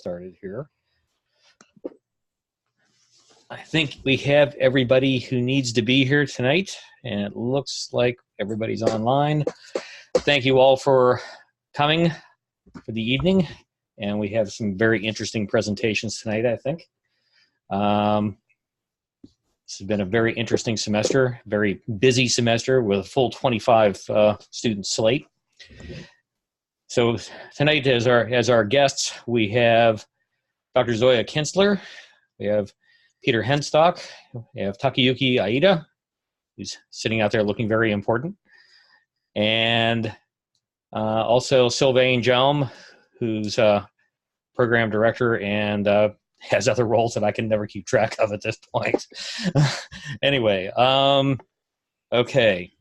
started here. I think we have everybody who needs to be here tonight, and it looks like everybody's online. Thank you all for coming for the evening, and we have some very interesting presentations tonight, I think. This has been a very interesting semester, very busy semester with a full 25 student slate. So tonight, as our guests, we have Dr. Zoya Kinsler, we have Peter Henstock, we have Takayuki Aida, who's sitting out there looking very important, and also Sylvain Jaume, who's program director and has other roles that I can never keep track of at this point. Anyway, okay.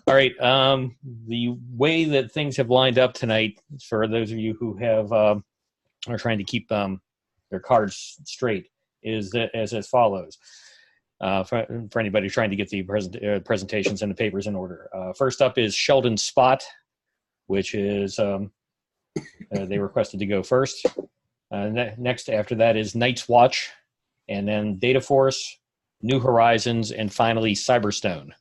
All right, the way that things have lined up tonight, for those of you who have are trying to keep their cards straight, is that as follows. For anybody trying to get the presentations and the papers in order. First up is Sheldon Spot, which is they requested to go first. Next after that is Night's Watch, and then Data Force, New Horizons, and finally Cyberstone.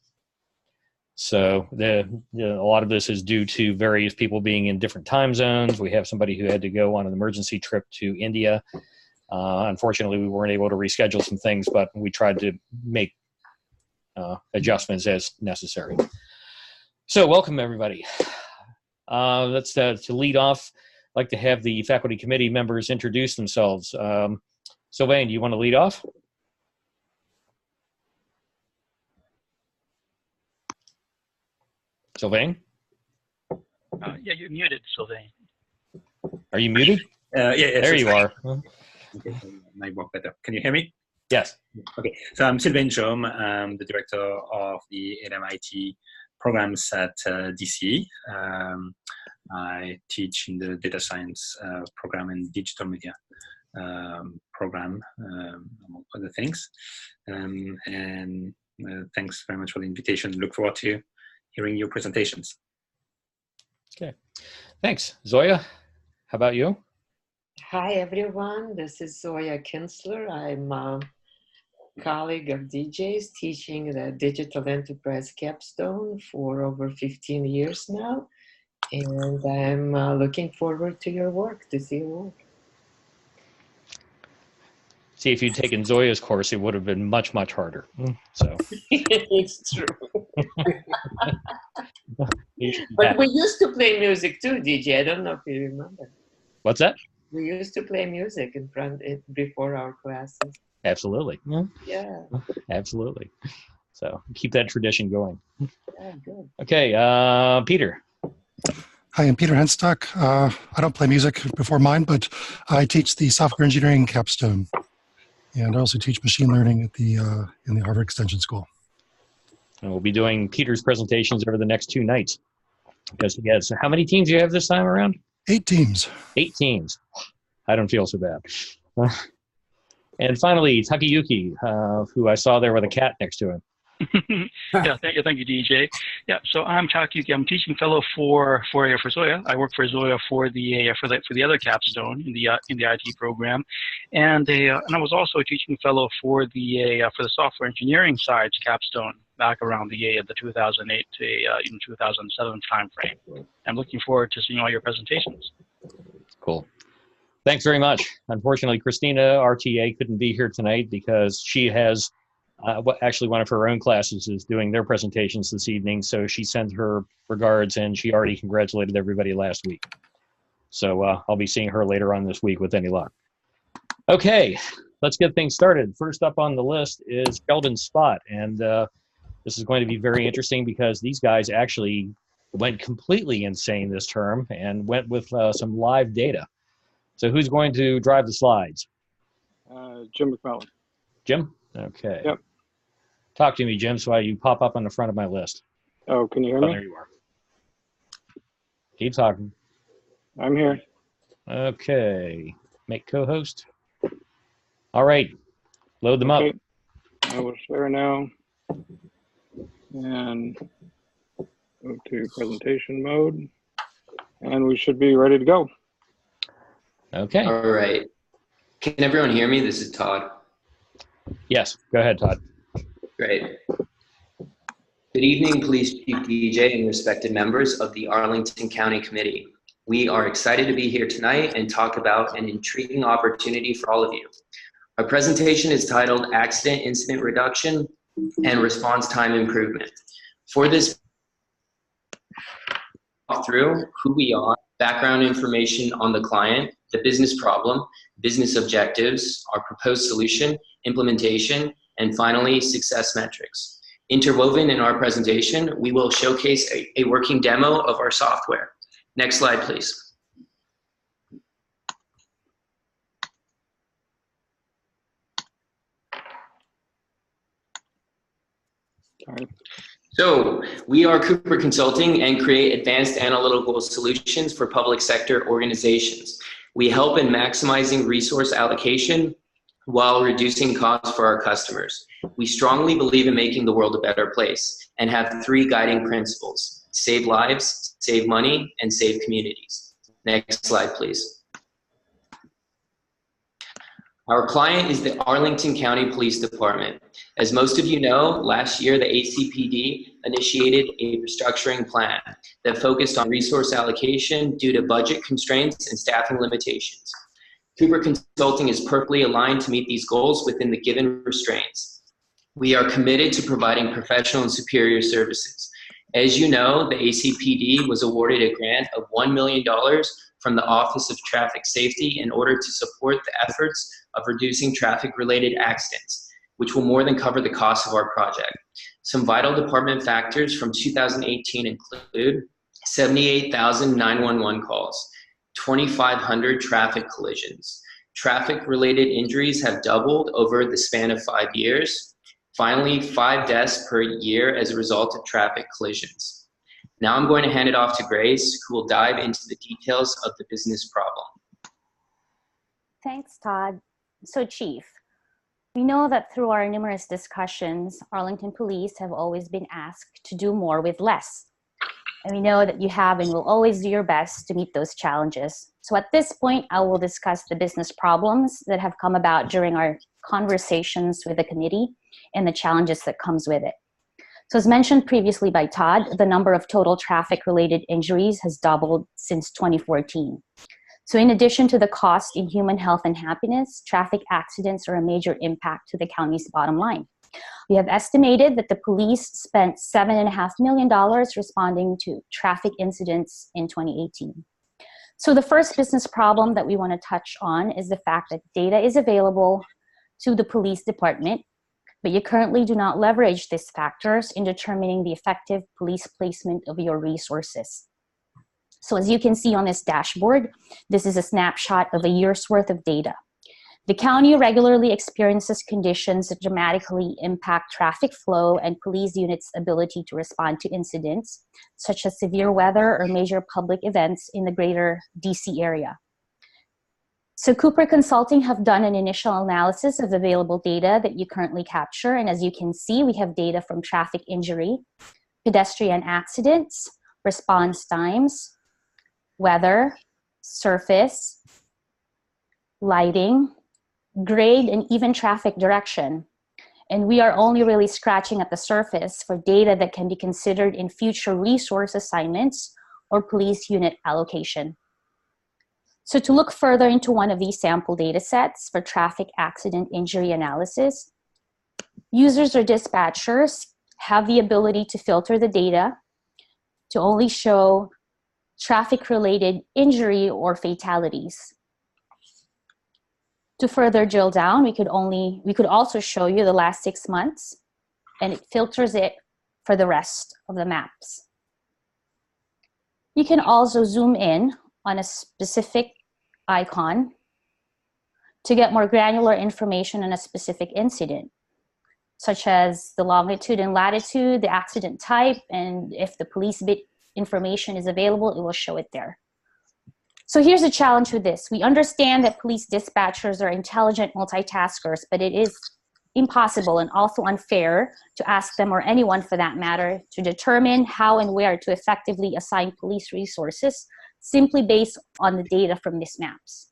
So a lot of this is due to various people being in different time zones. We have somebody who had to go on an emergency trip to India. Unfortunately, we weren't able to reschedule some things, but we tried to make adjustments as necessary. So welcome, everybody. Let's to lead off, I'd like to have the faculty committee members introduce themselves. Sylvain, do you want to lead off? Sylvain? Yeah, you're muted, Sylvain. Are you muted? Yeah, there you are. Okay, might work better. Can you hear me? Yes. Okay, so I'm Sylvain Jaume. I'm the director of the ISMT programs at DC. I teach in the data science program and digital media program, among other things. And thanks very much for the invitation. Look forward to hearing your presentations. Okay, thanks. Zoya, how about you? Hi, everyone. This is Zoya Kinsler. I'm a colleague of DJ's teaching the Digital Enterprise Capstone for over 15 years now. And I'm looking forward to your work, to see your work. See, if you'd taken Zoya's course, it would have been much, much harder. So it's true. But we used to play music too, DJ. I don't know if you remember. What's that? We used to play music before our classes. Absolutely. Yeah. Absolutely. So keep that tradition going. Yeah, good. Okay, Peter. Hi, I'm Peter Henstock. I don't play music before mine, but I teach the software engineering capstone. And I also teach machine learning at in the Harvard Extension School. And we'll be doing Peter's presentations over the next 2 nights. Because he has, how many teams do you have this time around? 8 teams. 8 teams. I don't feel so bad. And finally, Takayuki, who I saw there with a cat next to him. Yeah, thank you, DJ. Yeah, so I'm Takayuki. I'm teaching fellow for Zoya. I work for Zoya for the other capstone in the IT program, and I was also a teaching fellow for the software engineering side's capstone back around the 2008 to 2007 timeframe. I'm looking forward to seeing all your presentations. Cool. Thanks very much. Unfortunately, Christina, RTA, couldn't be here tonight because she has actually one of her own classes is doing their presentations this evening, so she sends her regards, and she already congratulated everybody last week. So I'll be seeing her later on this week with any luck. Okay, let's get things started. First up on the list is Sheldon Spot, and this is going to be very interesting because these guys actually went completely insane this term and went with some live data. So who's going to drive the slides? Jim McMillan. Jim? Okay. Yep. Talk to me, Jim, so you pop up on the front of my list. Oh, can you hear me? There you are. Keep talking. I'm here. Okay. Make co-host. All right. Load them up. I will share now. And go to presentation mode. And we should be ready to go. Okay. All right. Can everyone hear me? This is Todd. Yes, go ahead, Todd. Great. Good evening, Police Chief DJ and respected members of the Arlington County Committee. We are excited to be here tonight and talk about an intriguing opportunity for all of you. Our presentation is titled Accident Incident Reduction and Response Time Improvement. For this, walk through who we are, background information on the client, the business problem, business objectives, our proposed solution, implementation, and finally, success metrics. Interwoven in our presentation, we will showcase a working demo of our software. Next slide, please. So we are Cooper Consulting and create advanced analytical solutions for public sector organizations. We help in maximizing resource allocation while reducing costs for our customers. We strongly believe in making the world a better place and have 3 guiding principles: save lives, save money, and save communities. Next slide, please. Our client is the Arlington County Police Department. As most of you know, last year the ACPD initiated a restructuring plan that focused on resource allocation due to budget constraints and staffing limitations. Cooper Consulting is perfectly aligned to meet these goals within the given restraints. We are committed to providing professional and superior services. As you know, the ACPD was awarded a grant of $1 million from the Office of Traffic Safety in order to support the efforts of reducing traffic-related accidents, which will more than cover the cost of our project. Some vital department factors from 2018 include 78,000 911 calls, 2,500 traffic collisions. Traffic-related injuries have doubled over the span of 5 years. Finally, 5 deaths per year as a result of traffic collisions. Now I'm going to hand it off to Grace, who will dive into the details of the business problem. Thanks, Todd. So, Chief, we know that through our numerous discussions, Arlington Police have always been asked to do more with less. And we know that you have and will always do your best to meet those challenges. So at this point, I will discuss the business problems that have come about during our conversations with the committee and the challenges that comes with it. So as mentioned previously by Todd, the number of total traffic-related injuries has doubled since 2014. So in addition to the cost in human health and happiness, traffic accidents are a major impact to the county's bottom line. We have estimated that the police spent $7.5 million responding to traffic incidents in 2018. So the first business problem that we want to touch on is the fact that data is available to the police department, but you currently do not leverage these factors in determining the effective police placement of your resources. So as you can see on this dashboard, this is a snapshot of a year's worth of data. The county regularly experiences conditions that dramatically impact traffic flow and police units' ability to respond to incidents, such as severe weather or major public events in the greater DC area. So Cooper Consulting have done an initial analysis of available data that you currently capture. And as you can see, we have data from traffic injury, pedestrian accidents, response times, weather, surface, lighting, grade, and even traffic direction. And we are only really scratching at the surface for data that can be considered in future resource assignments or police unit allocation. So to look further into one of these sample data sets for traffic accident injury analysis, users or dispatchers have the ability to filter the data to only show traffic-related injury or fatalities. To further drill down, we could also show you the last 6 months, and it filters it for the rest of the maps. You can also zoom in on a specific icon to get more granular information on a specific incident, such as the longitude and latitude, the accident type, and if the police bit information is available, it will show it there. So here's the challenge with this. We understand that police dispatchers are intelligent multitaskers, but it is impossible and also unfair to ask them, or anyone for that matter, to determine how and where to effectively assign police resources simply based on the data from these maps.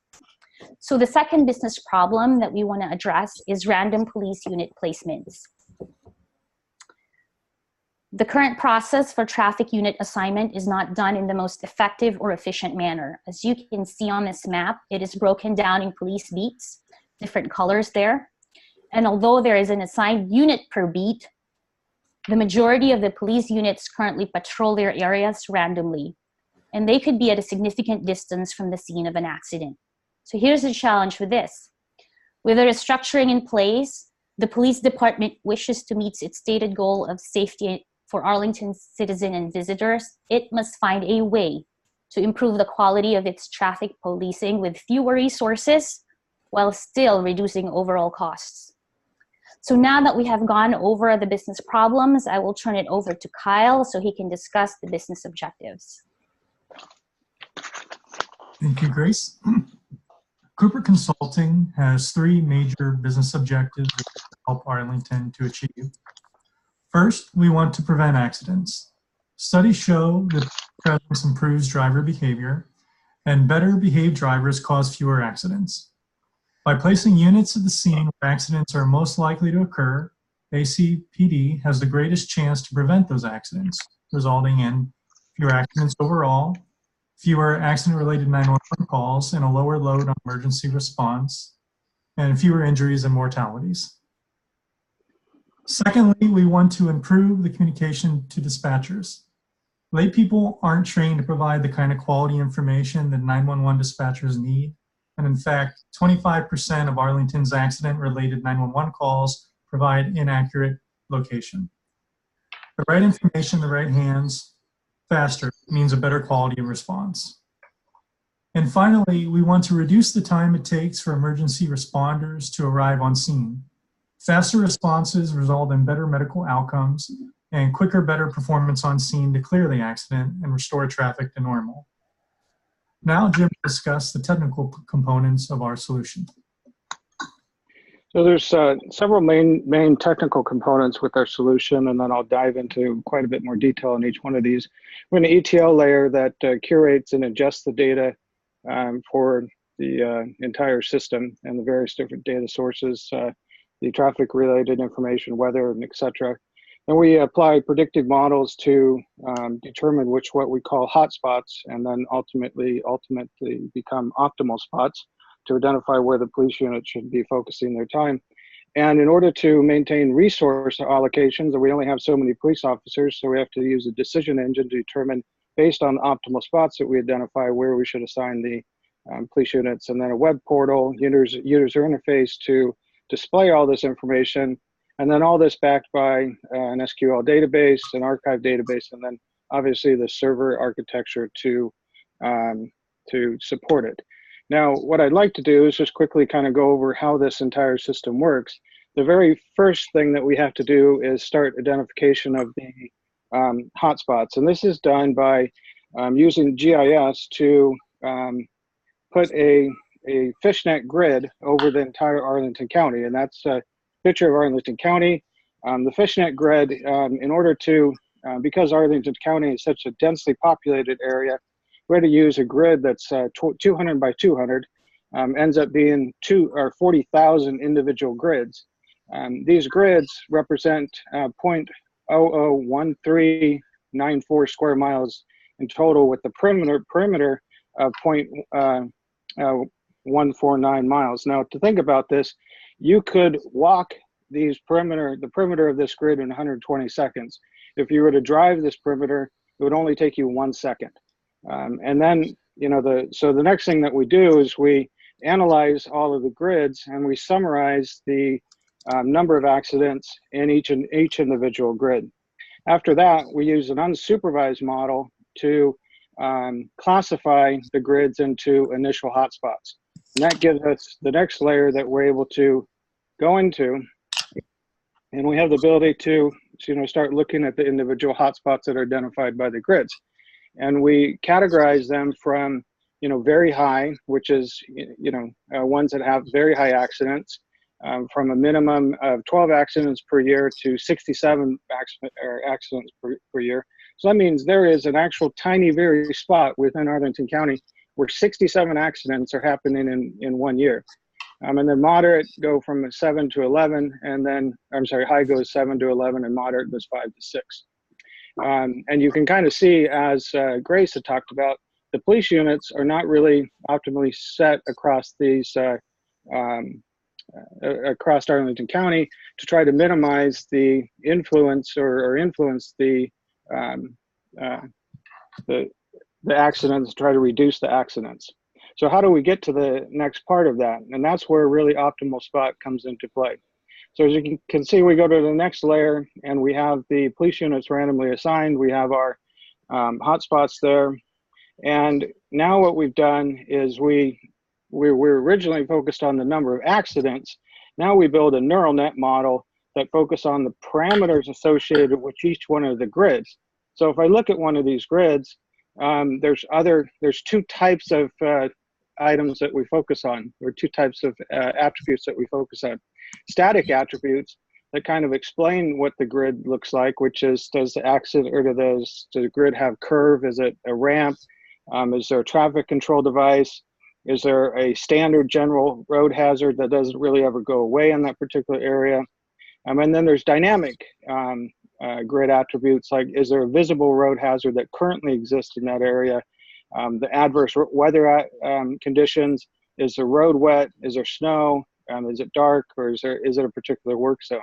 So the second business problem that we want to address is random police unit placements. The current process for traffic unit assignment is not done in the most effective or efficient manner. As you can see on this map, it is broken down in police beats, different colors there. And although there is an assigned unit per beat, the majority of the police units currently patrol their areas randomly, and they could be at a significant distance from the scene of an accident. So here's the challenge with this. With a restructuring in place, the police department wishes to meet its stated goal of safety for Arlington's citizens and visitors. It must find a way to improve the quality of its traffic policing with fewer resources while still reducing overall costs. So now that we have gone over the business problems, I will turn it over to Kyle so he can discuss the business objectives. Thank you, Grace. Cooper Consulting has 3 major business objectives to help Arlington to achieve. First, we want to prevent accidents. Studies show that presence improves driver behavior, and better behaved drivers cause fewer accidents. By placing units at the scene where accidents are most likely to occur, ACPD has the greatest chance to prevent those accidents, resulting in fewer accidents overall, fewer accident-related 911 calls, and a lower load on emergency response, and fewer injuries and mortalities. Secondly, we want to improve the communication to dispatchers. Lay people aren't trained to provide the kind of quality information that 911 dispatchers need. And in fact, 25% of Arlington's accident-related 911 calls provide inaccurate location. The right information in the right hands faster means a better quality of response. And finally, we want to reduce the time it takes for emergency responders to arrive on scene. Faster responses result in better medical outcomes and quicker, better performance on scene to clear the accident and restore traffic to normal. Now, Jim will discuss the technical components of our solution. So there's several main technical components with our solution, and then I'll dive into quite a bit more detail on each one of these. We're an ETL layer that curates and adjusts the data for the entire system and the various different data sources, the traffic-related information, weather, and et cetera. And we apply predictive models to determine what we call hotspots, and then ultimately become optimal spots to identify where the police unit should be focusing their time. And in order to maintain resource allocations, we only have so many police officers, so we have to use a decision engine to determine, based on the optimal spots that we identify, where we should assign the police units, and then a web portal, user interface to display all this information, and then all this backed by an SQL database, an archive database, and then obviously the server architecture to support it. Now, what I'd like to do is just quickly kind of go over how this entire system works. The very first thing that we have to do is start identification of the hotspots, and this is done by using GIS to put a fishnet grid over the entire Arlington County, and that's a picture of Arlington County. The fishnet grid, in order to, because Arlington County is such a densely populated area, we had to use a grid that's 200 by 200, ends up being 40,000 individual grids. These grids represent 0.001394 square miles in total, with the perimeter of 0.149 miles. Now, to think about this, you could walk the perimeter of this grid in 120 seconds. If you were to drive this perimeter, it would only take you 1 second. And then, so the next thing that we do is we analyze all of the grids, and we summarize the number of accidents in each individual grid. After that, we use an unsupervised model to classify the grids into initial hotspots. And that gives us the next layer that we're able to go into, and we have the ability to start looking at the individual hotspots that are identified by the grids. And we categorize them from, very high, which is, ones that have very high accidents, from a minimum of 12 accidents per year to 67 accidents per year. So that means there is an actual tiny, very spot within Arlington County where 67 accidents are happening in 1 year. And then moderate go from 7 to 11, and then, I'm sorry, high goes 7 to 11, and moderate goes 5 to 6. And you can kind of see, as Grace had talked about, the police units are not really optimally set across these, across Arlington County to try to minimize the influence or influence the accidents, try to reduce the accidents. So how do we get to the next part of that? And that's where really optimal spot comes into play. So as you can see, we go to the next layer and we have the police units randomly assigned. We have our hotspots there. And now what we've done is we were originally focused on the number of accidents. Now we build a neural net model that focus on the parameters associated with each one of the grids. So if I look at one of these grids, there's two types of items that we focus on, or two types of attributes that we focus on. Static attributes that kind of explain what the grid looks like, which is, does the grid have curve? Is it a ramp? Is there a traffic control device? Is there a standard general road hazard that doesn't really ever go away in that particular area? And then there's dynamic grid attributes, like is there a visible road hazard that currently exists in that area? The adverse weather conditions, is the road wet? Is there snow? Is it dark, or is it a particular work zone?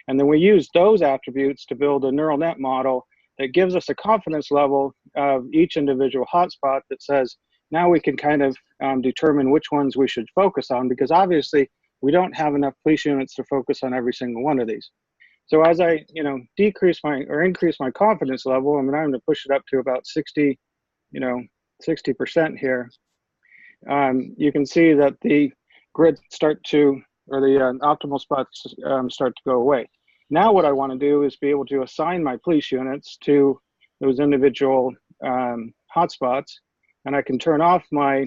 And then we use those attributes to build a neural net model that gives us a confidence level of each individual hotspot that says, now we can kind of determine which ones we should focus on, because obviously we don't have enough police units to focus on every single one of these. So as I, increase my confidence level, I'm going to push it up to about 60, 60% here. You can see that the grids start to, or the optimal spots start to go away. Now what I want to do is be able to assign my police units to those individual hotspots, and I can turn off my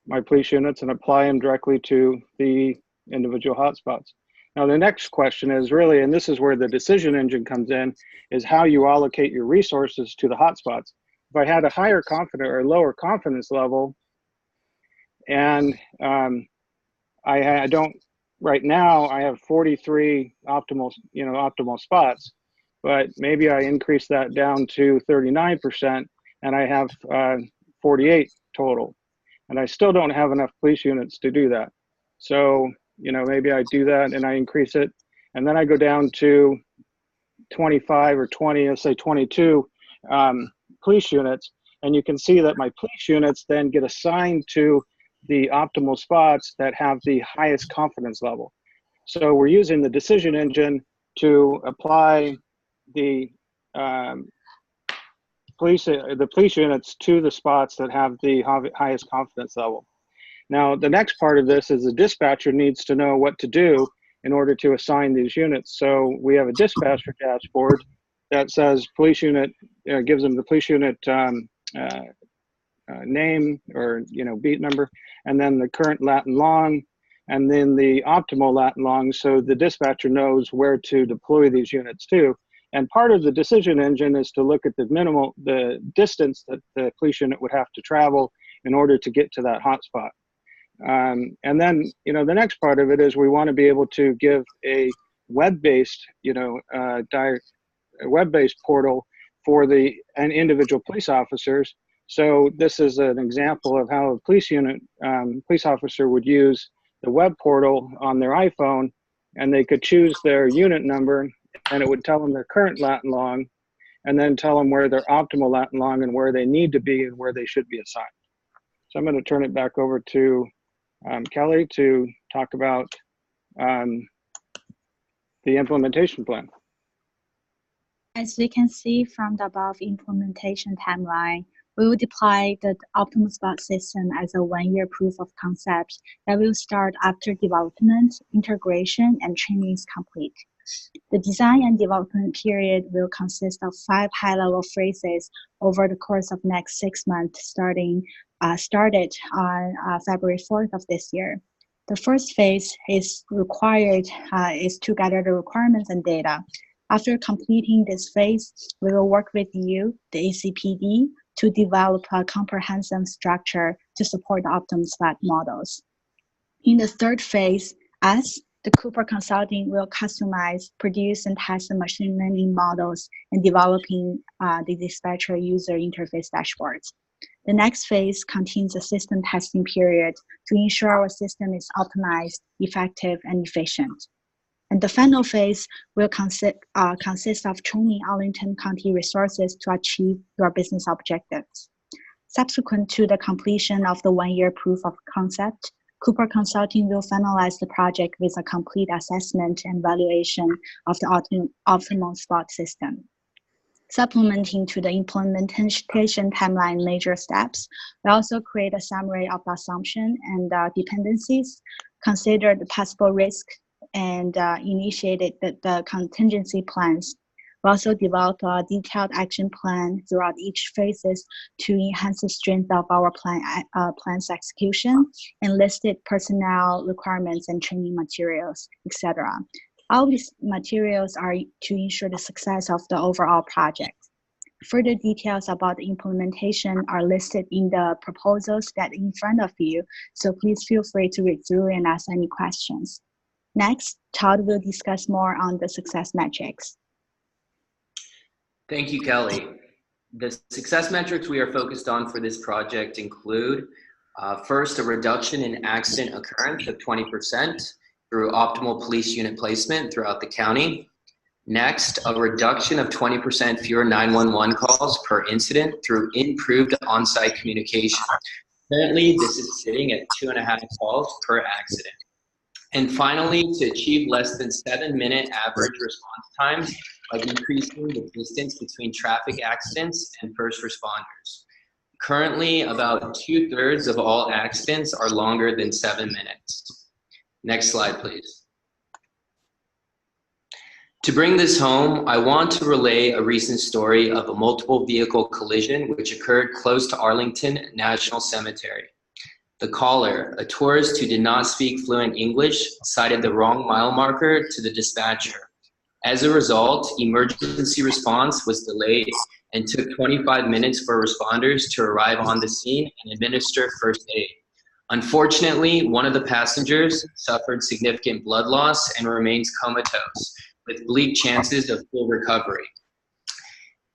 my police units and apply them directly to the individual hotspots. Now the next question is really, and this is where the decision engine comes in, is how you allocate your resources to the hotspots. If I had a higher confidence or lower confidence level, and I don't, right now I have 43 optimal spots, but maybe I increase that down to 39% and I have 48 total, and I still don't have enough police units to do that. So, maybe I do that and I increase it, and then I go down to 25 or 20, let's say 22 police units, and you can see that my police units then get assigned to the optimal spots that have the highest confidence level. So we're using the decision engine to apply the police units to the spots that have the highest confidence level. Now, the next part of this is the dispatcher needs to know what to do in order to assign these units. So we have a dispatcher dashboard that says police unit, gives them the police unit name or beat number, and then the current lat and long, and then the optimal lat and long, so the dispatcher knows where to deploy these units to. And part of the decision engine is to look at the distance that the police unit would have to travel in order to get to that hotspot. And then, the next part of it is we want to be able to give a web-based, web-based portal for the individual police officers. So this is an example of how a police officer would use the web portal on their iPhone, and they could choose their unit number, and it would tell them their current lat and long, and then tell them where their optimal lat and long and where they need to be and where they should be assigned. So I'm going to turn it back over to Kelly to talk about the implementation plan. As we can see from the above implementation timeline, we will deploy the optimal spot system as a 1-year proof of concept that will start after development, integration, and training is complete. The design and development period will consist of 5 high-level phases over the course of next 6 months, started on February 4th of this year. The first phase is to gather the requirements and data. After completing this phase, we will work with you, the ACPD, to develop a comprehensive structure to support the optimal SPAT models. In the third phase, S, the Cooper Consulting will customize, produce, and test the machine learning models and developing the dispatcher user interface dashboards. The next phase contains a system testing period to ensure our system is optimized, effective, and efficient. And the final phase will consist of training Arlington County resources to achieve your business objectives. Subsequent to the completion of the one-year proof of concept, Cooper Consulting will finalize the project with a complete assessment and valuation of the optimal SPOT system. Supplementing to the implementation timeline major steps, we also create a summary of the assumption and dependencies, consider the possible risk, and initiated the contingency plans. We also develop a detailed action plan throughout each phases to enhance the strength of our plan's execution and listed personnel requirements and training materials, etc. All these materials are to ensure the success of the overall project. Further details about the implementation are listed in the proposals that are in front of you, so please feel free to read through and ask any questions. Next, Todd will discuss more on the success metrics. Thank you, Kelly. The success metrics we are focused on for this project include, first, a reduction in accident occurrence of 20% through optimal police unit placement throughout the county. Next, a reduction of 20% fewer 911 calls per incident through improved on-site communication. Currently, this is sitting at 2.5 calls per accident. And finally, to achieve less than 7-minute average response times by decreasing the distance between traffic accidents and first responders. Currently, about 2/3 of all accidents are longer than 7 minutes. Next slide, please. To bring this home, I want to relay a recent story of a multiple vehicle collision which occurred close to Arlington National Cemetery. The caller, a tourist who did not speak fluent English, cited the wrong mile marker to the dispatcher. As a result, emergency response was delayed and took 25 minutes for responders to arrive on the scene and administer first aid. Unfortunately, one of the passengers suffered significant blood loss and remains comatose, with bleak chances of full recovery.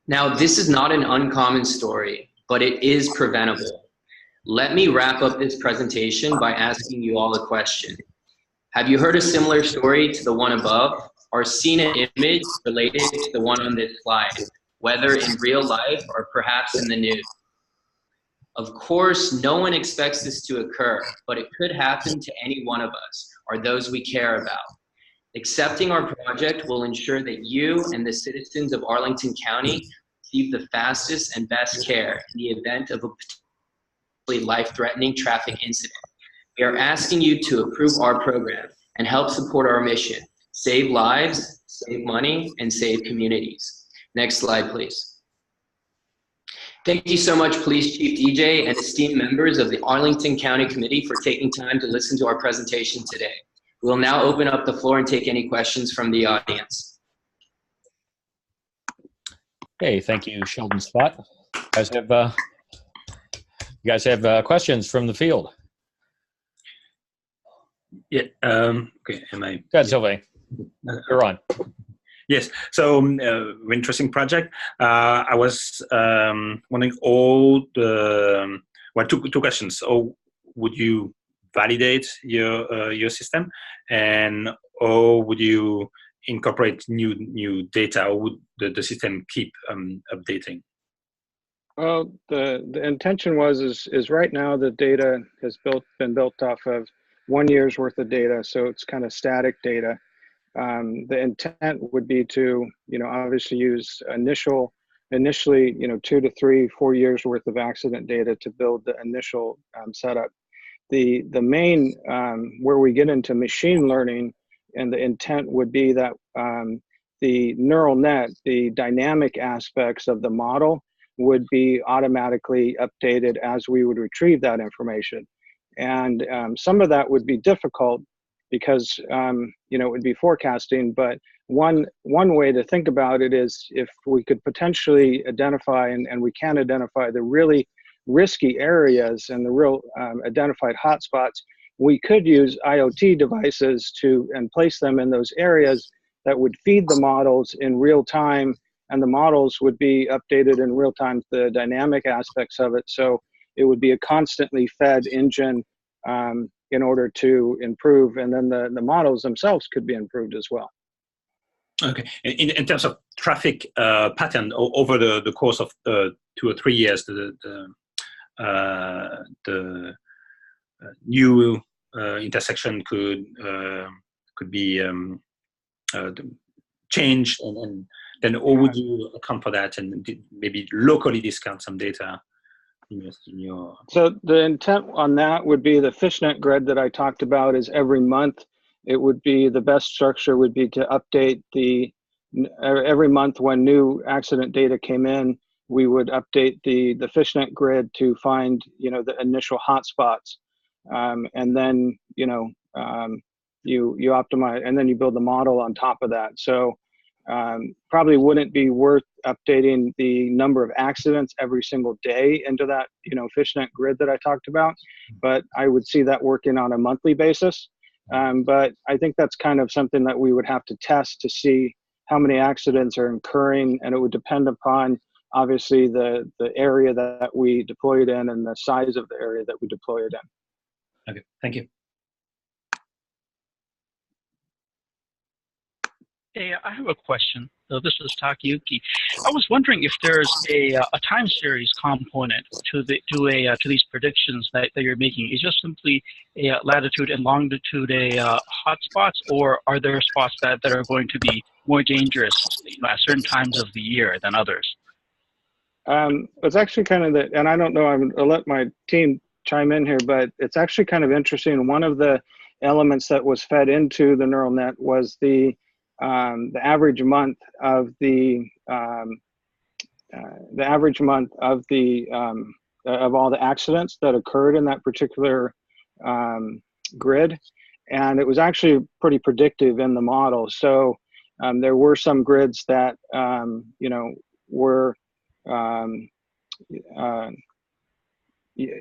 Now, this is not an uncommon story, but it is preventable. Let me wrap up this presentation by asking you all a question. Have you heard a similar story to the one above, or seen an image related to the one on this slide, whether in real life or perhaps in the news? Of course, no one expects this to occur, but it could happen to any one of us or those we care about. Accepting our project will ensure that you and the citizens of Arlington County receive the fastest and best care in the event of a potentially life-threatening traffic incident. We are asking you to approve our program and help support our mission: save lives, save money, and save communities. Next slide, please. Thank you so much, Police Chief DJ and esteemed members of the Arlington County Committee for taking time to listen to our presentation today. We'll now open up the floor and take any questions from the audience. Okay, thank you, Sheldon Spot. You guys have questions from the field? Yeah. Okay. Am I? Go ahead, Sylvain. You're on. Yes. So, interesting project. I was wondering two questions. Would you validate your system, and would you incorporate new data, or would the system keep updating? Well, the intention is right now the data has been built off of 1 year's worth of data, so it's kind of static data. The intent would be to, obviously use initially, 2 to 3, 4 years worth of accident data to build the initial setup. The main, where we get into machine learning, and the intent would be that the neural net, the dynamic aspects of the model would be automatically updated as we would retrieve that information. And some of that would be difficult because you know, it would be forecasting. But one way to think about it is if we could potentially identify, and we can identify the really risky areas and the real identified hotspots, we could use IoT devices and place them in those areas that would feed the models in real time, and the models would be updated in real time, the dynamic aspects of it. So it would be a constantly fed engine in order to improve, and then the models themselves could be improved as well. Okay. In terms of traffic pattern over the course of 2 or 3 years, the new intersection could be changed, and then how would you account for that, and maybe locally discount some data in your... So the intent on that would be the fishnet grid that I talked about is every month. It would be, the best structure would be to update every month when new accident data came in, we would update the fishnet grid to find, you know, the initial hotspots. And then, you know, you optimize, and then you build the model on top of that. So probably wouldn't be worth updating the number of accidents every single day into that, you know, fishnet grid that I talked about, but I would see that working on a monthly basis. But I think that's kind of something that we would have to test to see how many accidents are occurring, and it would depend upon obviously the area that we deploy it in and the size of the area that we deploy it in. Okay, thank you. Hey, I have a question. So this is Takayuki. I was wondering if there's a time series component to these predictions that you're making. Is just simply a latitude and longitude hotspots, or are there spots that are going to be more dangerous, you know, at certain times of the year than others? It's actually kind of and I don't know, I'll let my team chime in here, but it's actually kind of interesting. One of the elements that was fed into the neural net was the average month of of all the accidents that occurred in that particular grid, and it was actually pretty predictive in the model. So there were some grids that you know, were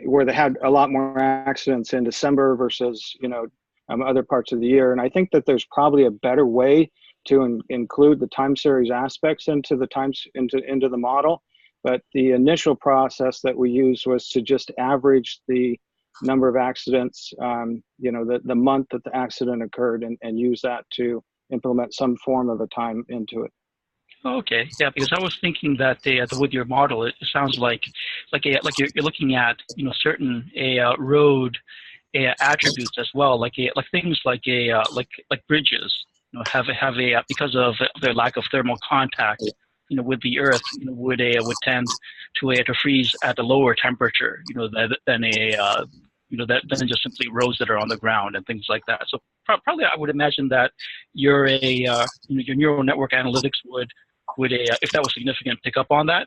where they had a lot more accidents in December versus, you know, other parts of the year. And I think that there's probably a better way to include the time series aspects into the model. But the initial process that we used was to just average the number of accidents, you know, the month that the accident occurred, and use that to implement some form of a time into it. Okay, yeah, because I was thinking that with your model, it sounds like you're looking at, you know, certain road attributes as well, like things like bridges, you know, have a because of their lack of thermal contact, you know, with the earth, you know, would tend to freeze at a lower temperature, you know, than just simply roads that are on the ground and things like that. So probably I would imagine that your neural network analytics would if that was significant, pick up on that.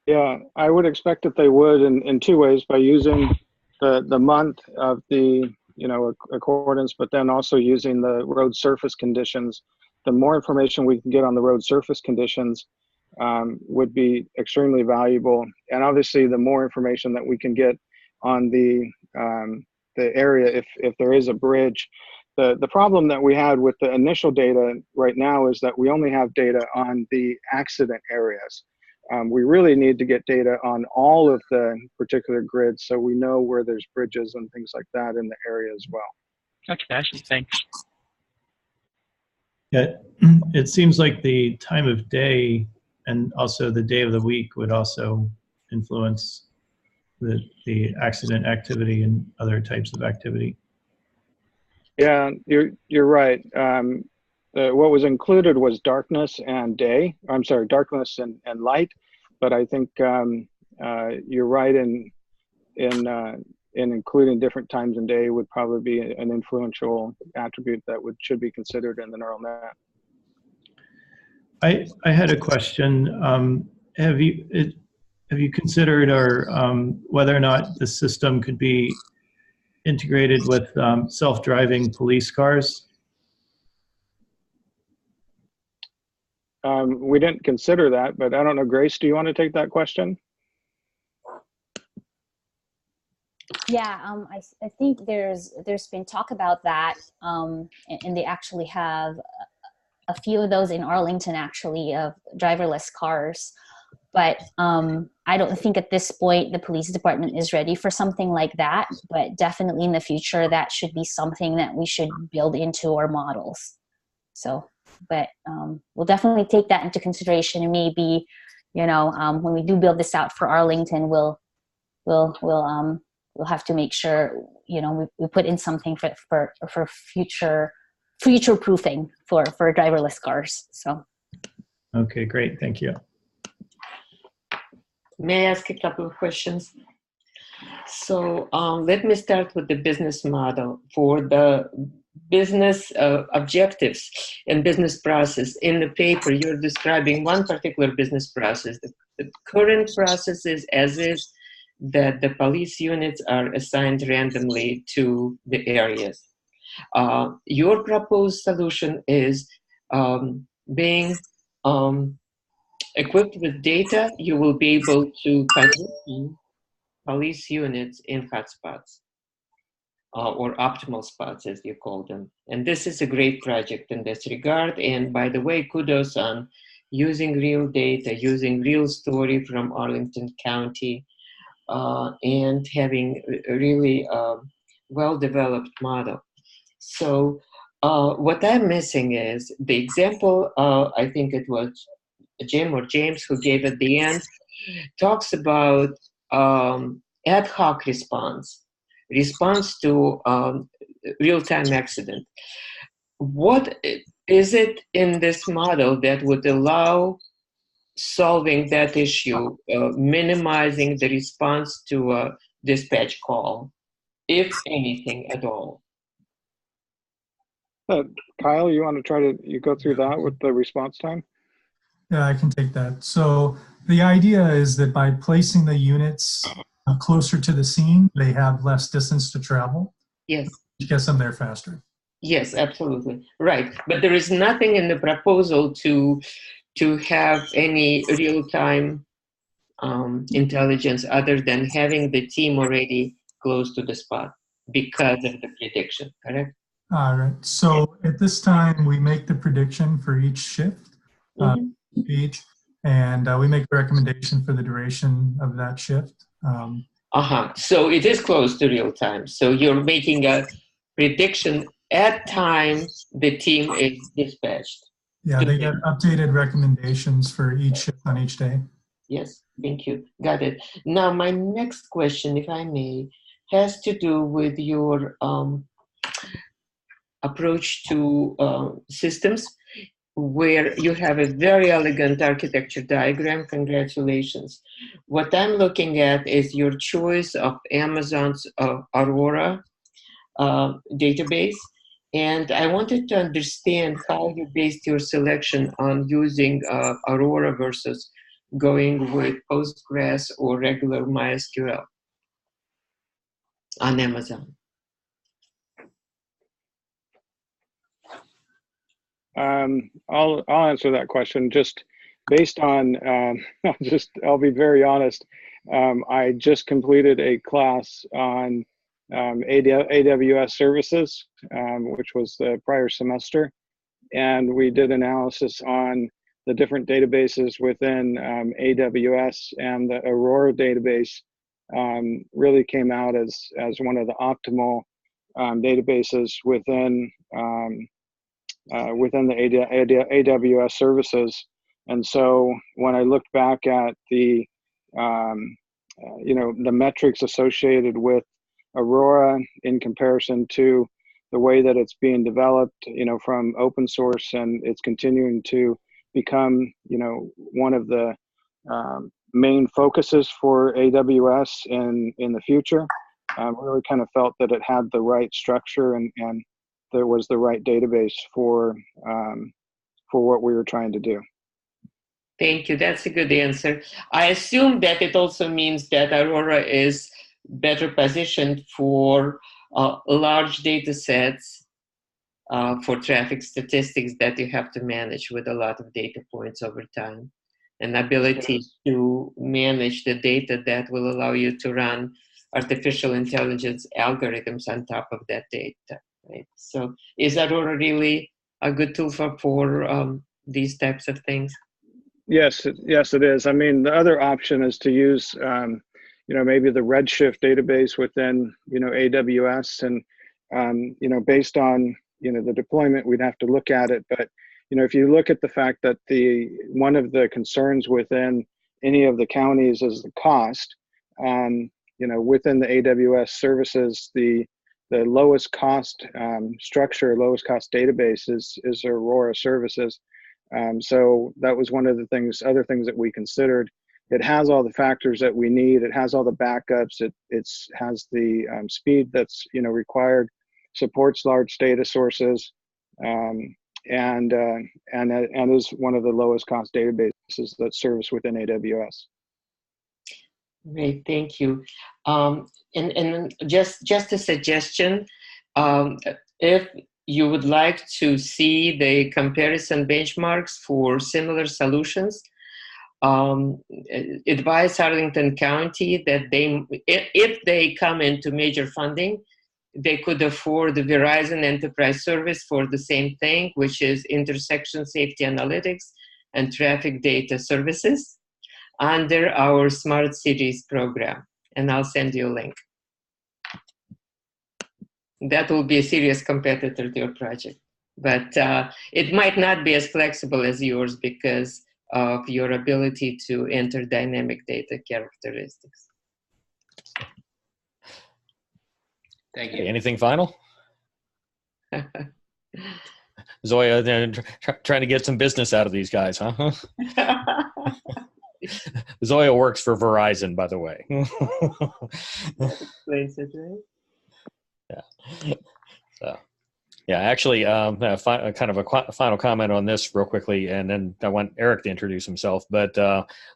Yeah, I would expect that they would in two ways: by using the month of the, you know, accordance, but then also using the road surface conditions. The more information we can get on the road surface conditions would be extremely valuable. And obviously, the more information that we can get on the area, if there is a bridge. The problem that we had with the initial data right now is that we only have data on the accident areas. We really need to get data on all of the particular grids, so we know where there's bridges and things like that in the area as well. Okay, Ashley, thanks. Yeah, it seems like the time of day and also the day of the week would also influence the accident activity and other types of activity. Yeah, you're right. What was included was darkness and day. I'm sorry, darkness and light. But I think you're right in including different times and day would probably be an influential attribute that should be considered in the neural net. I had a question. Have you considered whether or not the system could be integrated with self-driving police cars? We didn't consider that, but I don't know, Grace, do you want to take that question? Yeah, I think there's been talk about that, and they actually have a few of those in Arlington, actually, of driverless cars. But I don't think at this point the police department is ready for something like that. But definitely in the future, that should be something that we should build into our models. So, but we'll definitely take that into consideration, and maybe, you know, when we do build this out for Arlington, we'll have to make sure, you know, we put in something for future proofing for driverless cars. So. Okay, great. Thank you. May I ask a couple of questions? So let me start with the business model. For the business objectives and business process, in the paper, you're describing one particular business process. The current process is as is, that the police units are assigned randomly to the areas. Your proposed solution is being equipped with data. You will be able to position police units in hotspots or optimal spots, as you call them. And this is a great project in this regard. And by the way, kudos on using real data, using real story from Arlington County, and having a really well-developed model. So what I'm missing is the example, I think it was Jim or James who gave at the end, talks about ad hoc response to real-time accident. What is it in this model that would allow solving that issue, minimizing the response to a dispatch call, if anything at all? Kyle, you want to try to go through that with the response time? Yeah, I can take that. So the idea is that by placing the units closer to the scene, they have less distance to travel. Yes. Which gets them there faster. Yes, absolutely. Right. But there is nothing in the proposal to have any real-time intelligence other than having the team already close to the spot because of the prediction, correct? All right. So at this time, we make the prediction for each shift, speed, and we make a recommendation for the duration of that shift. So it is close to real time. So you're making a prediction at time the team is dispatched. Yeah, they get updated recommendations for each shift on each day. Yes, thank you. Got it. Now, my next question, if I may, has to do with your approach to systems, where you have a very elegant architecture diagram. Congratulations. What I'm looking at is your choice of Amazon's Aurora database. And I wanted to understand how you based your selection on using Aurora versus going with Postgres or regular MySQL on Amazon. I'll answer that question just based on, I'll be very honest. I just completed a class on AWS services, which was the prior semester. And we did analysis on the different databases within AWS, and the Aurora database really came out as one of the optimal databases within the AWS services. And so when I looked back at the the metrics associated with Aurora in comparison to the way that it's being developed, from open source, and it's continuing to become, one of the main focuses for AWS in the future, really kind of felt that it had the right structure and there was the right database for what we were trying to do. Thank you. That's a good answer. I assume that it also means that Aurora is better positioned for large data sets for traffic statistics that you have to manage with a lot of data points over time. An ability to manage the data that will allow you to run artificial intelligence algorithms on top of that data. Right? So is Aurora really a good tool for these types of things? Yes, yes, it is. I mean, the other option is to use, maybe the Redshift database within, AWS, and based on, the deployment, we'd have to look at it. But, if you look at the fact that one of the concerns within any of the counties is the cost, within the AWS services, the lowest cost structure, lowest cost database is Aurora services. So that was one of the other things that we considered. It has all the factors that we need. It has all the backups. It has the speed that's required, supports large data sources, and is one of the lowest cost databases that service within AWS. Great, thank you. And just a suggestion, if you would like to see the comparison benchmarks for similar solutions, advise Arlington County that if they come into major funding, they could afford the Verizon Enterprise Service for the same thing, which is intersection safety analytics and traffic data services under our Smart Cities program. And I'll send you a link. That will be a serious competitor to your project. But it might not be as flexible as yours because of your ability to enter dynamic data characteristics. Thank you. Okay, anything final? Zoya, trying to get some business out of these guys, huh? Zoya works for Verizon, by the way. Explains it, right? Yeah. So, yeah, actually, kind of a final comment on this real quickly, and then I want Eric to introduce himself. But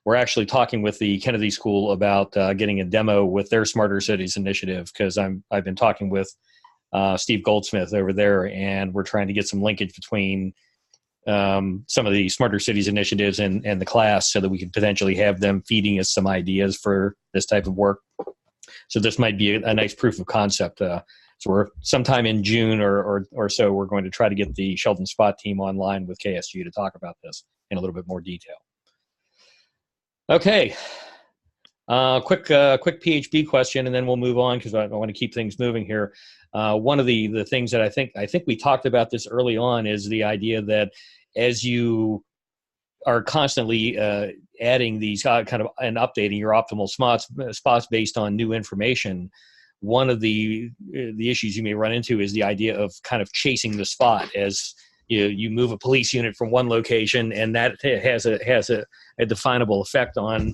we're actually talking with the Kennedy School about getting a demo with their Smarter Cities initiative, because I've been talking with Steve Goldsmith over there, and we're trying to get some linkage between some of the Smarter Cities initiatives and the class, so that we could potentially have them feeding us some ideas for this type of work. So this might be a nice proof of concept. So we're sometime in June or so, we're going to try to get the Sheldon Spot team online with KSG to talk about this in a little bit more detail. Okay. Quick PHP question, and then we'll move on because I want to keep things moving here. One of the things that I think we talked about this early on is the idea that as you are constantly adding these kind of and updating your optimal spots based on new information, one of the issues you may run into is the idea of kind of chasing the spot as you move a police unit from one location, and that has a definable effect on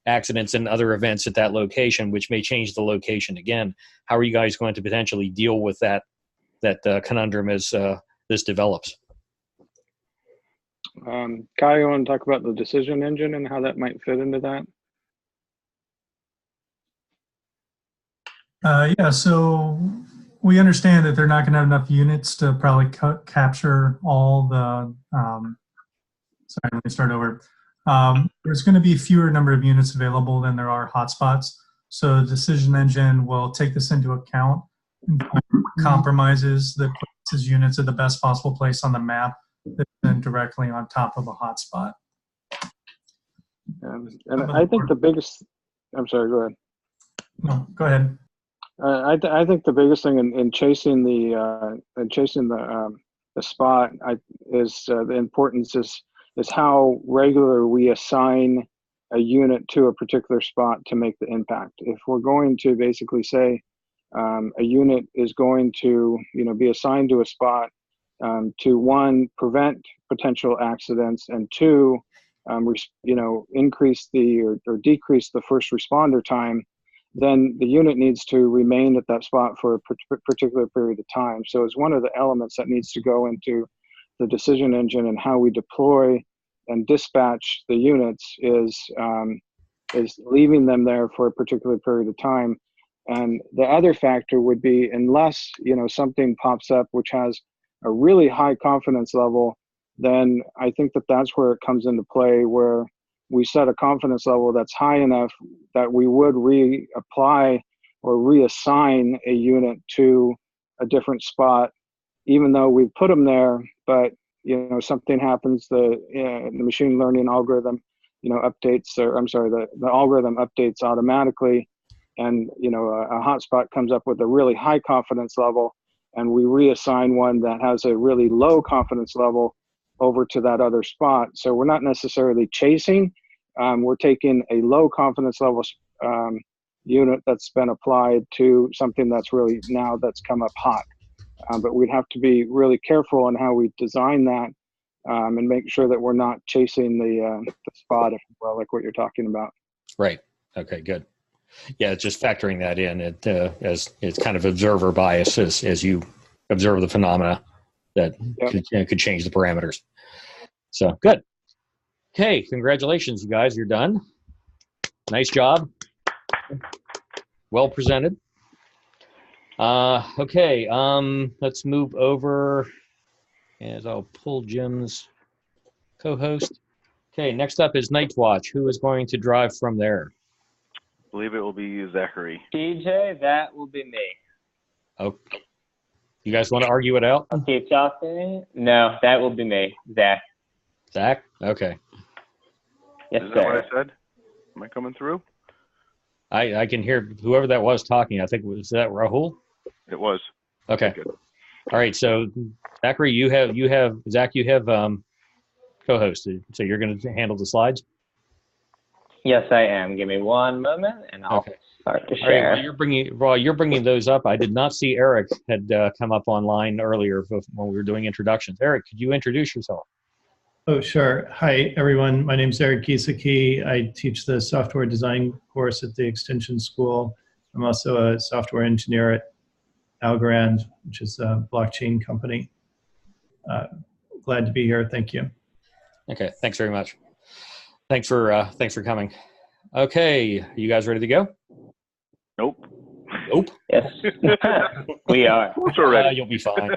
accidents and other events at that location, which may change the location again. How are you guys going to potentially deal with that conundrum as this develops? Kyle, you want to talk about the decision engine and how that might fit into that? Yeah, so we understand that they're not going to have enough units to probably capture all the, sorry, let me start over. There's going to be fewer number of units available than there are hotspots. So the decision engine will take this into account and find compromises that places units at the best possible place on the map that's then directly on top of a hotspot. And I think the biggest, I'm sorry, go ahead. No, go ahead. I think the biggest thing in chasing the spot is the importance is how regular we assign a unit to a particular spot to make the impact. If we're going to basically say a unit is going to be assigned to a spot to, one, prevent potential accidents, and two, increase or decrease the first responder time, then the unit needs to remain at that spot for a particular period of time. So it's one of the elements that needs to go into the decision engine, and how we deploy and dispatch the units is leaving them there for a particular period of time. And the other factor would be, unless, you know, something pops up which has a really high confidence level, then I think that that's where it comes into play, where we set a confidence level that's high enough that we would reapply or reassign a unit to a different spot, even though we put them there. But, you know, something happens, the machine learning algorithm, you know, updates, or I'm sorry, the algorithm updates automatically, and, you know, a hotspot comes up with a really high confidence level, and we reassign one that has a really low confidence level over to that other spot. So we're not necessarily chasing, we're taking a low confidence level unit that's been applied to something that's really now that's come up hot. But we'd have to be really careful on how we design that, and make sure that we're not chasing the spot, if you will, like what you're talking about. Right. Okay, good. Yeah, it's just factoring that in as it's kind of observer bias as you observe the phenomena that could change the parameters. So good. Okay, congratulations, you guys. You're done. Nice job. Well presented. Okay, let's move over as I'll pull Jim's co-host. Okay, next up is Night Watch. Who is going to drive from there? I believe it will be Zachary. DJ, that will be me. Oh, you guys want to argue it out? I'll keep talking. No, that will be me, Zach. Zach? Okay. Yes, Is sir. that what I said? Am I coming through? I can hear whoever that was talking. I think was that Rahul? It was. Okay. Good. All right. So Zachary, you have Zach. You have co-host. So you're going to handle the slides. Yes, I am. Give me one moment, and I'll start to share. All right, while you're bringing those up, I did not see Eric had come up online earlier when we were doing introductions. Eric, could you introduce yourself? Oh, sure. Hi, everyone. My name is Eric Kisaki. I teach the software design course at the Extension School. I'm also a software engineer at Algorand, which is a blockchain company. Glad to be here. Thank you. Okay, thanks very much. Thanks for coming. Okay, you guys ready to go? Nope. Nope. Yes, we are. You'll be fine.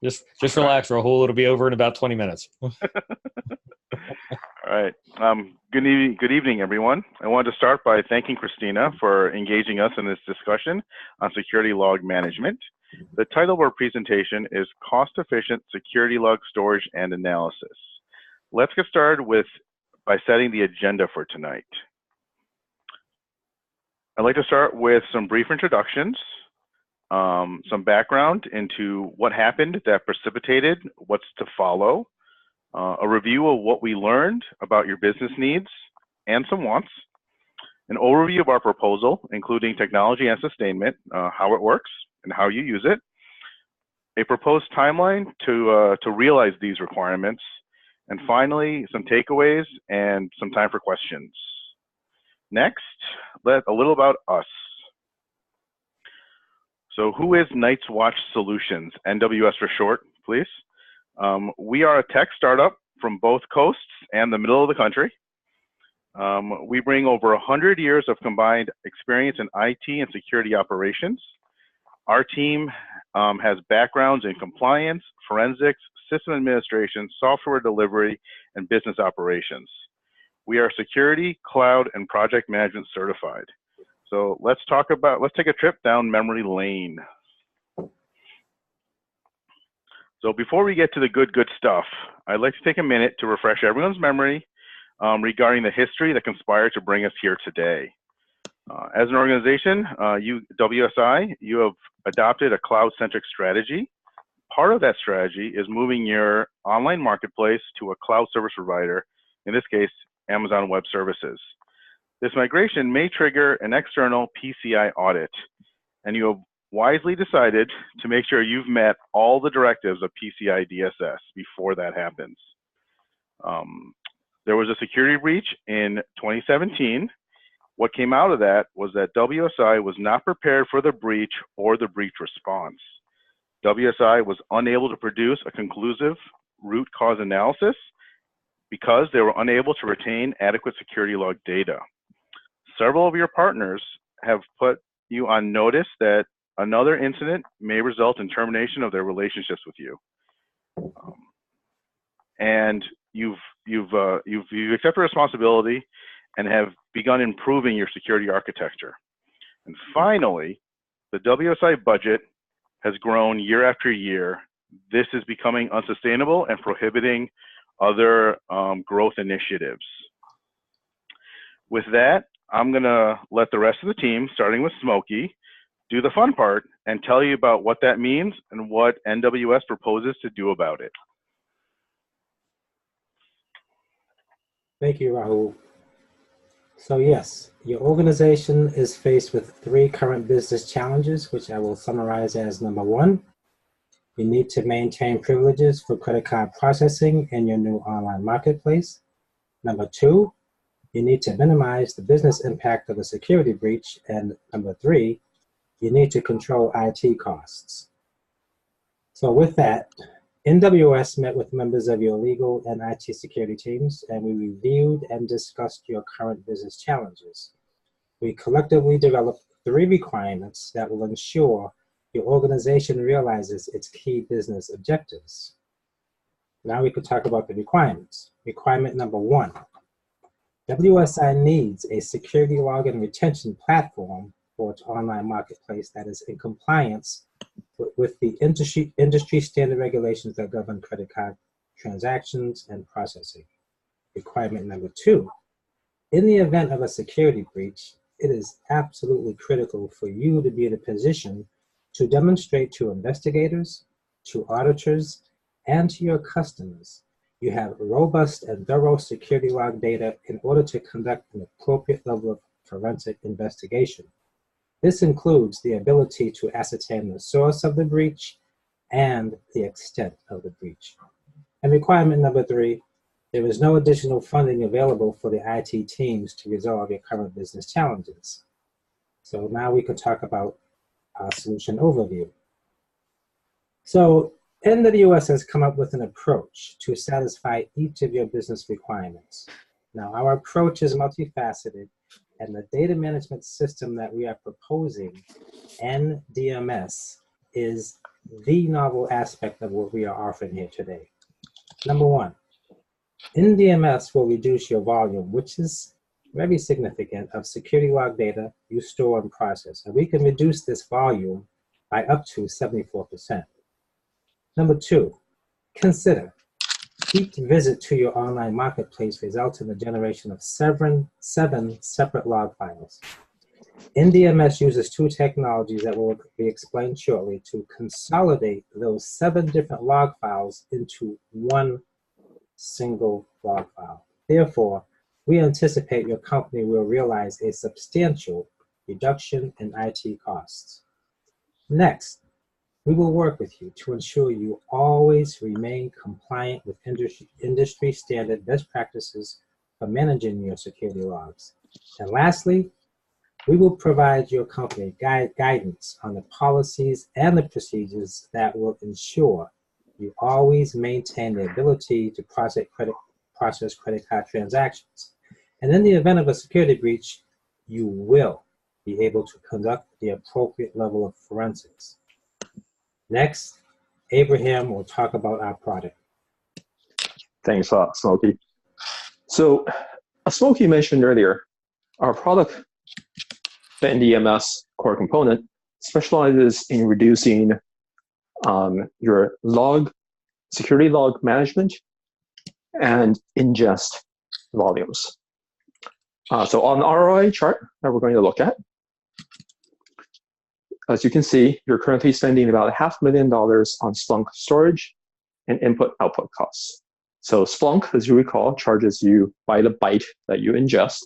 Just relax, Rahul. It'll be over in about 20 minutes. All right. Good evening, everyone. I wanted to start by thanking Christina for engaging us in this discussion on security log management. The title of our presentation is Cost-Efficient Security Log Storage and Analysis. Let's get started by setting the agenda for tonight. I'd like to start with some brief introductions, some background into what happened that precipitated what's to follow, a review of what we learned about your business needs and some wants, an overview of our proposal, including technology and sustainment, how it works and how you use it, a proposed timeline to realize these requirements, and finally, some takeaways and some time for questions. Next, a little about us. So who is Night's Watch Solutions, NWS for short, please? We are a tech startup from both coasts and the middle of the country. We bring over 100 years of combined experience in IT and security operations. Our team has backgrounds in compliance, forensics, system administration, software delivery, and business operations. We are security, cloud, and project management certified. So let's take a trip down memory lane. So before we get to the good stuff, I'd like to take a minute to refresh everyone's memory regarding the history that conspired to bring us here today. As an organization, WSI, you have adopted a cloud-centric strategy. Part of that strategy is moving your online marketplace to a cloud service provider, in this case, Amazon Web Services. This migration may trigger an external PCI audit, and you have wisely decided to make sure you've met all the directives of PCI DSS before that happens. There was a security breach in 2017. What came out of that was that WSI was not prepared for the breach or the breach response. WSI was unable to produce a conclusive root cause analysis because they were unable to retain adequate security log data. several of your partners have put you on notice that another incident may result in termination of their relationships with you. And you've accepted responsibility and have begun improving your security architecture. And finally, the WSI budget has grown year after year. This is becoming unsustainable and prohibiting other growth initiatives. With that, I'm gonna let the rest of the team, starting with Smokey, do the fun part and tell you about what that means and what NWS proposes to do about it. Thank you, Rahul. So yes, your organization is faced with 3 current business challenges, which I will summarize as number 1, you need to maintain privileges for credit card processing in your new online marketplace. Number 2, you need to minimize the business impact of a security breach. And number 3, you need to control IT costs. So with that, NWS met with members of your legal and IT security teams, and we reviewed and discussed your current business challenges. We collectively developed 3 requirements that will ensure your organization realizes its key business objectives. Now we could talk about the requirements. Requirement number 1, WSI needs a security log and retention platform for its online marketplace that is in compliance with the industry standard regulations that govern credit card transactions and processing. Requirement number 2, in the event of a security breach, it is absolutely critical for you to be in a position to demonstrate to investigators, to auditors, and to your customers you have robust and thorough security log data in order to conduct an appropriate level of forensic investigation. This includes the ability to ascertain the source of the breach and the extent of the breach. And requirement number 3, there is no additional funding available for the IT teams to resolve your current business challenges. So now we could talk about our solution overview. So NWS has come up with an approach to satisfy each of your business requirements. Now, our approach is multifaceted, and the data management system that we are proposing, NDMS, is the novel aspect of what we are offering here today. Number 1, NDMS will reduce your volume, which is very significant, of security log data you store and process. And we can reduce this volume by up to 74%. Number 2, consider each visit to your online marketplace results in the generation of 7 separate log files. NDMS uses 2 technologies that will be explained shortly to consolidate those 7 different log files into 1 single log file. Therefore, we anticipate your company will realize a substantial reduction in IT costs. Next, we will work with you to ensure you always remain compliant with industry standard best practices for managing your security logs. And lastly, we will provide your company guidance on the policies and the procedures that will ensure you always maintain the ability to process credit card transactions. And in the event of a security breach, you will be able to conduct the appropriate level of forensics. Next, Abraham will talk about our product. Thanks, Smokey. So, as Smokey mentioned earlier, our product, the NDMS core component, specializes in reducing your security log management and ingest volumes. So on the ROI chart that we're going to look at, as you can see, you're currently spending about $500,000 on Splunk storage and input-output costs. So Splunk, as you recall, charges you by the byte that you ingest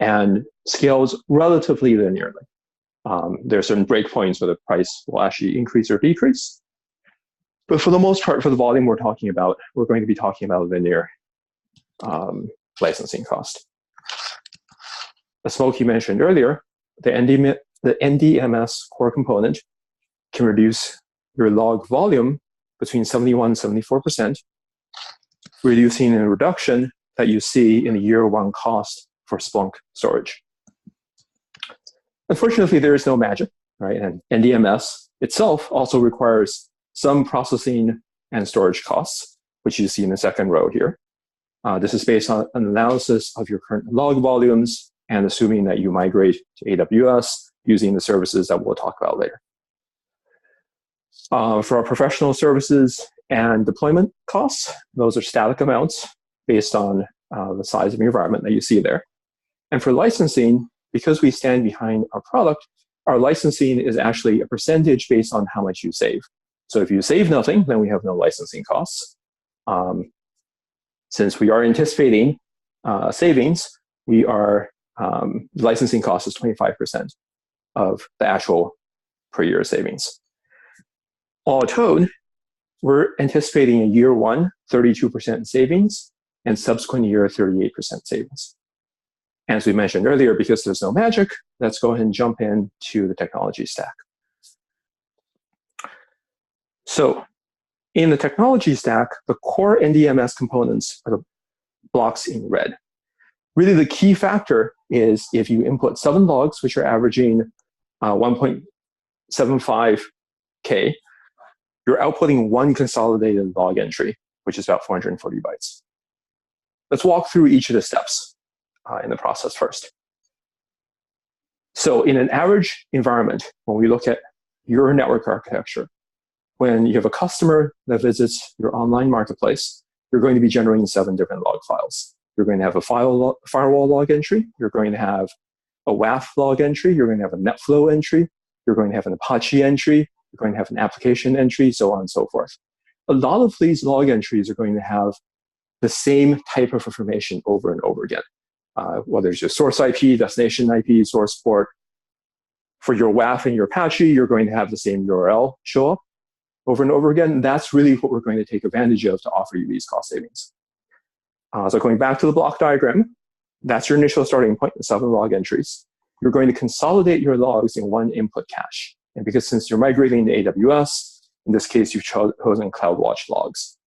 and scales relatively linearly. There are certain breakpoints where the price will actually increase or decrease. But for the most part, for the volume we're talking about, we're going to be talking about linear licensing cost. As Smokey mentioned earlier, the NDMS core component can reduce your log volume between 71 and 74%, reducing a reduction that you see in the year 1 cost for Splunk storage. Unfortunately, there is no magic, right? And NDMS itself also requires some processing and storage costs, which you see in the second row here. This is based on an analysis of your current log volumes and assuming that you migrate to AWS using the services that we'll talk about later. For our professional services and deployment costs, those are static amounts based on the size of your environment that you see there. And for licensing, because we stand behind our product, our licensing is actually a percentage based on how much you save. So if you save nothing, then we have no licensing costs. Since we are anticipating savings, we are licensing cost is 25% of the actual per year savings. All told, we're anticipating a year one 32% savings and subsequent year 38% savings. As we mentioned earlier, because there's no magic, let's go ahead and jump into the technology stack. So in the technology stack, the core NDMS components are the blocks in red. Really the key factor is if you input 7 logs, which are averaging 1.75K, you're outputting 1 consolidated log entry, which is about 440 bytes. Let's walk through each of the steps in the process first. So in an average environment, when we look at your network architecture, when you have a customer that visits your online marketplace, you're going to be generating 7 different log files. You're going to have a firewall log entry. You're going to have a WAF log entry. You're going to have a NetFlow entry. You're going to have an Apache entry. You're going to have an application entry, so on and so forth. A lot of these log entries are going to have the same type of information over and over again. Whether it's your source IP, destination IP, source port. For your WAF and your Apache, you're going to have the same URL show up over and over again. And that's really what we're going to take advantage of to offer you these cost savings. So going back to the block diagram, that's your initial starting point, the 7 log entries. You're going to consolidate your logs in 1 input cache. And because since you're migrating to AWS, in this case, you've chosen CloudWatch logs.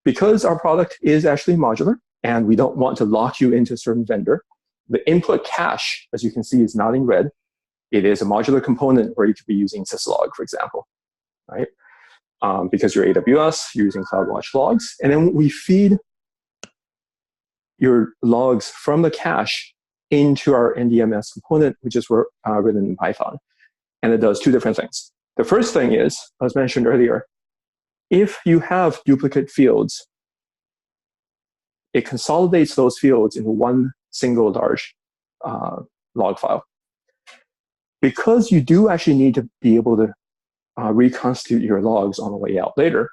Because our product is actually modular, and we don't want to lock you into a certain vendor, the input cache, as you can see, is not in red. It is a modular component where you could be using syslog, for example, right? Because you're AWS, you're using CloudWatch logs, and then we feed your logs from the cache into our NDMS component, which is written in Python. And it does 2 different things. The first thing is, as mentioned earlier, if you have duplicate fields, it consolidates those fields into 1 single large log file. Because you do actually need to be able to reconstitute your logs on the way out later,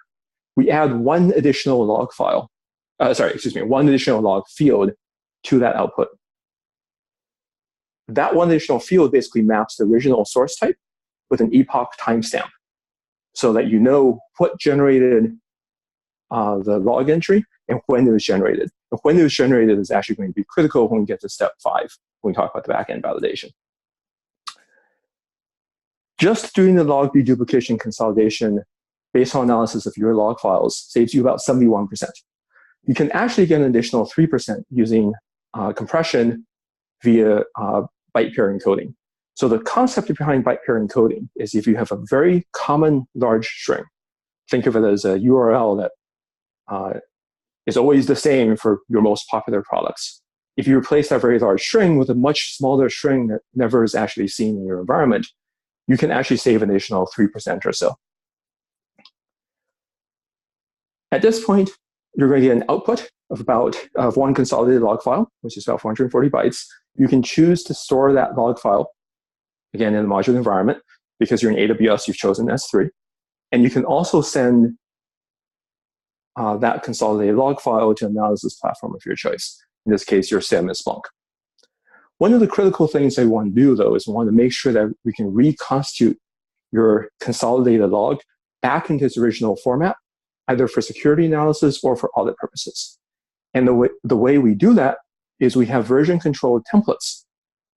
we add 1 additional log file, 1 additional log field to that output. That 1 additional field basically maps the original source type with an epoch timestamp so that you know what generated the log entry and when it was generated. And when it was generated is actually going to be critical when we get to step 5, when we talk about the backend validation. Just doing the log deduplication consolidation based on analysis of your log files saves you about 71%. You can actually get an additional 3% using compression via byte pair encoding. So the concept behind byte pair encoding is if you have a very common large string, think of it as a URL that is always the same for your most popular products. If you replace that very large string with a much smaller string that never is actually seen in your environment, you can actually save an additional 3% or so. At this point, you're going to get an output of 1 consolidated log file, which is about 440 bytes. You can choose to store that log file, again, in the modular environment. Because you're in AWS, you've chosen S3. And you can also send that consolidated log file to an analysis platform of your choice. In this case, your SIEM is Splunk. One of the critical things I want to do, though, is we want to make sure that we can reconstitute your consolidated log back into its original format, either for security analysis or for audit purposes. And the way we do that is we have version-controlled templates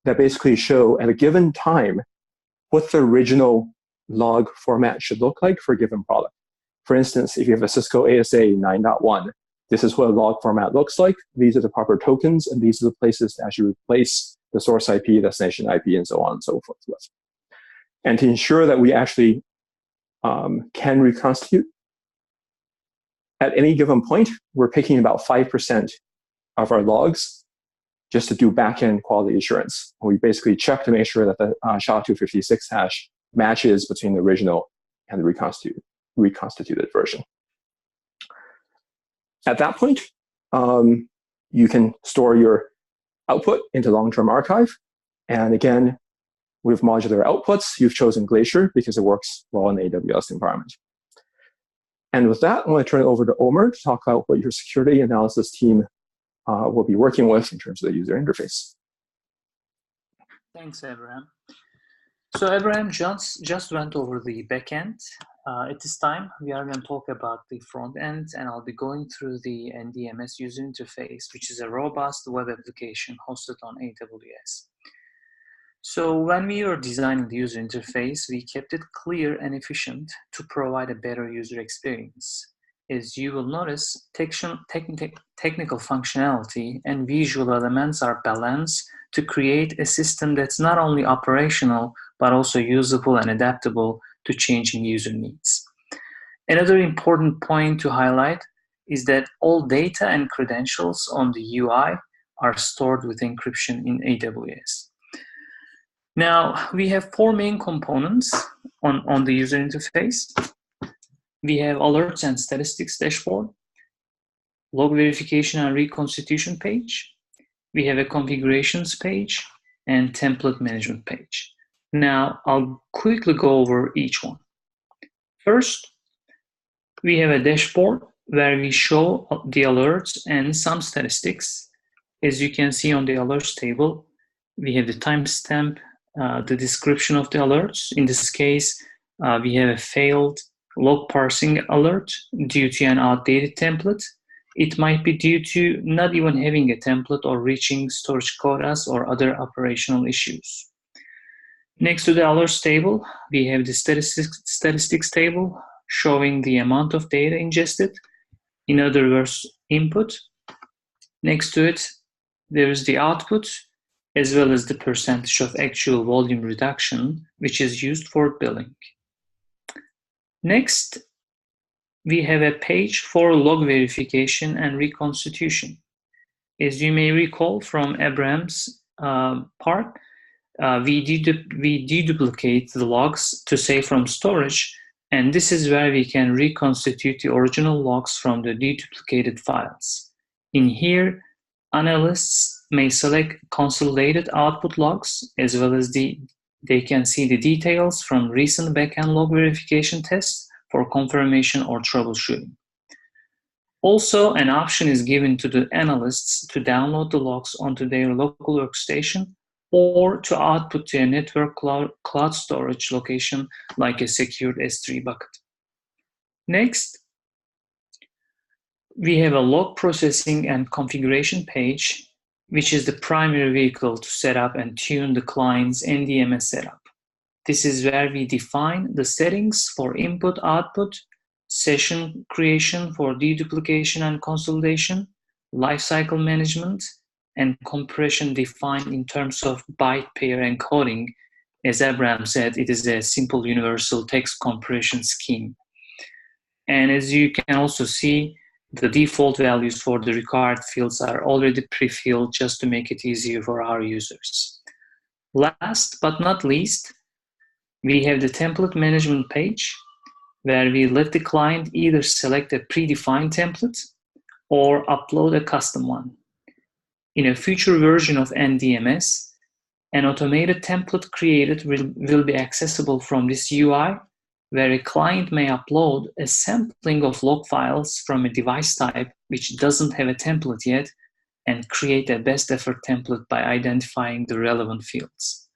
that basically show at a given time what the original log format should look like for a given product. For instance, if you have a Cisco ASA 9.1, This is what a log format looks like. These are the proper tokens, and these are the places to actually replace the source IP, destination IP, and so on and so forth with. And to ensure that we actually can reconstitute, at any given point, we're picking about 5% of our logs just to do backend quality assurance. We basically check to make sure that the SHA-256 hash matches between the original and the reconstituted version. At that point, you can store your output into long-term archive. And again, with modular outputs, you've chosen Glacier because it works well in the AWS environment. And with that, I'm going to turn it over to Omer to talk about what your security analysis team will be working with in terms of the user interface. Thanks, Abraham. So Abraham just went over the backend. At this time, we are going to talk about the front end, and I'll be going through the NDMS user interface, which is a robust web application hosted on AWS. So when we were designing the user interface, we kept it clear and efficient to provide a better user experience. As you will notice, technical functionality and visual elements are balanced to create a system that's not only operational, but also usable and adaptable to changing user needs. Another important point to highlight is that all data and credentials on the UI are stored with encryption in AWS. Now, we have four main components on the user interface. We have alerts and statistics dashboard, log verification and reconstitution page. We have a configurations page and template management page. Now, I'll quickly go over each one. First, we have a dashboard where we show the alerts and some statistics. As you can see on the alerts table, we have the timestamp, the description of the alerts. In this case, we have a failed log parsing alert due to an outdated template. It might be due to not even having a template or reaching storage quotas or other operational issues. Next to the alerts table, we have the statistics table showing the amount of data ingested, in other words, input. Next to it, there is the output, as well as the percentage of actual volume reduction, which is used for billing. Next, we have a page for log verification and reconstitution. As you may recall from Abraham's part, we deduplicate the logs to save from storage, and this is where we can reconstitute the original logs from the deduplicated files. In here, analysts may select consolidated output logs, as well as they can see the details from recent backend log verification tests for confirmation or troubleshooting. Also, an option is given to the analysts to download the logs onto their local workstation or to output to a network cloud storage location like a secured S3 bucket. Next, we have a log processing and configuration page, which is the primary vehicle to set up and tune the client's NDMS setup. This is where we define the settings for input-output, session creation for deduplication and consolidation, lifecycle management, and compression defined in terms of byte pair encoding. As Abraham said, it is a simple universal text compression scheme. And as you can also see, the default values for the required fields are already pre-filled just to make it easier for our users. Last but not least, we have the template management page where we let the client either select a predefined template or upload a custom one. In a future version of NDMS, an automated template created will be accessible from this UI, where a client may upload a sampling of log files from a device type which doesn't have a template yet and create a best effort template by identifying the relevant fields.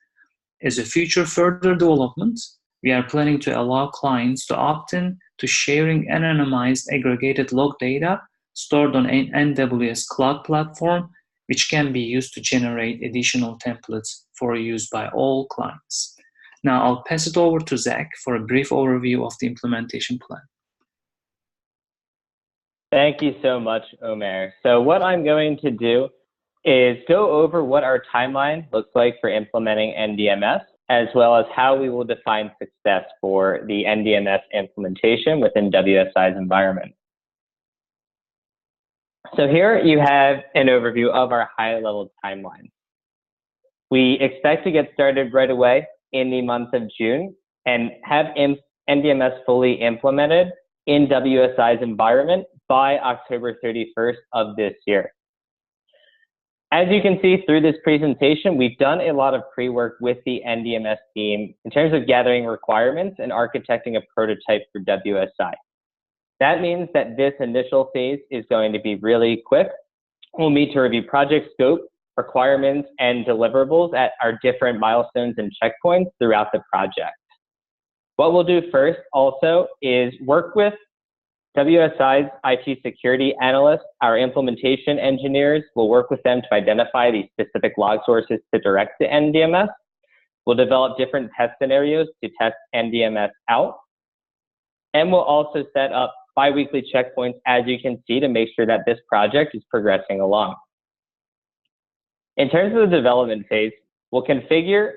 As a future further development, we are planning to allow clients to opt in to sharing anonymized aggregated log data stored on an AWS cloud platform, which can be used to generate additional templates for use by all clients. Now I'll pass it over to Zach for a brief overview of the implementation plan. Thank you so much, Omer. So what I'm going to do is go over what our timeline looks like for implementing NDMS, as well as how we will define success for the NDMS implementation within WSI's environment. So here you have an overview of our high-level timeline. We expect to get started right away in the month of June and have NDMS fully implemented in WSI's environment by October 31st of this year. As you can see through this presentation, we've done a lot of pre-work with the NDMS team in terms of gathering requirements and architecting a prototype for WSI. That means that this initial phase is going to be really quick. We'll meet to review project scope, requirements, and deliverables at our different milestones and checkpoints throughout the project. What we'll do first also is work with WSI's IT security analysts, our implementation engineers. Will work with them to identify the specific log sources to direct to NDMS. We'll develop different test scenarios to test NDMS out. And we'll also set up bi-weekly checkpoints, as you can see, to make sure that this project is progressing along. In terms of the development phase, we'll configure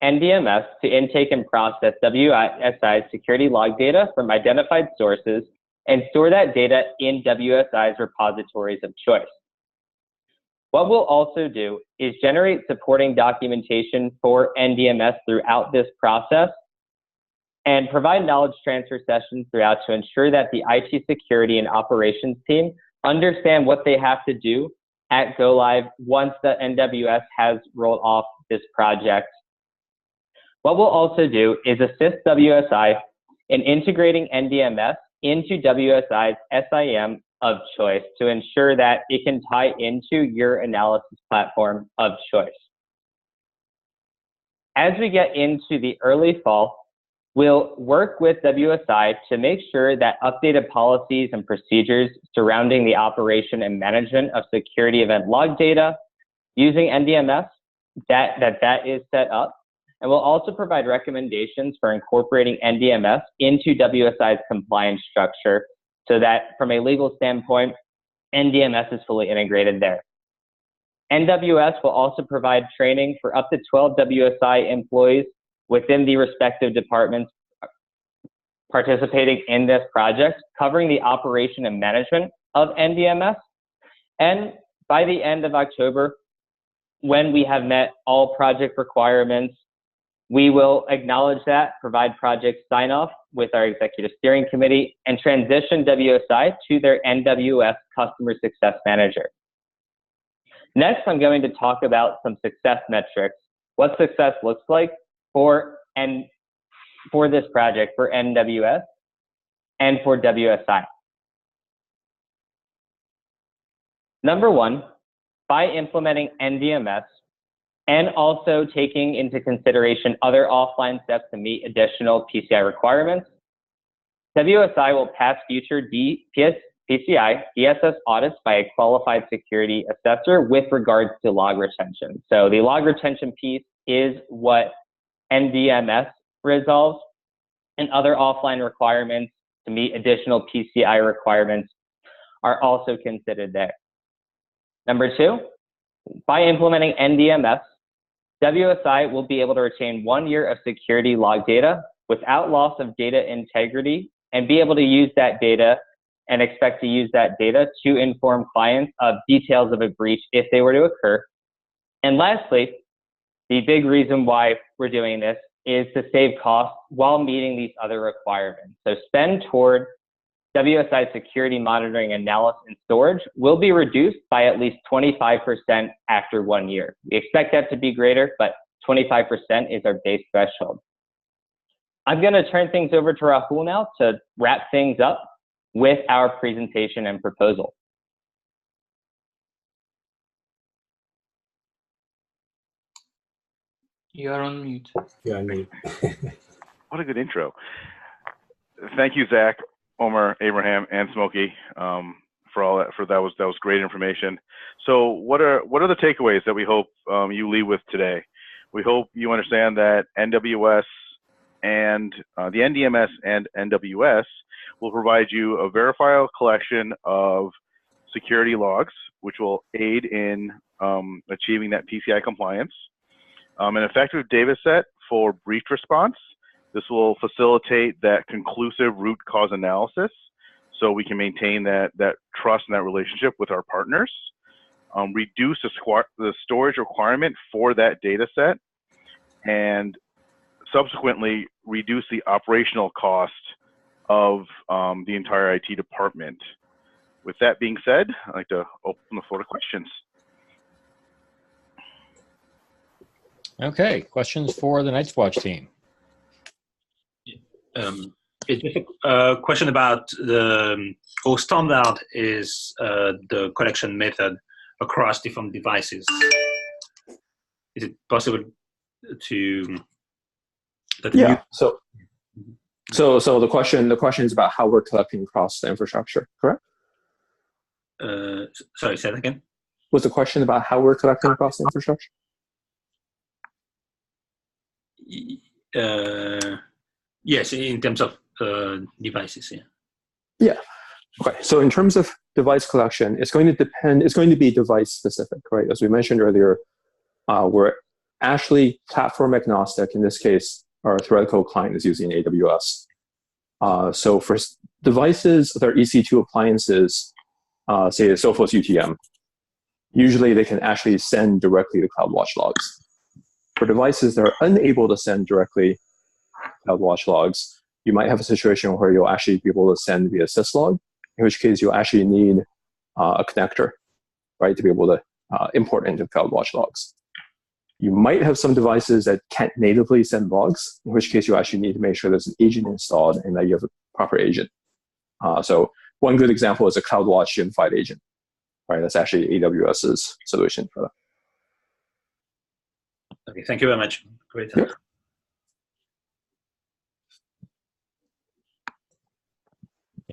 NDMS to intake and process WSI's security log data from identified sources and store that data in WSI's repositories of choice. What we'll also do is generate supporting documentation for NDMS throughout this process and provide knowledge transfer sessions throughout to ensure that the IT security and operations team understand what they have to do at Go Live once the NWS has rolled off this project. What we'll also do is assist WSI in integrating NDMS into WSI's SIM of choice to ensure that it can tie into your analysis platform of choice. As we get into the early fall, we'll work with WSI to make sure that updated policies and procedures surrounding the operation and management of security event log data using NDMS, that is set up. And we'll also provide recommendations for incorporating NDMS into WSI's compliance structure so that from a legal standpoint, NDMS is fully integrated there. NWS will also provide training for up to 12 WSI employees within the respective departments participating in this project, covering the operation and management of NDMS. And by the end of October, when we have met all project requirements, we will acknowledge that, provide project sign-off with our executive steering committee, and transition WSI to their NWS customer success manager. Next, I'm going to talk about some success metrics, what success looks like for this project, for NWS and for WSI. Number one, by implementing NDMS and also taking into consideration other offline steps to meet additional PCI requirements, WSI will pass future PCI DSS audits by a qualified security assessor with regards to log retention. So the log retention piece is what NDMS resolves, and other offline requirements to meet additional PCI requirements are also considered there. Number two, by implementing NDMS, WSI will be able to retain 1 year of security log data without loss of data integrity and be able to use that data and expect to use that data to inform clients of details of a breach if they were to occur. And lastly, the big reason why we're doing this is to save costs while meeting these other requirements. So spend toward WSI security monitoring, analysis, and storage will be reduced by at least 25% after 1 year. We expect that to be greater, but 25% is our base threshold. I'm going to turn things over to Rahul now to wrap things up with our presentation and proposal. You are on mute. You're on mute. What a good intro. Thank you, Zach, Omer, Abraham, and Smokey for all that. That was great information. So, what are the takeaways that we hope you leave with today? We hope you understand that NWS and the NDMS and NWS will provide you a verifiable collection of security logs, which will aid in achieving that PCI compliance. An effective data set for breach response. This will facilitate that conclusive root cause analysis so we can maintain that trust and that relationship with our partners. Reduce the storage requirement for that data set, and subsequently reduce the operational cost of the entire IT department. With that being said, I'd like to open the floor to questions. Okay, questions for the Night's Watch team? It's just a question about how standard is the collection method across different devices. Is it possible to? Yeah. So the question is about how we're collecting across the infrastructure, correct? Sorry, say that again. Was the question about how we're collecting across the infrastructure? Yes, in terms of devices, yeah. Yeah. Okay. So in terms of device collection, it's going to depend. It's going to be device specific, right? As we mentioned earlier, we're actually platform agnostic. In this case, our theoretical client is using AWS. So for devices that are EC2 appliances, say the Sophos UTM, usually they can actually send directly to CloudWatch logs. For devices that are unable to send directly CloudWatch logs, you might have a situation where you'll actually be able to send via syslog, in which case you'll actually need a connector, right, to be able to import into CloudWatch logs. You might have some devices that can't natively send logs, in which case you actually need to make sure there's an agent installed and that you have a proper agent. So one good example is a CloudWatch unified agent, right? That's actually AWS's solution for that. Okay, thank you very much. Great. Yeah.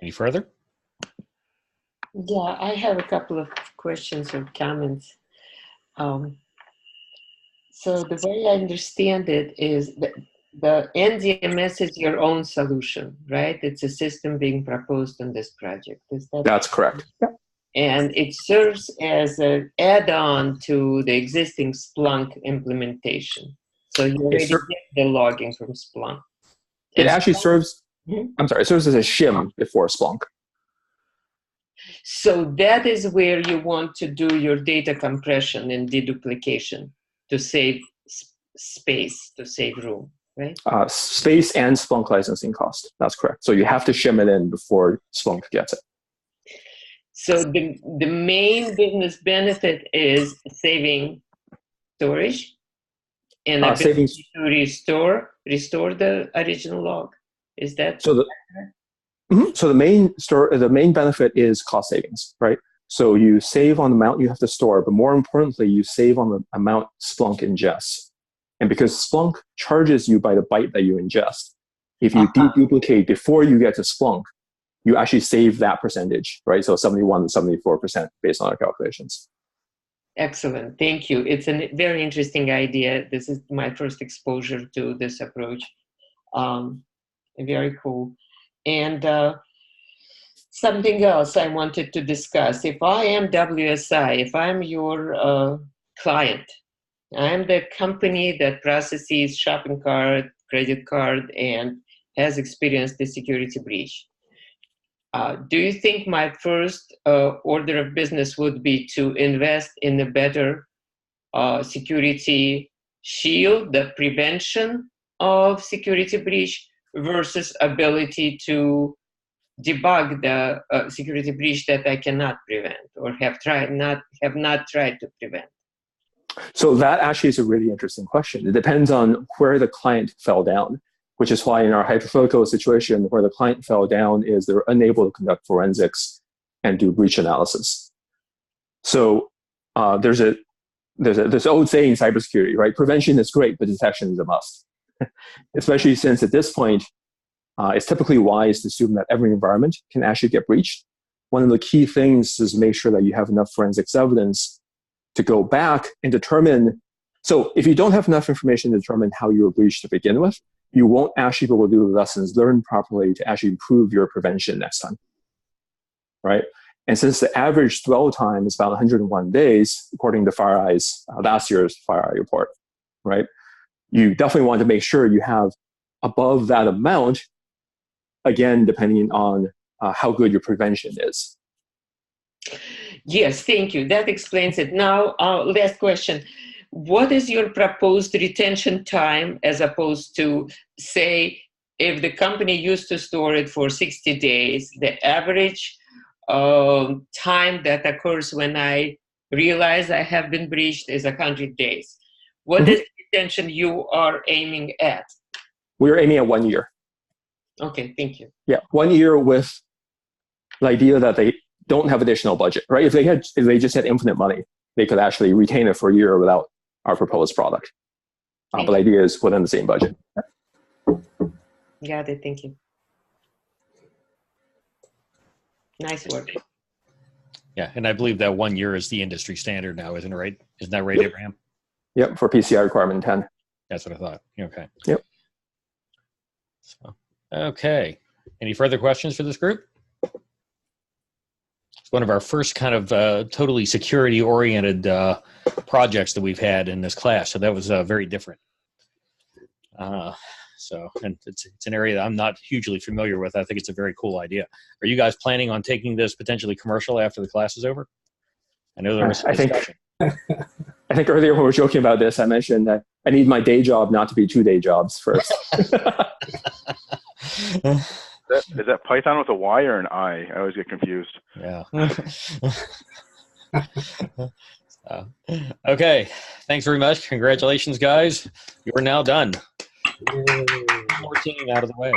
Any further? Yeah, I have a couple of questions or comments. So the way I understand it is that the NDMS is your own solution, right? It's a system being proposed in this project. Is that? That's correct. Yeah. And it serves as an add-on to the existing Splunk implementation. So you already get the logging from Splunk. It actually serves, I'm sorry, it serves as a shim before Splunk. So that is where you want to do your data compression and deduplication to save space, to save room, right? Space and Splunk licensing cost. That's correct. So you have to shim it in before Splunk gets it. So the main business benefit is saving storage and ability to restore the original log. Is that so? So the main benefit is cost savings, right? So you save on the amount you have to store, but more importantly, you save on the amount Splunk ingests. And because Splunk charges you by the byte that you ingest, if you deduplicate before you get to Splunk, you actually save that percentage, right? So 71 to 74% based on our calculations. Excellent, thank you. It's a very interesting idea. This is my first exposure to this approach. Very cool. And something else I wanted to discuss. If I am WSI, if I'm your client, I'm the company that processes shopping cart, credit card, and has experienced the security breach. Do you think my first order of business would be to invest in a better security shield, the prevention of security breach versus ability to debug the security breach that I cannot prevent or have not tried to prevent? So that actually is a really interesting question. It depends on where the client fell down, which is why in our hypothetical situation where the client fell down is they're unable to conduct forensics and do breach analysis. So there's this old saying in cybersecurity, right? Prevention is great, but detection is a must. Especially since at this point, it's typically wise to assume that every environment can actually get breached. One of the key things is make sure that you have enough forensics evidence to go back and determine. So if you don't have enough information to determine how you were breached to begin with, you won't actually be able to do the lessons learned properly to actually improve your prevention next time, right? And since the average dwell time is about 101 days, according to FireEye's last year's FireEye report, right? You definitely want to make sure you have above that amount, again, depending on how good your prevention is. Yes, thank you. That explains it. Now, last question. What is your proposed retention time as opposed to, say, if the company used to store it for 60 days, the average time that occurs when I realize I have been breached is 100 days. What is the retention you are aiming at? We're aiming at 1 year. Okay, thank you. Yeah, 1 year with the idea that they don't have additional budget, right? If they just had infinite money, they could actually retain it for a year without our proposed product. But the idea is within the same budget. Got it, thank you. Nice work. Yeah, and I believe that 1 year is the industry standard now, isn't it right? Isn't that right, Yep. Abraham? Yep, for PCI requirement 10. That's what I thought. Okay. Yep. So, okay. Any further questions for this group? It's one of our first kind of totally security-oriented projects that we've had in this class, so that was very different. And it's an area that I'm not hugely familiar with. I think it's a very cool idea. Are you guys planning on taking this potentially commercial after the class is over? I know there was some discussion. I think earlier when we were joking about this, I mentioned that I need my day job not to be 2 day jobs first. Is that Python with a Y or an I? I always get confused. Yeah. Okay. Thanks very much. Congratulations, guys. You are now done. 14 out of the way.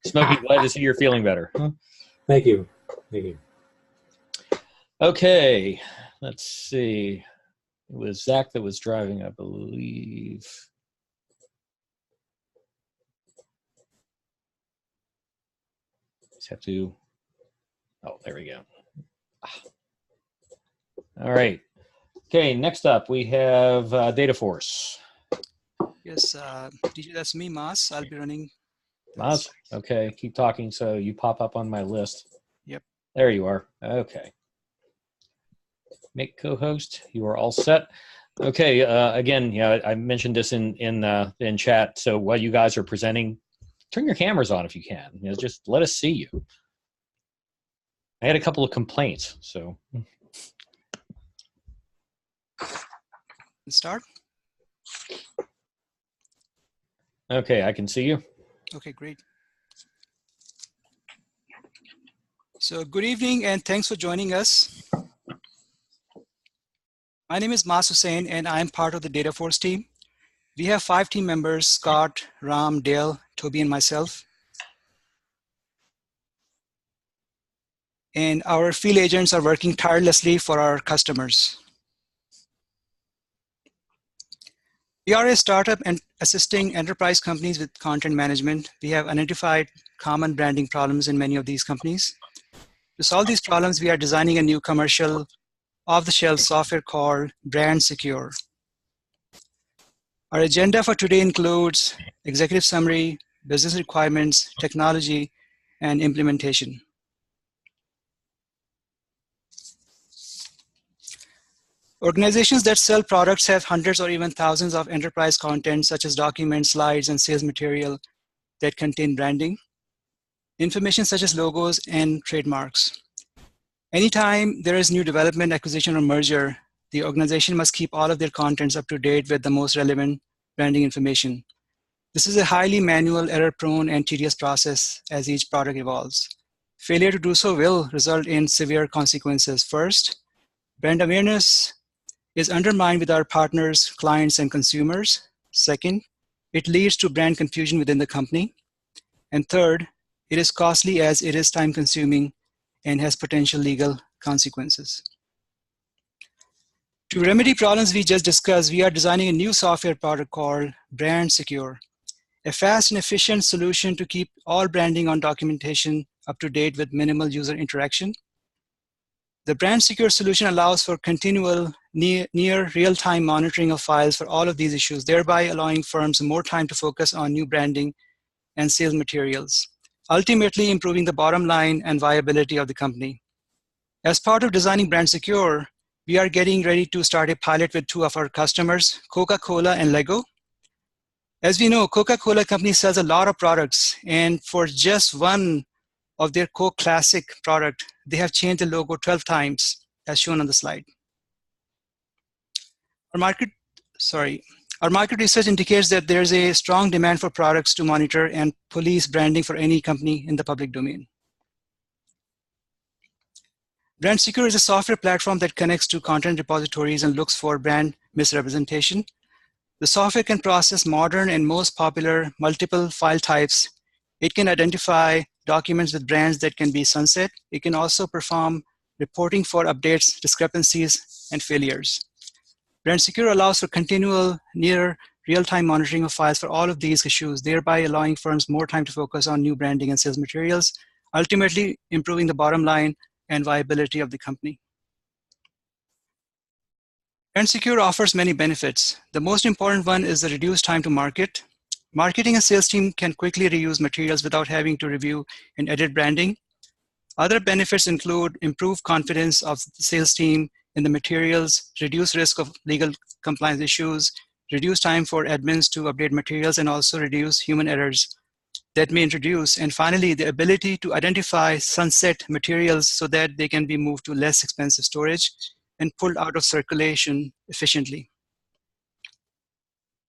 Smokey, glad to see you're feeling better. Thank you. Thank you. Okay. Let's see. It was Zach that was driving, I believe. Just have to. Oh, there we go. All right. Okay, next up we have Dataforce. Yes, DJ, that's me, Mas. I'll be running. Mas? Okay, keep talking so you pop up on my list. Yep. There you are. Okay. Make co-host. You are all set. Okay. Again, yeah, I mentioned this in chat. So while you guys are presenting, turn your cameras on if you can. You know, just let us see you. I had a couple of complaints. So. Start. Okay, I can see you. Okay, great. So good evening and thanks for joining us. My name is Mas Hussain and I'm part of the Dataforce team. We have 5 team members, Scott, Ram, Dale, Toby, and myself. And our field agents are working tirelessly for our customers. We are a startup and assisting enterprise companies with content management. We have identified common branding problems in many of these companies. To solve these problems, we are designing a new commercial off-the-shelf software called Brand Secure. Our agenda for today includes executive summary, business requirements, technology, and implementation. Organizations that sell products have hundreds or even thousands of enterprise content, such as documents, slides, and sales material that contain branding, information such as logos and trademarks. Anytime there is new development, acquisition, or merger, the organization must keep all of their contents up to date with the most relevant branding information. This is a highly manual, error-prone, and tedious process as each product evolves. Failure to do so will result in severe consequences. First, brand awareness is undermined with our partners, clients, and consumers. Second, it leads to brand confusion within the company. And third, it is costly as it is time-consuming and has potential legal consequences. To remedy problems we just discussed, we are designing a new software product called Brand Secure, a fast and efficient solution to keep all branding on documentation up to date with minimal user interaction. The Brand Secure solution allows for continual, near real-time monitoring of files for all of these issues, thereby allowing firms more time to focus on new branding and sales materials, ultimately improving the bottom line and viability of the company. As part of designing Brand Secure, we are getting ready to start a pilot with 2 of our customers, Coca-Cola and Lego. As we know, Coca-Cola company sells a lot of products, and for just one of their Coke Classic product, they have changed the logo 12 times, as shown on the slide. Our market research indicates that there's a strong demand for products to monitor and police branding for any company in the public domain. Brand Secure is a software platform that connects to content repositories and looks for brand misrepresentation. The software can process modern and most popular multiple file types. It can identify documents with brands that can be sunset. It can also perform reporting for updates, discrepancies, and failures. Brand Secure allows for continual, near real-time monitoring of files for all of these issues, thereby allowing firms more time to focus on new branding and sales materials, ultimately improving the bottom line and viability of the company. Brand Secure offers many benefits. The most important one is the reduced time to market. Marketing and sales team can quickly reuse materials without having to review and edit branding. Other benefits include improved confidence of the sales team in the materials, reduced risk of legal compliance issues, reduced time for admins to update materials, and also reduce human errors that may introduce. And finally, the ability to identify sunset materials so that they can be moved to less expensive storage and pulled out of circulation efficiently.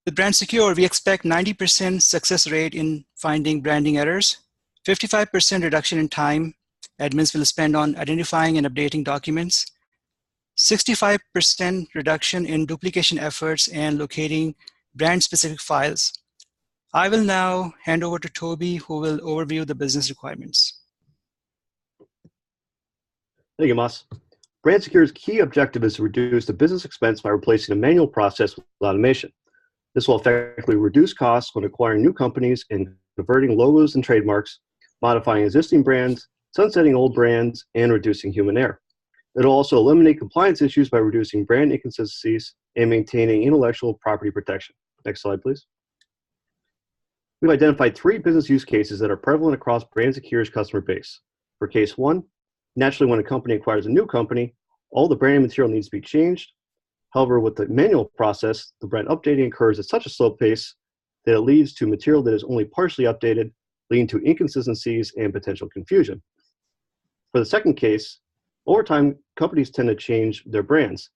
With Brand Secure, we expect 90% success rate in finding branding errors, 55% reduction in time admins will spend on identifying and updating documents, 65% reduction in duplication efforts and locating brand-specific files. I will now hand over to Toby, who will overview the business requirements. Thank you, Mas. Brand Secure's key objective is to reduce the business expense by replacing a manual process with automation. This will effectively reduce costs when acquiring new companies and converting logos and trademarks, modifying existing brands, sunsetting old brands, and reducing human error. It will also eliminate compliance issues by reducing brand inconsistencies and maintaining intellectual property protection. Next slide, please. We've identified 3 business use cases that are prevalent across Brand Secure's customer base. For case 1, naturally when a company acquires a new company, all the branding material needs to be changed. However, with the manual process, the brand updating occurs at such a slow pace that it leads to material that is only partially updated, leading to inconsistencies and potential confusion. For the second case, over time, companies tend to change their brands.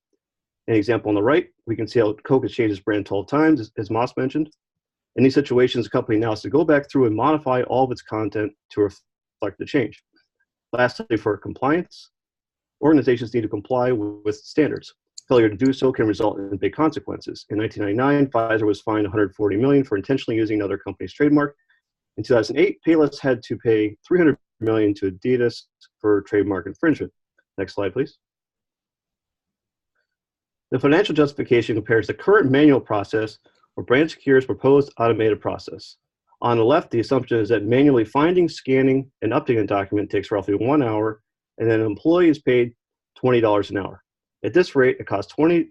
An example on the right, we can see how Coke has changed its brand 12 times, as Mas mentioned. In these situations, the company now has to go back through and modify all of its content to reflect the change. Lastly, for compliance, organizations need to comply with standards. Failure to do so can result in big consequences. In 1999, Pfizer was fined $140 million for intentionally using another company's trademark. In 2008, Payless had to pay $300 million to Adidas for trademark infringement. Next slide, please. The financial justification compares the current manual process with Brand Secure's proposed automated process. On the left, the assumption is that manually finding, scanning, and updating a document takes roughly 1 hour, and then an employee is paid $20 an hour. At this rate, it costs $20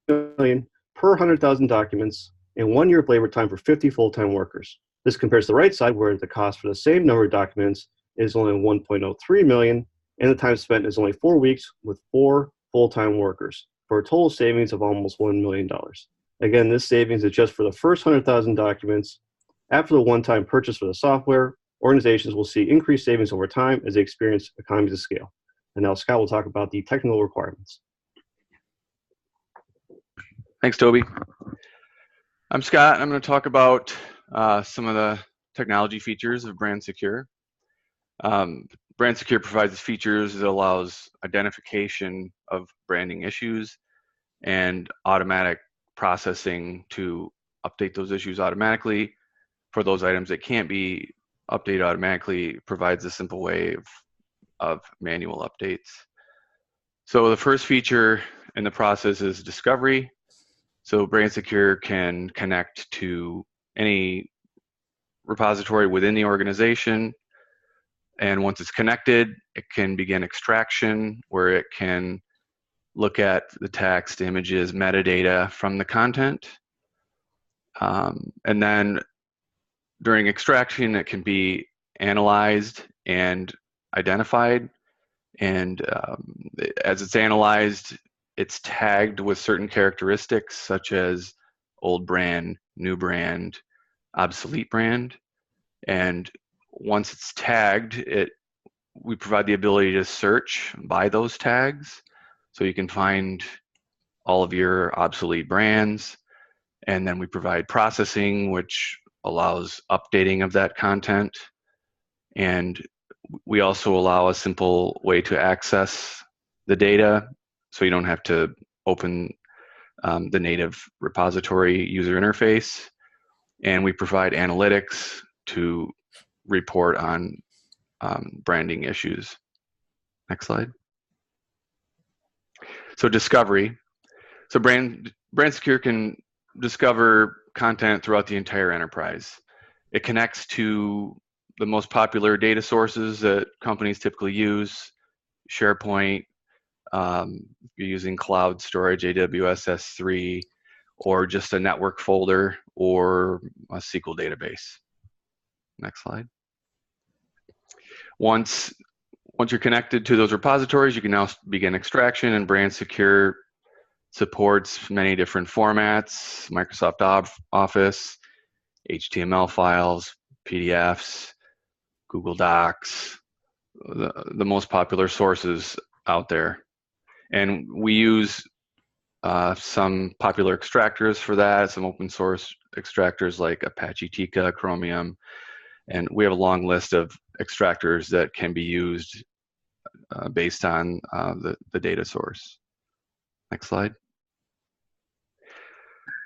million per 100,000 documents and 1 year of labor time for 50 full-time workers. This compares to the right side, where the cost for the same number of documents is only $1.03 million, and the time spent is only 4 weeks with 4 full-time workers, for a total savings of almost $1 million. Again, this savings is just for the first 100,000 documents. After the one-time purchase for the software, organizations will see increased savings over time as they experience economies of scale. And now Scott will talk about the technical requirements. Thanks, Toby. I'm Scott. I'm going to talk about some of the technology features of Brand Secure. Brand Secure provides features that allows identification of branding issues and automatic processing to update those issues automatically. For those items that can't be updated automatically, provides a simple way of manual updates. So the first feature in the process is discovery. So Brand Secure can connect to any repository within the organization. And once it's connected, it can begin extraction, where it can look at the text, images, metadata from the content. And then during extraction, it can be analyzed and identified. And as it's analyzed, it's tagged with certain characteristics such as old brand, new brand, obsolete brand. And once it's tagged, we provide the ability to search by those tags. So you can find all of your obsolete brands. And then we provide processing, which allows updating of that content. And we also allow a simple way to access the data, so you don't have to open the native repository user interface. And we provide analytics to report on branding issues. Next slide. So discovery. So BrandSecure can discover content throughout the entire enterprise. It connects to the most popular data sources that companies typically use, SharePoint, you're using cloud storage, AWS S3, or just a network folder or a SQL database. Next slide. Once you're connected to those repositories, you can now begin extraction, and BrandSecure supports many different formats: Microsoft Office, HTML files, PDFs, Google Docs, the most popular sources out there. And we use some popular extractors for that, some open source extractors like Apache Tika, Chromium, and we have a long list of extractors that can be used based on the data source. Next slide.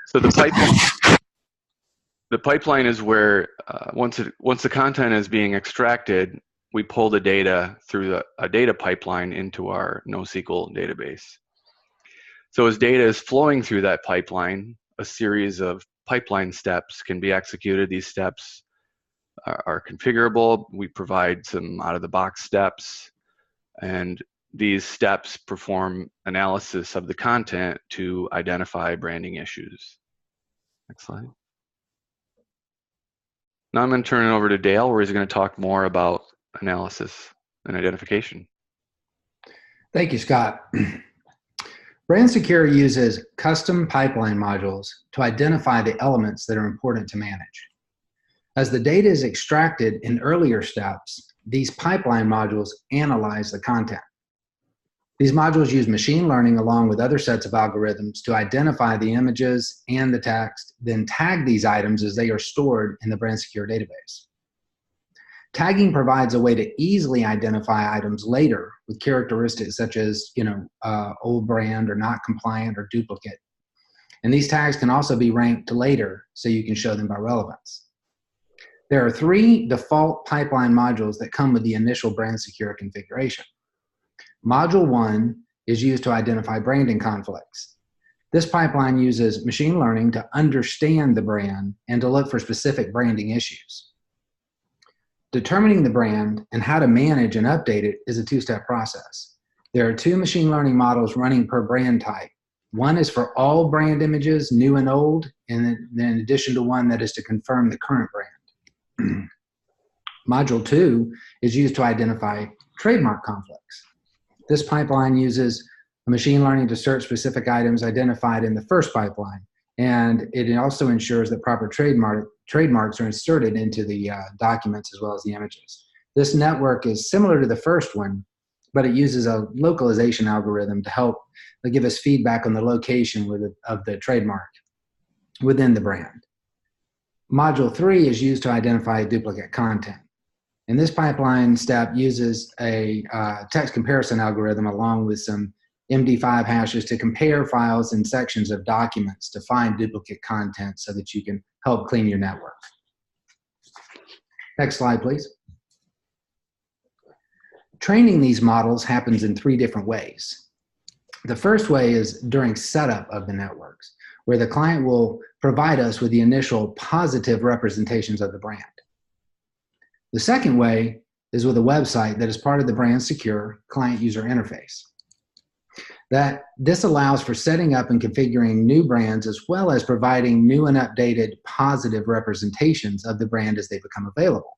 So the pipeline is where once the content is being extracted, we pull the data through a data pipeline into our NoSQL database. So as data is flowing through that pipeline, a series of pipeline steps can be executed. These steps are configurable. We provide some out-of-the-box steps, and these steps perform analysis of the content to identify branding issues. Next slide. Now I'm going to turn it over to Dale, where he's going to talk more about analysis and identification. Thank you, Scott. BrandSecure uses custom pipeline modules to identify the elements that are important to manage. As the data is extracted in earlier steps, these pipeline modules analyze the content. These modules use machine learning along with other sets of algorithms to identify the images and the text, then tag these items as they are stored in the BrandSecure database. Tagging provides a way to easily identify items later with characteristics such as, old brand or not compliant or duplicate. And these tags can also be ranked later so you can show them by relevance. There are 3 default pipeline modules that come with the initial BrandSecure configuration. Module 1 is used to identify branding conflicts. This pipeline uses machine learning to understand the brand and to look for specific branding issues. Determining the brand and how to manage and update it is a 2-step process. There are 2 machine learning models running per brand type. One is for all brand images, new and old, and then in addition to one that is to confirm the current brand. Module 2 is used to identify trademark conflicts. This pipeline uses machine learning to search specific items identified in the first pipeline, and it also ensures that proper trademarks are inserted into the documents as well as the images. This network is similar to the first one, but it uses a localization algorithm to help give us feedback on the location of the trademark within the brand. Module 3 is used to identify duplicate content. And this pipeline step uses a text comparison algorithm along with some MD5 hashes to compare files and sections of documents to find duplicate content so that you can help clean your network. Next slide, please. Training these models happens in 3 different ways. The first way is during setup of the networks, where the client will provide us with the initial positive representations of the brand. The second way is with a website that is part of the BrandSecure client user interface. This allows for setting up and configuring new brands, as well as providing new and updated positive representations of the brand as they become available.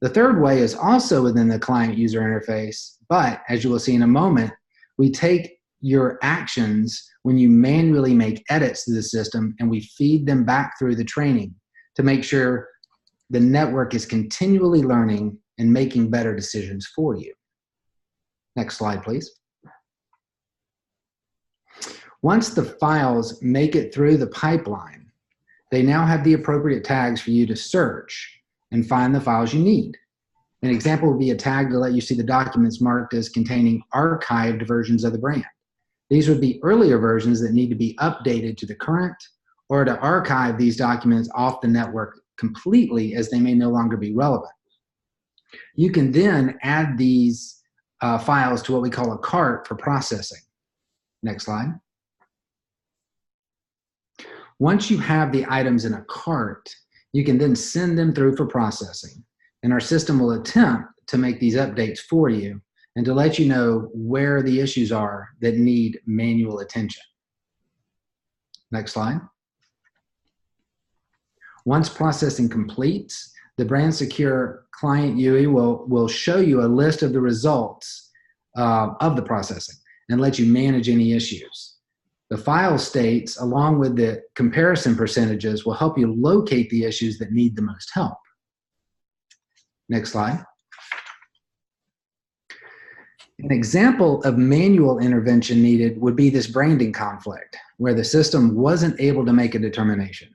The third way is also within the client user interface, but as you will see in a moment, we take your actions when you manually make edits to the system and we feed them back through the training to make sure the network is continually learning and making better decisions for you. Next slide, please. Once the files make it through the pipeline, they now have the appropriate tags for you to search and find the files you need. An example would be a tag to let you see the documents marked as containing archived versions of the brand. These would be earlier versions that need to be updated to the current, or to archive these documents off the network completely as they may no longer be relevant. You can then add these files to what we call a cart for processing. Next slide. Once you have the items in a cart, you can then send them through for processing. And our system will attempt to make these updates for you and to let you know where the issues are that need manual attention. Next slide. Once processing completes, the Brand Secure Client UI will show you a list of the results of the processing and let you manage any issues. The file states, along with the comparison percentages, will help you locate the issues that need the most help. Next slide. An example of manual intervention needed would be this branding conflict, where the system wasn't able to make a determination.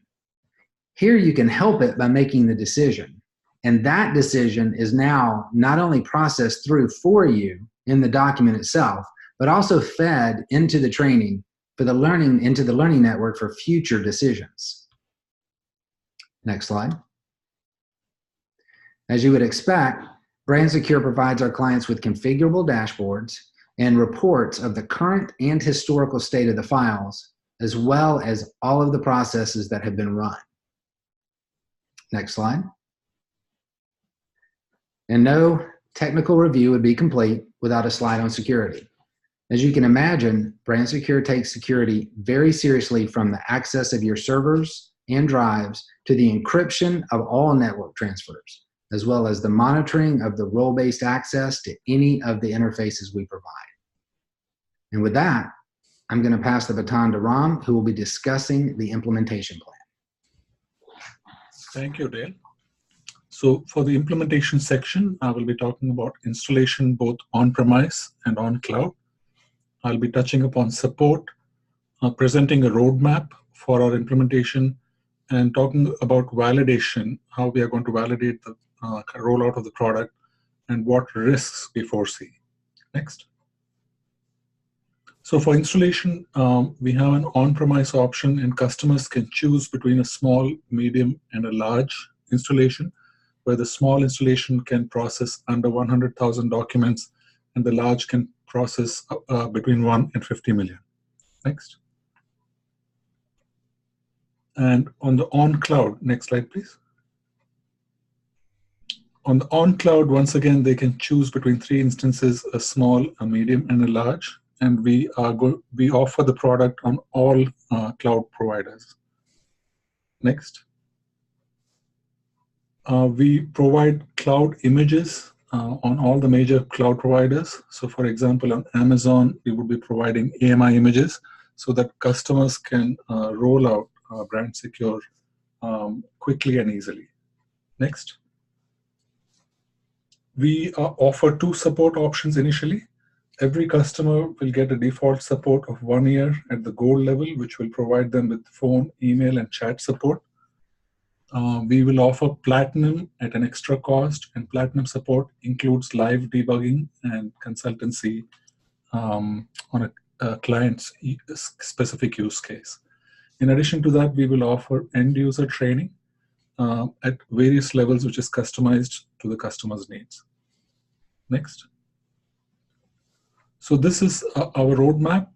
Here you can help it by making the decision, and that decision is now not only processed through for you in the document itself, but also fed into the training for the into the learning network for future decisions. Next slide. As you would expect, Brand Secure provides our clients with configurable dashboards and reports of the current and historical state of the files, as well as all of the processes that have been run. Next slide. And no technical review would be complete without a slide on security. As you can imagine, Brand Secure takes security very seriously, from the access of your servers and drives to the encryption of all network transfers, as well as the monitoring of the role-based access to any of the interfaces we provide. And with that, I'm going to pass the baton to Ram, who will be discussing the implementation plan. Thank you, Dale. So for the implementation section, I will be talking about installation both on-premise and on-cloud. I'll be touching upon support, presenting a roadmap for our implementation, and talking about validation, how we are going to validate the rollout of the product and what risks we foresee. Next. So for installation, we have an on-premise option, and customers can choose between a small, medium, and a large installation, where the small installation can process under 100,000 documents, and the large can process between 1 and 50 million. Next. And on the on-cloud, next slide, please. On the on-cloud, once again, they can choose between 3 instances, a small, a medium, and a large. And we offer the product on all cloud providers. Next. We provide cloud images on all the major cloud providers. So for example, on Amazon, we would be providing AMI images so that customers can roll out Brand Secure quickly and easily. Next. We offer 2 support options initially. Every customer will get a default support of 1 year at the gold level, which will provide them with phone, email, and chat support. We will offer Platinum at an extra cost, and Platinum support includes live debugging and consultancy on a client's specific use case. In addition to that, we will offer end-user training at various levels, which is customized to the customer's needs. Next. So this is our roadmap.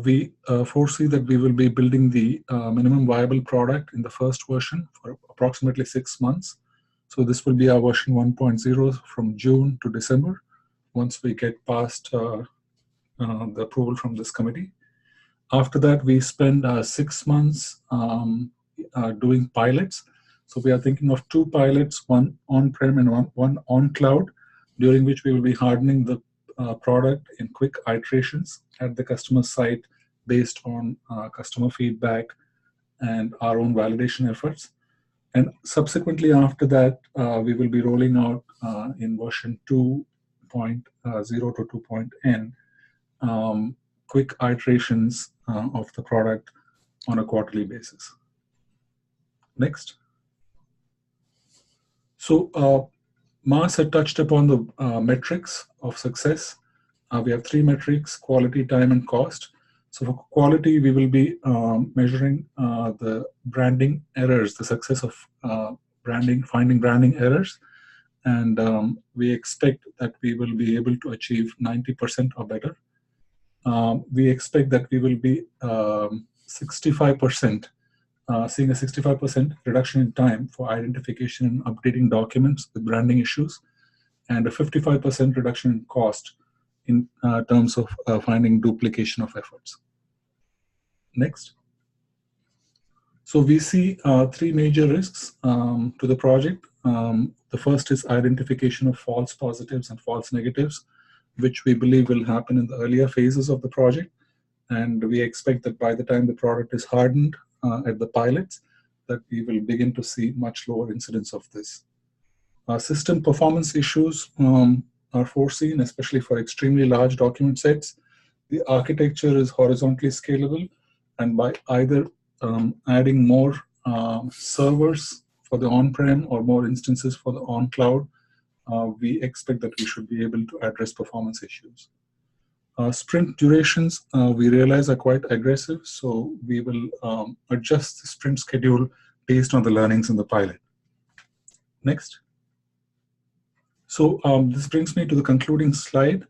We foresee that we will be building the minimum viable product in the first version for approximately 6 months. So this will be our version 1.0 from June to December. Once we get past the approval from this committee. After that, we spend 6 months doing pilots. So we are thinking of 2 pilots, one on-prem and one on-cloud, during which we will be hardening the product in quick iterations at the customer site based on customer feedback and our own validation efforts. And subsequently after that, we will be rolling out in version 2.0 to 2.n quick iterations of the product on a quarterly basis. Next. So Mars had touched upon the metrics of success. We have 3 metrics: quality, time, and cost. So for quality, we will be measuring the branding errors, the success of finding branding errors. And we expect that we will be able to achieve 90% or better. We expect that we will be 65%, seeing a 65% reduction in time for identification and updating documents with branding issues, and a 55% reduction in cost in terms of finding duplication of efforts. Next. So we see 3 major risks to the project. The first is identification of false positives and false negatives, which we believe will happen in the earlier phases of the project. And we expect that by the time the product is hardened at the pilots, that we will begin to see much lower incidence of this. System performance issues are foreseen, especially for extremely large document sets. The architecture is horizontally scalable, and by either adding more servers for the on-prem or more instances for the on-cloud, we expect that we should be able to address performance issues. Sprint durations, we realize, are quite aggressive, so we will adjust the sprint schedule based on the learnings in the pilot. Next. So this brings me to the concluding slide.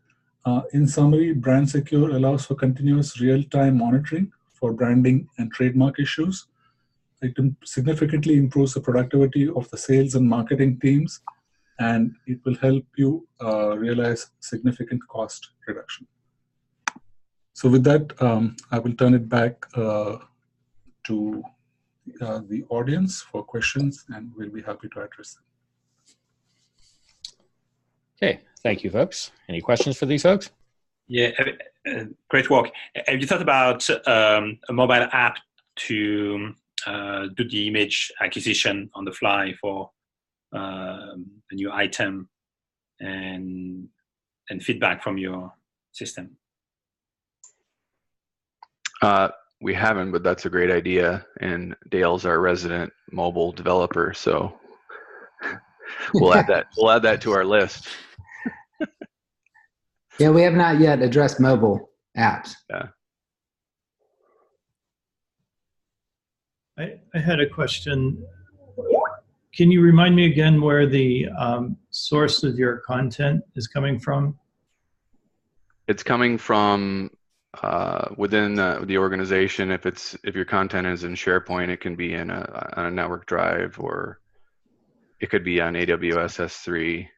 In summary, Brand Secure allows for continuous real-time monitoring for branding and trademark issues. It significantly improves the productivity of the sales and marketing teams, and it will help you realize significant cost reduction. So with that, I will turn it back to the audience for questions, and we'll be happy to address them. Okay, thank you, folks. Any questions for these folks? Yeah, great work. Have you thought about a mobile app to do the image acquisition on the fly for a new item and feedback from your system? We haven't, but that's a great idea. And Dale's our resident mobile developer, so we'll add that. We'll add that to our list. Yeah, we have not yet addressed mobile apps. Yeah. I had a question. Can you remind me again where the source of your content is coming from? It's coming from within the organization. If your content is in SharePoint, it can be on a network drive, or it could be on AWS S3.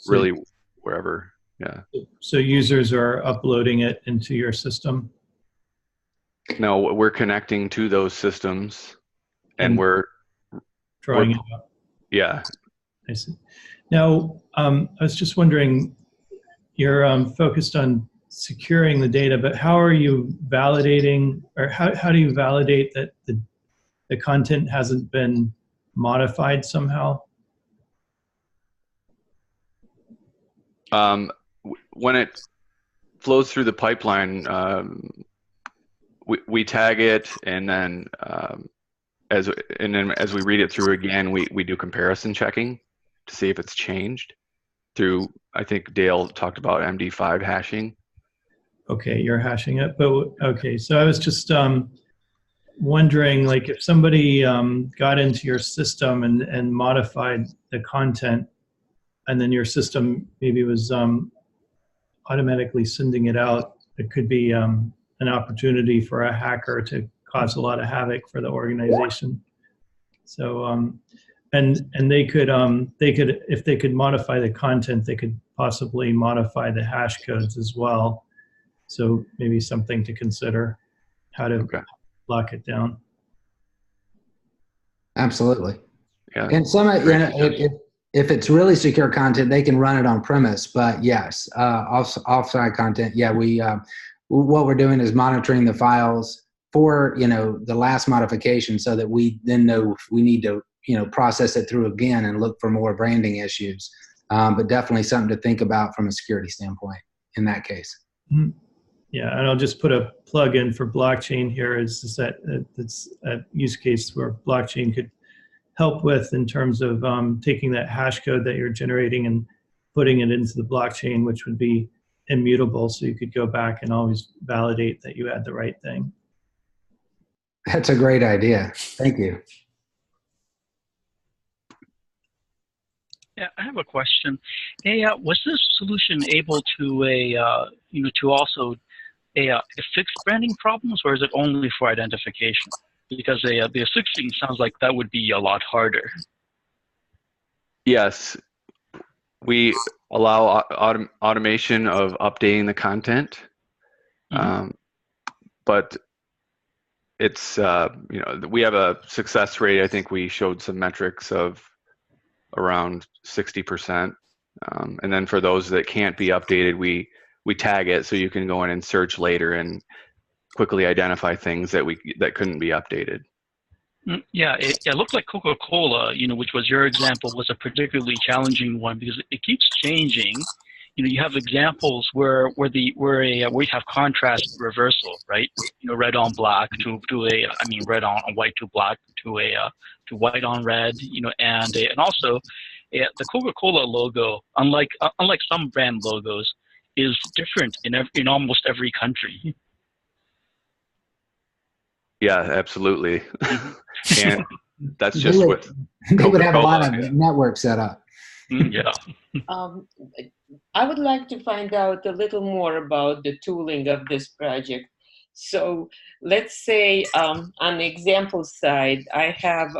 Really, wherever. Yeah. So users are uploading it into your system? No, we're connecting to those systems, and we're drawing it up. Yeah. I see. Now, I was just wondering, you're focused on securing the data, but how are you validating, or how do you validate that the content hasn't been modified somehow? When it flows through the pipeline, we tag it, and then as we read it through again, we do comparison checking to see if it's changed through. I think Dale talked about MD5 hashing. Okay, you're hashing it, but okay. So I was just wondering, like, if somebody got into your system and modified the content, and then your system maybe was automatically sending it out, it could be an opportunity for a hacker to cause a lot of havoc for the organization. So, and they could, if they could modify the content, they could possibly modify the hash codes as well. So maybe something to consider, how to lock it down. Absolutely. Yeah. And some, if it's really secure content, they can run it on premise. But yes, offsite content, yeah, what we're doing is monitoring the files for the last modification, so that we then know if we need to process it through again and look for more branding issues. But definitely something to think about from a security standpoint in that case. Mm-hmm. Yeah, and I'll just put a plug in for blockchain here. Is that it's a use case where blockchain could help with, in terms of taking that hash code that you're generating and putting it into the blockchain, which would be immutable, so you could go back and always validate that you had the right thing. That's a great idea. Thank you. Yeah, I have a question. Hey, was this solution able to to also fix branding problems, or is it only for identification? Because the fixing sounds like that would be a lot harder. Yes, we allow automation of updating the content, but it's we have a success rate. I think we showed some metrics of around 60%, and then for those that can't be updated, we tag it so you can go in and search later and quickly identify things that couldn't be updated. Yeah, it looked like Coca-Cola, which was your example, was a particularly challenging one because it keeps changing. You have examples where you have contrast reversal, right? Red on black red on white to black to white on red. And also the Coca-Cola logo, unlike some brand logos, is different in almost every country. Yeah, absolutely. And that's they just would, they would have a lot of networks set up. Yeah. I would like to find out a little more about the tooling of this project. So let's say on the example side, I have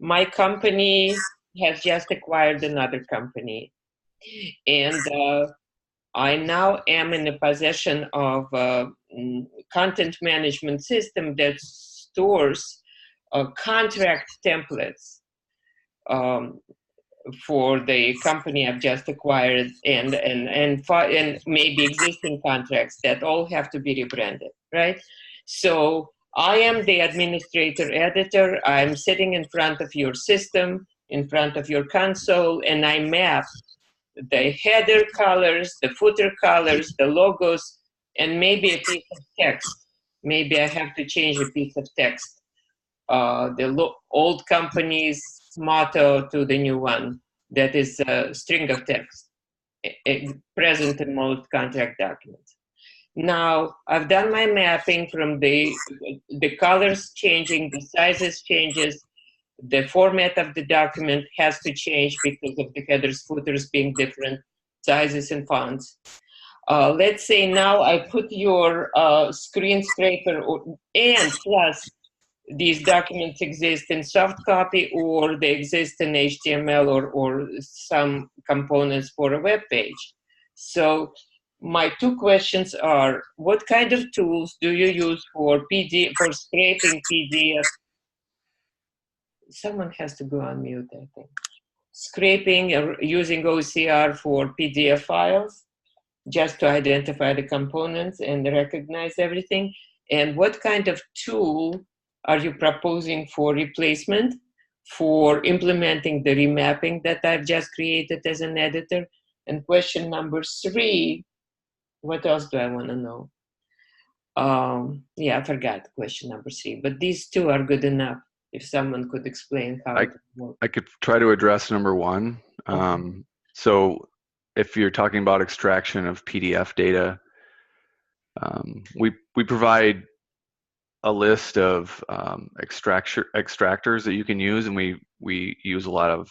my company has just acquired another company. And I now am in the possession of a content management system that stores contract templates for the company I've just acquired, and maybe existing contracts that all have to be rebranded, right? So I am the administrator editor. I'm sitting in front of your system, in front of your console, and I map the header colors, the footer colors, the logos, and maybe a piece of text. Maybe I have to change a piece of text. The old company's motto to the new one. That is a string of text present in most contract documents. Now, I've done my mapping from the colors changing, the sizes changes, the format of the document has to change because of the headers, footers being different sizes and fonts. Let's say now I put your screen scraper and plus these documents exist in soft copy or they exist in HTML or some components for a web page. So my two questions are, what kind of tools do you use for scraping PDF? Someone has to go on mute, I think. Scraping or using OCR for PDF files, just to identify the components and recognize everything. And what kind of tool are you proposing for replacement, for implementing the remapping that I've just created as an editor? And question number 3, what else do I want to know? Yeah, I forgot question number 3, but these 2 are good enough. If someone could explain how it works. I could try to address number 1. Okay. So if you're talking about extraction of PDF data, we provide a list of extractors that you can use, and we use a lot of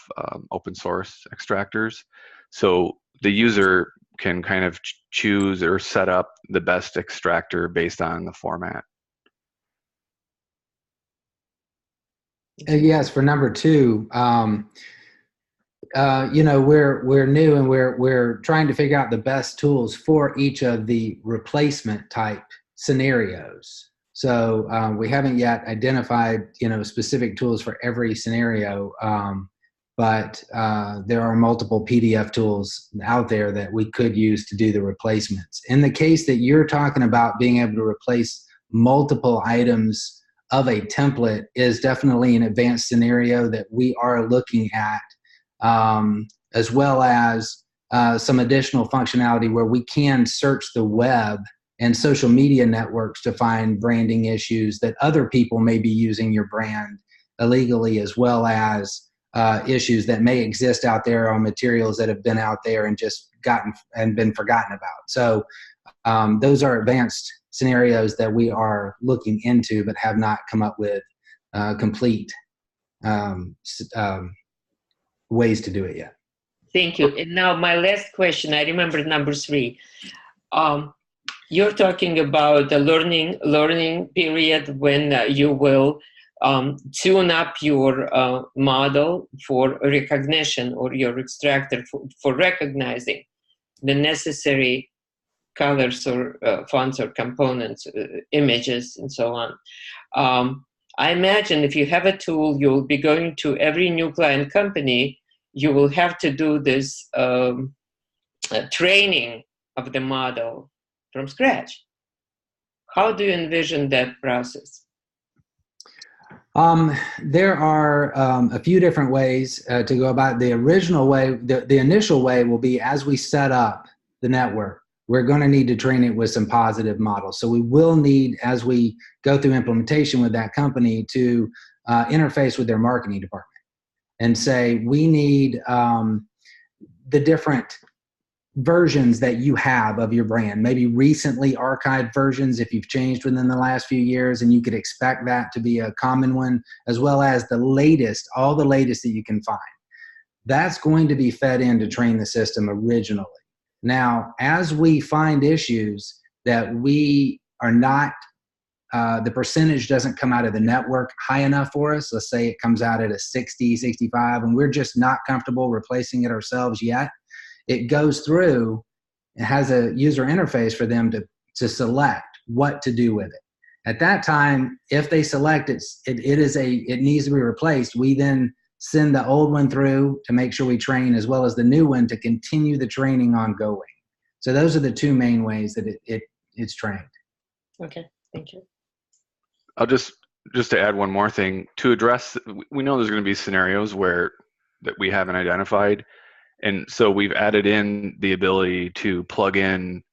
open source extractors. So the user can kind of choose or set up the best extractor based on the format. Yes, for number 2, you know, we're new and we're trying to figure out the best tools for each of the replacement type scenarios. So we haven't yet identified, you know, specific tools for every scenario, but there are multiple PDF tools out there that we could use to do the replacements. In the case that you're talking about, being able to replace multiple items of a template is definitely an advanced scenario that we are looking at, as well as some additional functionality where we can search the web and social media networks to find branding issues that other people may be using your brand illegally, as well as issues that may exist out there on materials that have been out there and just been forgotten about. So those are advanced scenarios that we are looking into, but have not come up with complete ways to do it yet. Thank you. And now my last question, I remember number 3. You're talking about the learning period when you will tune up your model for recognition, or your extractor for recognizing the necessary colors or fonts or components, images, and so on. I imagine if you have a tool, you'll be going to every new client company, you will have to do this training of the model from scratch. How do you envision that process? There are a few different ways to go about it. The original way, the initial way will be, as we set up the network, we're going to need to train it with some positive models. So we will need, as we go through implementation with that company, to interface with their marketing department and say, we need the different versions that you have of your brand, maybe recently archived versions if you've changed within the last few years, and you could expect that to be a common one, as well as the latest, all the latest that you can find. That's going to be fed in to train the system originally. Now, as we find issues that we are not, the percentage doesn't come out of the network high enough for us, let's say it comes out at a 60, 65, and we're just not comfortable replacing it ourselves yet, it goes through, it has a user interface for them to select what to do with it. At that time, if they select it needs to be replaced, we then send the old one through to make sure we train, as well as the new one to continue the training ongoing. So those are the two main ways that it's trained. Okay, thank you. I'll just to add one more thing to address. We know there's going to be scenarios that we haven't identified, and so we've added in the ability to plug in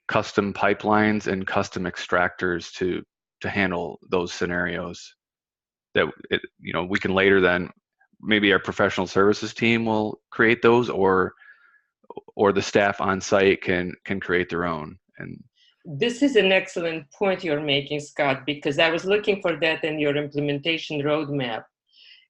custom pipelines and custom extractors to handle those scenarios. That we can later then, maybe our professional services team will create those, or the staff on site can create their own. And this is an excellent point you're making, Scott, because I was looking for that in your implementation roadmap.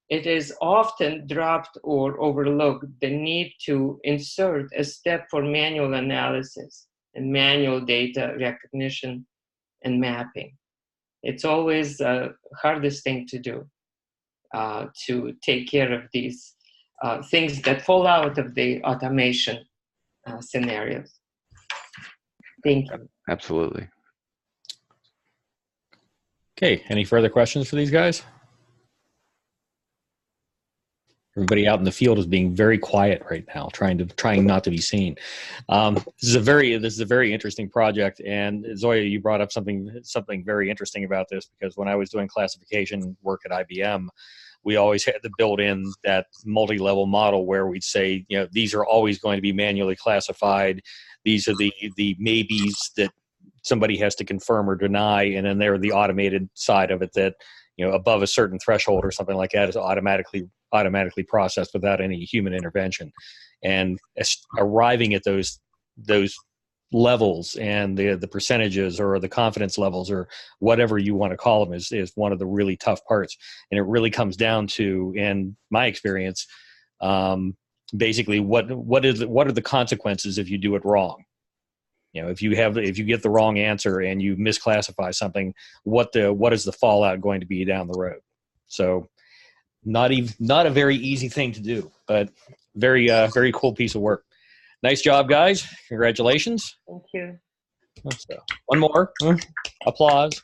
It is often dropped or overlooked, the need to insert a step for manual analysis and manual data recognition and mapping. It's always the hardest thing to do, to take care of these things that fall out of the automation scenarios. Thank you. Absolutely. Okay, any further questions for these guys? Everybody out in the field is being very quiet right now, trying not to be seen. This is a very interesting project, and Zoya, you brought up something very interesting about this, because when I was doing classification work at IBM, we always had to build in that multi-level model where we'd say, these are always going to be manually classified. These are the maybes that somebody has to confirm or deny, and then there are the automated side of it that, above a certain threshold or something like that is automatically processed without any human intervention. And arriving at those levels and the percentages or the confidence levels or whatever you want to call them is one of the really tough parts. And it really comes down to, in my experience, basically what are the consequences if you do it wrong? If you get the wrong answer and you misclassify something, what is the fallout going to be down the road? So not a very easy thing to do, but very cool piece of work. Nice job, guys. Congratulations. Thank you. So, one more. Applause.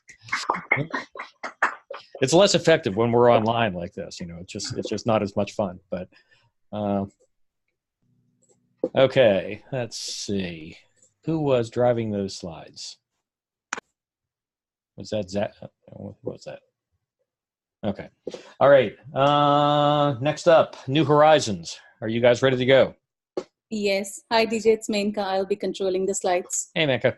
It's less effective when we're online like this. It's just not as much fun. But okay, let's see. Who was driving those slides? Was that Zach? What was that? Okay. All right. Next up, New Horizons. Are you guys ready to go? Yes. Hi, DJ. It's Menka. I'll be controlling the slides. Hey, Menka.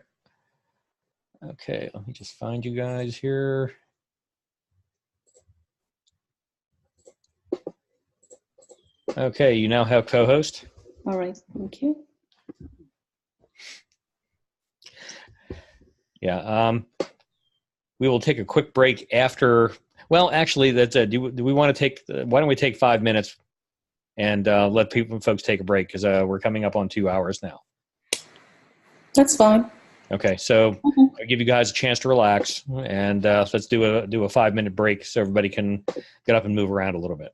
Okay, let me just find you guys here. Okay, you now have co-host. All right. Thank you. Yeah. We will take a quick break after. Well, actually, that's do we want to take? Why don't we take 5 minutes and let folks take a break because we're coming up on 2 hours now. That's fine. Okay, so I'll give you guys a chance to relax, and let's do a 5-minute break so everybody can get up and move around a little bit.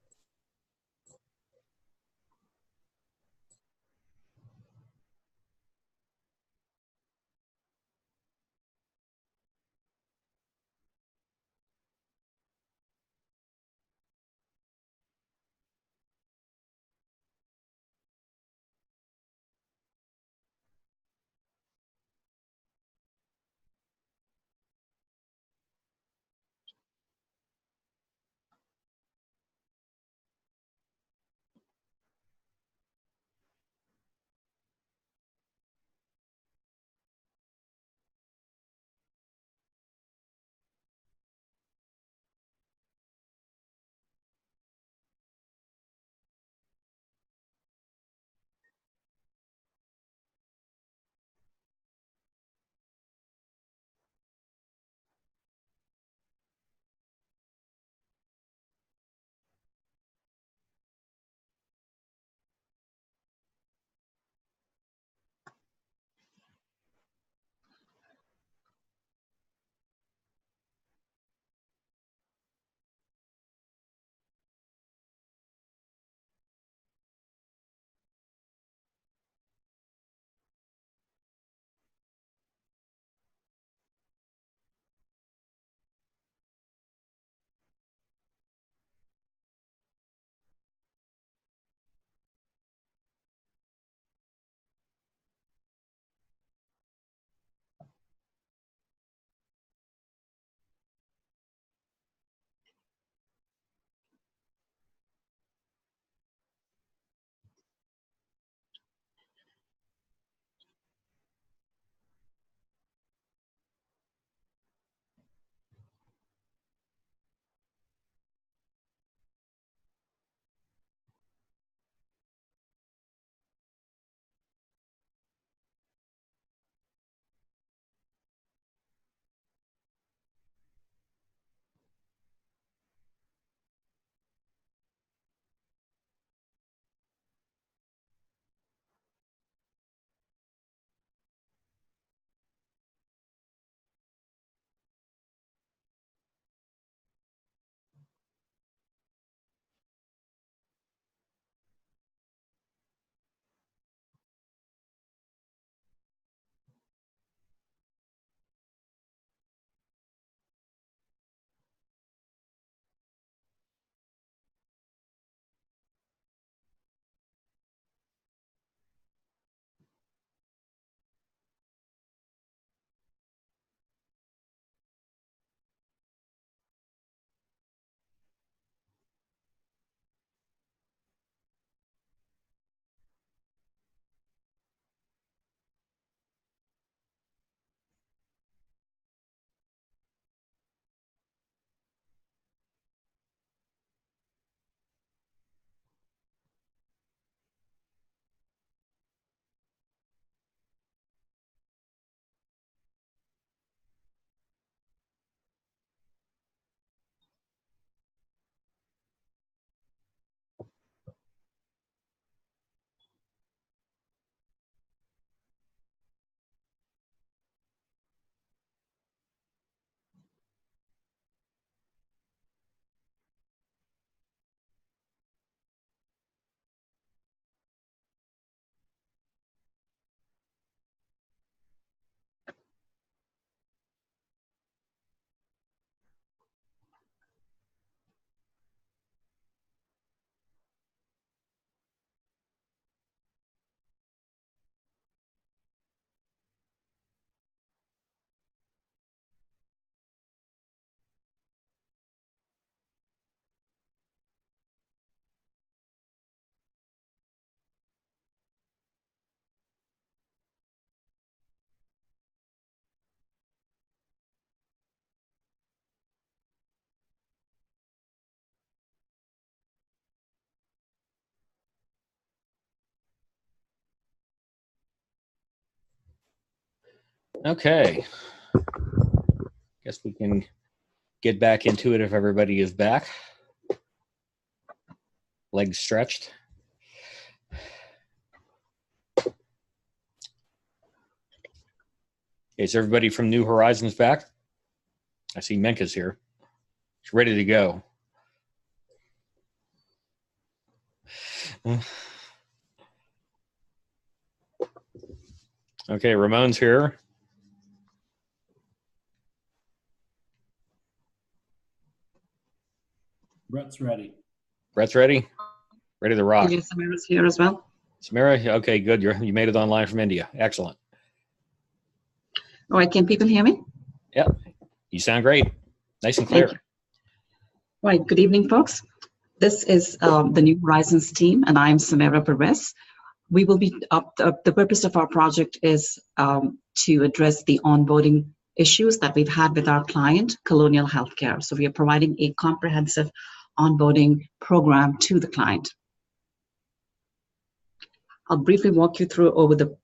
Okay. Guess we can get back into it if everybody is back. Legs stretched. Is everybody from New Horizons back? I see Menka's here. She's ready to go. Okay, Ramon's here. Brett's ready. Brett's ready? Ready to rock. Samira's here as well. Samira, okay, good. You made it online from India. Excellent. All right, can people hear me? Yep. You sound great. Nice and clear. Right, good evening, folks. This is the New Horizons team, and I'm Samira Perez. We will be, the purpose of our project is to address the onboarding issues that we've had with our client, Colonial Healthcare. So we are providing a comprehensive onboarding program to the client. I'll briefly walk you through over the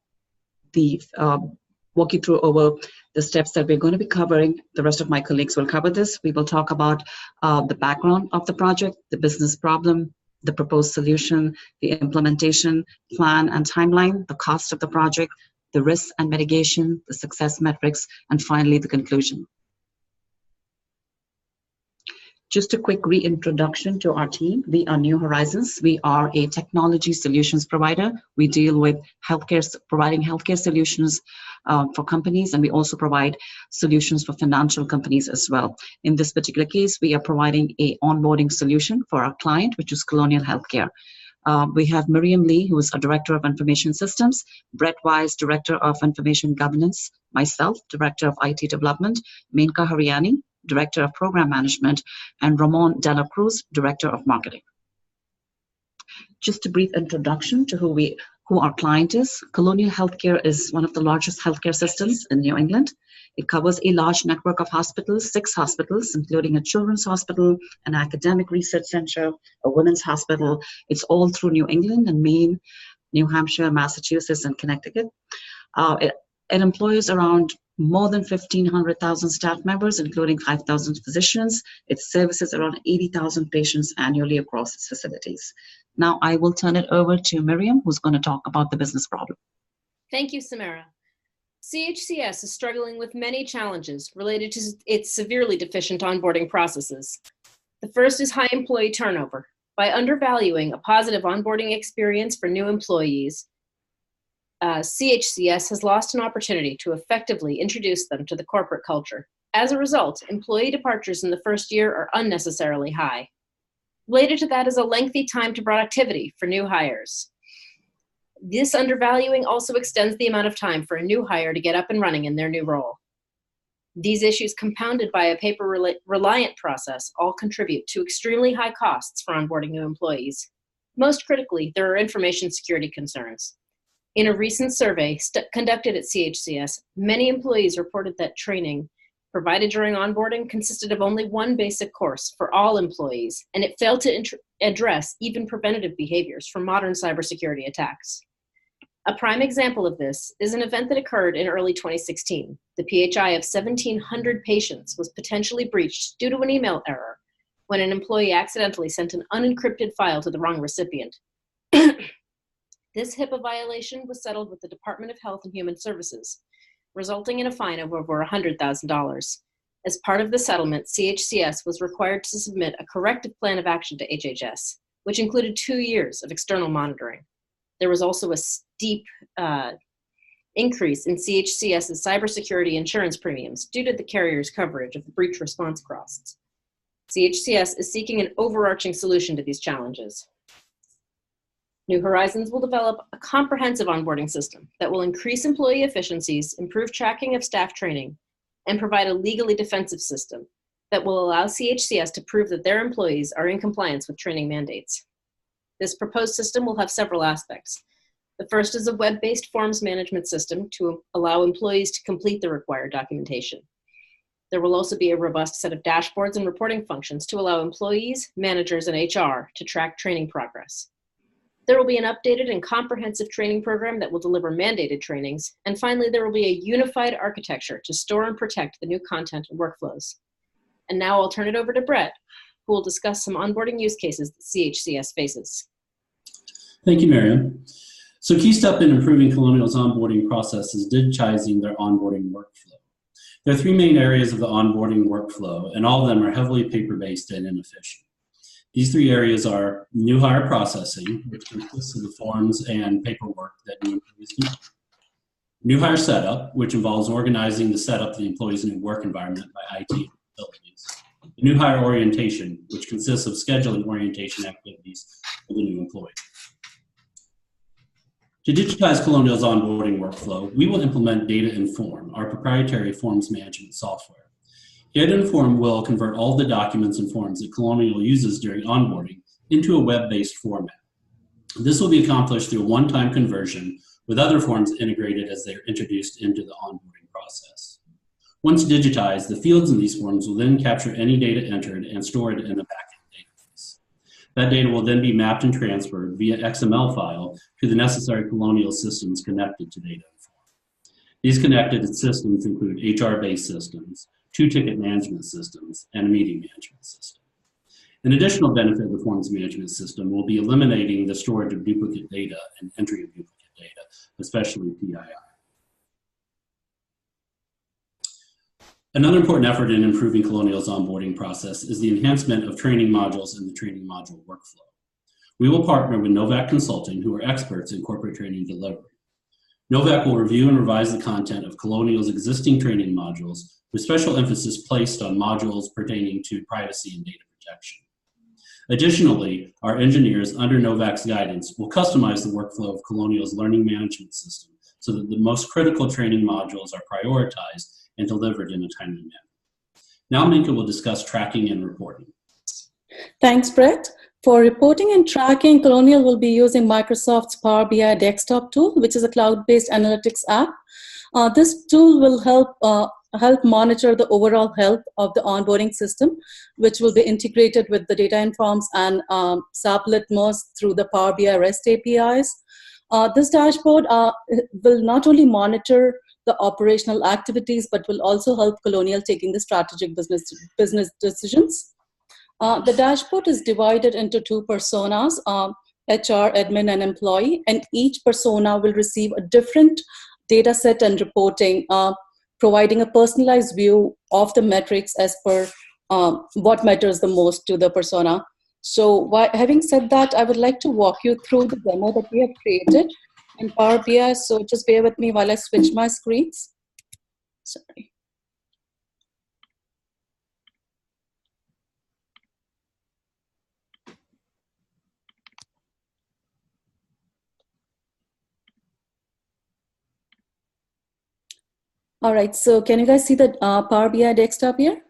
steps that we're going to be covering. The rest of my colleagues will cover this. We will talk about the background of the project, the business problem, the proposed solution, the implementation plan and timeline, the cost of the project, the risks and mitigation, the success metrics, and finally the conclusion. Just a quick reintroduction to our team. We are New Horizons. We are a technology solutions provider. We deal with providing healthcare solutions for companies, and we also provide solutions for financial companies as well. In this particular case, we are providing a onboarding solution for our client, which is Colonial Healthcare. We have Miriam Lee, who is a Director of Information Systems, Brett Wise, Director of Information Governance, myself, Director of IT Development, Menka Hariani, Director of Program Management, and Ramon Dela Cruz, Director of Marketing. Just a brief introduction to who our client is. Colonial Healthcare is one of the largest healthcare systems in New England. It covers a large network of hospitals, 6 hospitals, including a children's hospital, an academic research center, a women's hospital. It's all through New England and Maine, New Hampshire, Massachusetts, and Connecticut. It employs around more than 1,500,000 staff members, including 5,000 physicians. It services around 80,000 patients annually across its facilities. Now I will turn it over to Miriam, who's going to talk about the business problem. Thank you, Samira. CHCS is struggling with many challenges related to its severely deficient onboarding processes. The first is high employee turnover. By undervaluing a positive onboarding experience for new employees, CHCS has lost an opportunity to effectively introduce them to the corporate culture. As a result, employee departures in the first year are unnecessarily high. Related to that is a lengthy time to productivity for new hires. This undervaluing also extends the amount of time for a new hire to get up and running in their new role. These issues, compounded by a paper-reliant process, all contribute to extremely high costs for onboarding new employees. Most critically, there are information security concerns. In a recent survey conducted at CHCS, many employees reported that training provided during onboarding consisted of only one basic course for all employees, and it failed to address even preventative behaviors for modern cybersecurity attacks. A prime example of this is an event that occurred in early 2016. The PHI of 1,700 patients was potentially breached due to an email error when an employee accidentally sent an unencrypted file to the wrong recipient. This HIPAA violation was settled with the Department of Health and Human Services, resulting in a fine of over $100,000. As part of the settlement, CHCS was required to submit a corrective plan of action to HHS, which included 2 years of external monitoring. There was also a steep increase in CHCS's cybersecurity insurance premiums due to the carrier's coverage of the breach response costs. CHCS is seeking an overarching solution to these challenges. New Horizons will develop a comprehensive onboarding system that will increase employee efficiencies, improve tracking of staff training, and provide a legally defensive system that will allow CHCS to prove that their employees are in compliance with training mandates. This proposed system will have several aspects. The first is a web-based forms management system to allow employees to complete the required documentation. There will also be a robust set of dashboards and reporting functions to allow employees, managers, and HR to track training progress. There will be an updated and comprehensive training program that will deliver mandated trainings. And finally, there will be a unified architecture to store and protect the new content and workflows. And now I'll turn it over to Brett, who will discuss some onboarding use cases that CHCS faces. Thank you, Miriam. So key step in improving Colonial's onboarding process is digitizing their onboarding workflow. There are three main areas of the onboarding workflow, and all of them are heavily paper-based and inefficient. These three areas are new hire processing, which consists of the forms and paperwork that new employees complete. New hire setup, which involves organizing the setup of the employee's new work environment by IT and facilities. New hire orientation, which consists of scheduling orientation activities for the new employee. To digitize Colonial's onboarding workflow, we will implement Data Inform, our proprietary forms management software. Data Inform will convert all the documents and forms that Colonial uses during onboarding into a web-based format. This will be accomplished through a one-time conversion with other forms integrated as they are introduced into the onboarding process. Once digitized, the fields in these forms will then capture any data entered and store it in a backend database. That data will then be mapped and transferred via XML file to the necessary Colonial systems connected to Data Inform. These connected systems include HR-based systems, 2 ticket management systems, and a meeting management system. An additional benefit of the forms management system will be eliminating the storage of duplicate data and entry of duplicate data, especially PII. Another important effort in improving Colonial's onboarding process is the enhancement of training modules in the training module workflow. We will partner with Novak Consulting, who are experts in corporate training delivery. Novak will review and revise the content of Colonial's existing training modules, with special emphasis placed on modules pertaining to privacy and data protection. Additionally, our engineers under Novak's guidance will customize the workflow of Colonial's learning management system so that the most critical training modules are prioritized and delivered in a timely manner. Now Minka will discuss tracking and reporting. Thanks, Brett. For reporting and tracking, Colonial will be using Microsoft's Power BI desktop tool, which is a cloud-based analytics app. This tool will help monitor the overall health of the onboarding system, which will be integrated with the Data Informs and SAP Litmos through the Power BI REST APIs. This dashboard will not only monitor the operational activities, but will also help Colonial taking the strategic business decisions. The dashboard is divided into 2 personas, HR, admin, and employee, and each persona will receive a different data set and reporting, providing a personalized view of the metrics as per what matters the most to the persona. So having said that, I would like to walk you through the demo that we have created in Power BI. So just bear with me while I switch my screens. Sorry. All right, so can you guys see the Power BI desktop here?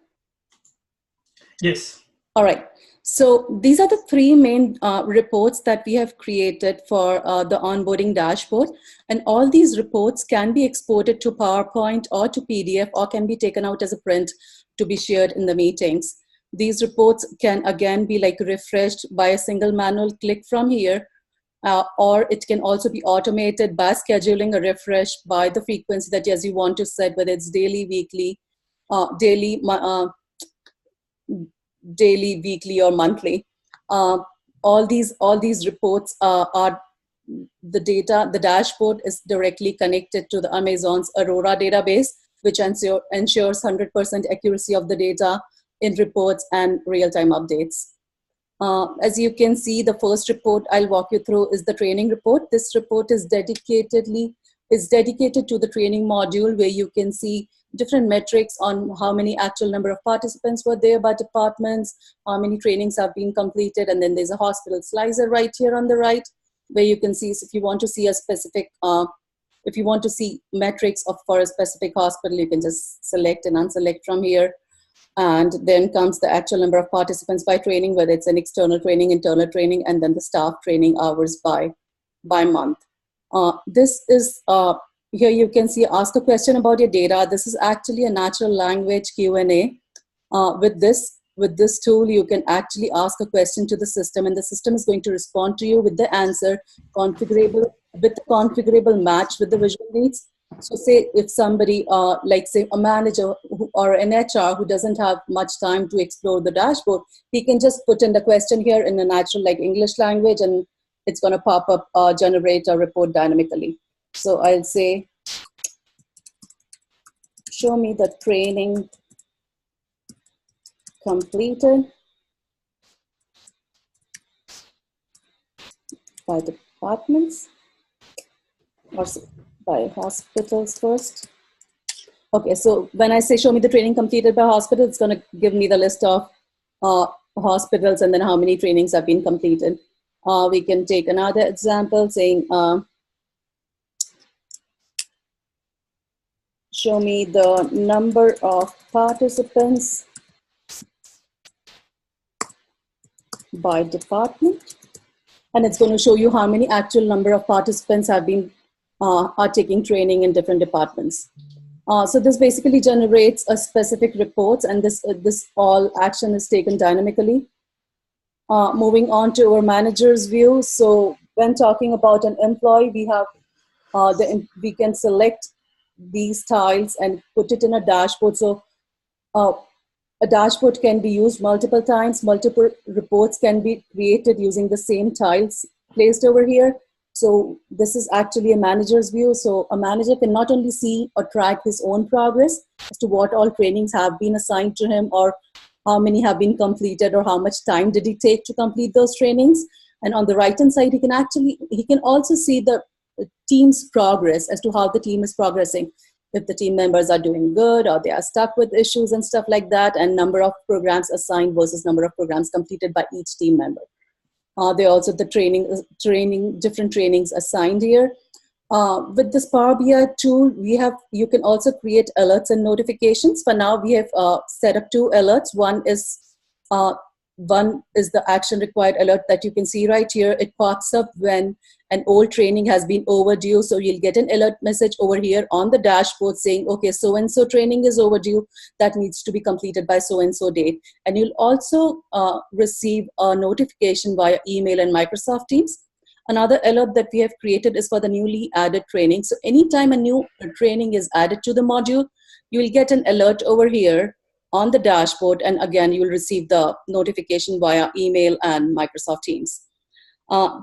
Yes. All right, so these are the 3 main reports that we have created for the onboarding dashboard. And all these reports can be exported to PowerPoint or to PDF, or can be taken out as a print to be shared in the meetings. These reports can again be like refreshed by a single manual click from here. Or it can also be automated by scheduling a refresh by the frequency that as you want to set, whether it's daily, weekly, weekly, or monthly. All these reports are the data. The dashboard is directly connected to the Amazon's Aurora database, which ensures 100% accuracy of the data in reports and real-time updates. As you can see, the first report I'll walk you through is the training report. This report is dedicated to the training module, where you can see different metrics on how many actual number of participants were there by departments, how many trainings have been completed, and then there's a hospital slicer right here on the right, where you can see if you want to see a specific, if you want to see metrics for a specific hospital, you can just select and unselect from here. And then comes the actual number of participants by training, whether it's an external training, internal training, and then the staff training hours by month. This is, here you can see ask a question about your data. This is actually a natural language Q&A. With this, with this tool, you can actually ask a question to the system, and the system is going to respond to you with the answer, configurable, with a configurable match with the visual needs. So say if somebody, like say a manager or an HR who doesn't have much time to explore the dashboard, he can just put in the question here in a natural like English language, and it's going to pop up, generate a report dynamically. So I'll say, show me the training completed by departments or by hospitals first. Okay, so when I say show me the training completed by hospital, it's going to give me the list of hospitals and then how many trainings have been completed. We can take another example saying, show me the number of participants by department. And it's going to show you how many actual number of participants have been, are taking training in different departments. So this basically generates a specific reports, and this all action is taken dynamically. Moving on to our manager's view. So when talking about an employee, we have, we can select these tiles and put it in a dashboard. So a dashboard can be used multiple times. Multiple reports can be created using the same tiles placed over here. So this is actually a manager's view. So a manager can not only see or track his own progress as to what all trainings have been assigned to him, or how many have been completed, or how much time did he take to complete those trainings. And on the right-hand side, he can also see the team's progress as to how the team is progressing. If the team members are doing good or they are stuck with issues and stuff like that, and number of programs assigned versus number of programs completed by each team member. There are also the different trainings assigned here. With this Power BI tool, you can also create alerts and notifications. For now, we have set up 2 alerts. One is the action required alert that you can see right here. It pops up when an old training has been overdue. So you'll get an alert message over here on the dashboard saying, okay, so-and-so training is overdue. That needs to be completed by so-and-so date. And you'll also receive a notification via email and Microsoft Teams. Another alert that we have created is for the newly added training. So anytime a new training is added to the module, you will get an alert over here on the dashboard. And again, you will receive the notification via email and Microsoft Teams.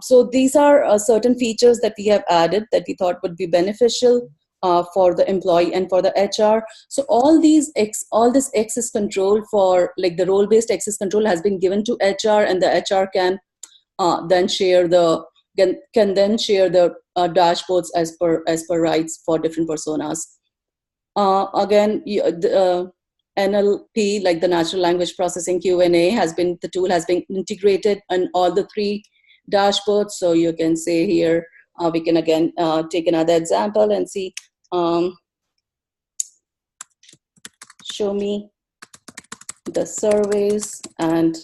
So these are certain features that we have added that we thought would be beneficial for the employee and for the HR. So all this access control for like the role-based access control has been given to HR, and the HR can then share the dashboards as per rights for different personas. Again, the NLP, like the natural language processing Q&A, the tool has been integrated on all the 3 dashboards. So you can say here, we can again take another example and see, show me the surveys and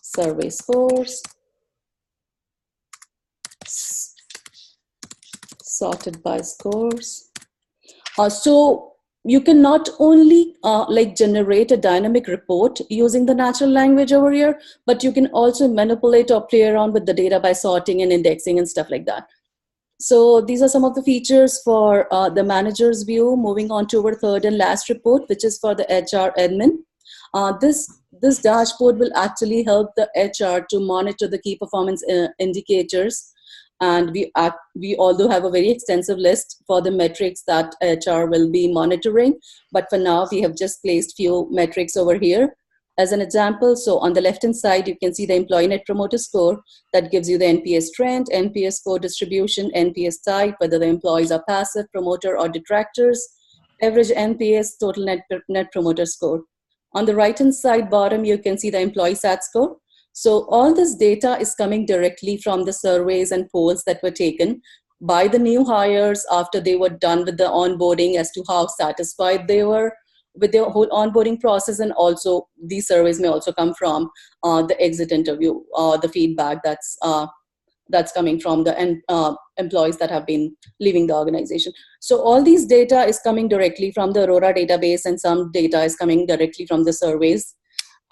survey scores sorted by scores. So you can not only generate a dynamic report using the natural language over here, but you can also manipulate or play around with the data by sorting and indexing and stuff like that. So these are some of the features for the manager's view. Moving on to our third and last report, which is for the HR admin. This dashboard will actually help the HR to monitor the key performance indicators. And we although have a very extensive list for the metrics that HR will be monitoring, but for now we have just placed few metrics over here as an example. So on the left-hand side, you can see the Employee Net Promoter Score that gives you the NPS trend, NPS score distribution, NPS type, whether the employees are passive, promoter, or detractors, average NPS, total Net Promoter Score. On the right-hand side bottom, you can see the Employee SAT score. So all this data is coming directly from the surveys and polls that were taken by the new hires after they were done with the onboarding as to how satisfied they were with their whole onboarding process. And also these surveys may also come from the exit interview, the feedback that's coming from the employees that have been leaving the organization. So all these data is coming directly from the Aurora database, and some data is coming directly from the surveys.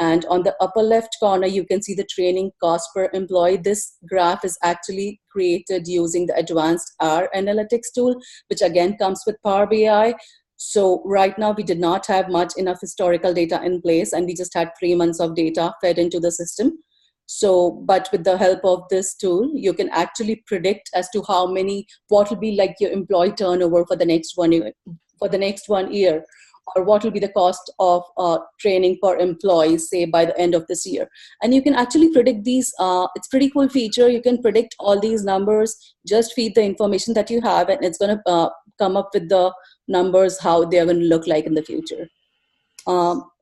And on the upper left corner, you can see the training cost per employee. This graph is actually created using the advanced R analytics tool, which again comes with Power BI. So right now we did not have enough historical data in place, and we just had 3 months of data fed into the system. So, but with the help of this tool, you can actually predict as to what will be like your employee turnover for the next 1 year, or what will be the cost of training per employee, say by the end of this year. And you can actually predict these. It's a pretty cool feature. You can predict all these numbers, just feed the information that you have, and it's going to come up with the numbers, how they're going to look like in the future.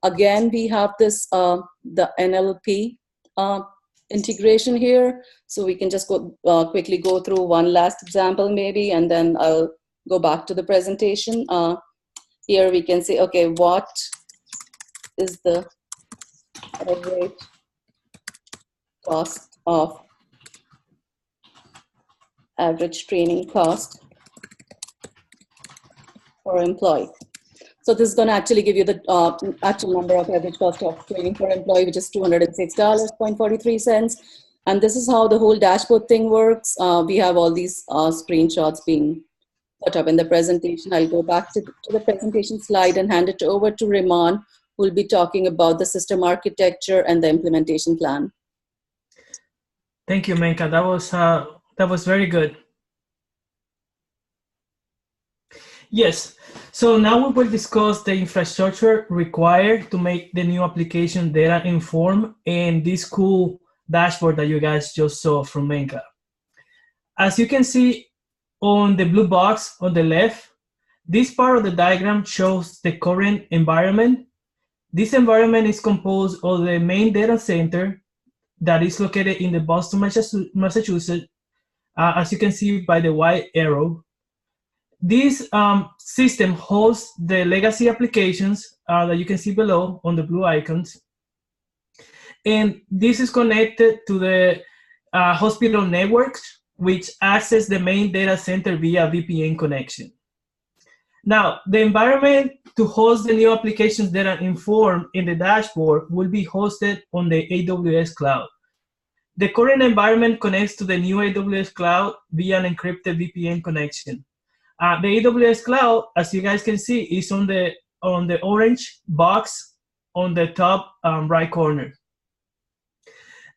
Again, we have this, the NLP integration here. So we can just quickly go through one last example maybe, and then I'll go back to the presentation. Here we can say, okay, what is the average cost of average training cost per employee? So this is going to actually give you the actual number of average cost of training per employee, which is $206.43. And this is how the whole dashboard thing works. We have all these screenshots being put up in the presentation. I'll go back to the presentation slide and hand it over to Raymond, who will be talking about the system architecture and the implementation plan. Thank you, Menka. That was very good. Yes. So now we will discuss the infrastructure required to make the new application data informed and this cool dashboard that you guys just saw from Menka. As you can see on the blue box on the left, this part of the diagram shows the current environment. This environment is composed of the main data center that is located in the Boston, Massachusetts, as you can see by the white arrow. This system hosts the legacy applications that you can see below on the blue icons. And this is connected to the hospital networks, which access the main data center via VPN connection. Now, the environment to host the new applications that are informed in the dashboard will be hosted on the AWS cloud. The current environment connects to the new AWS cloud via an encrypted VPN connection. The AWS cloud, as you guys can see, is on the orange box on the top right corner.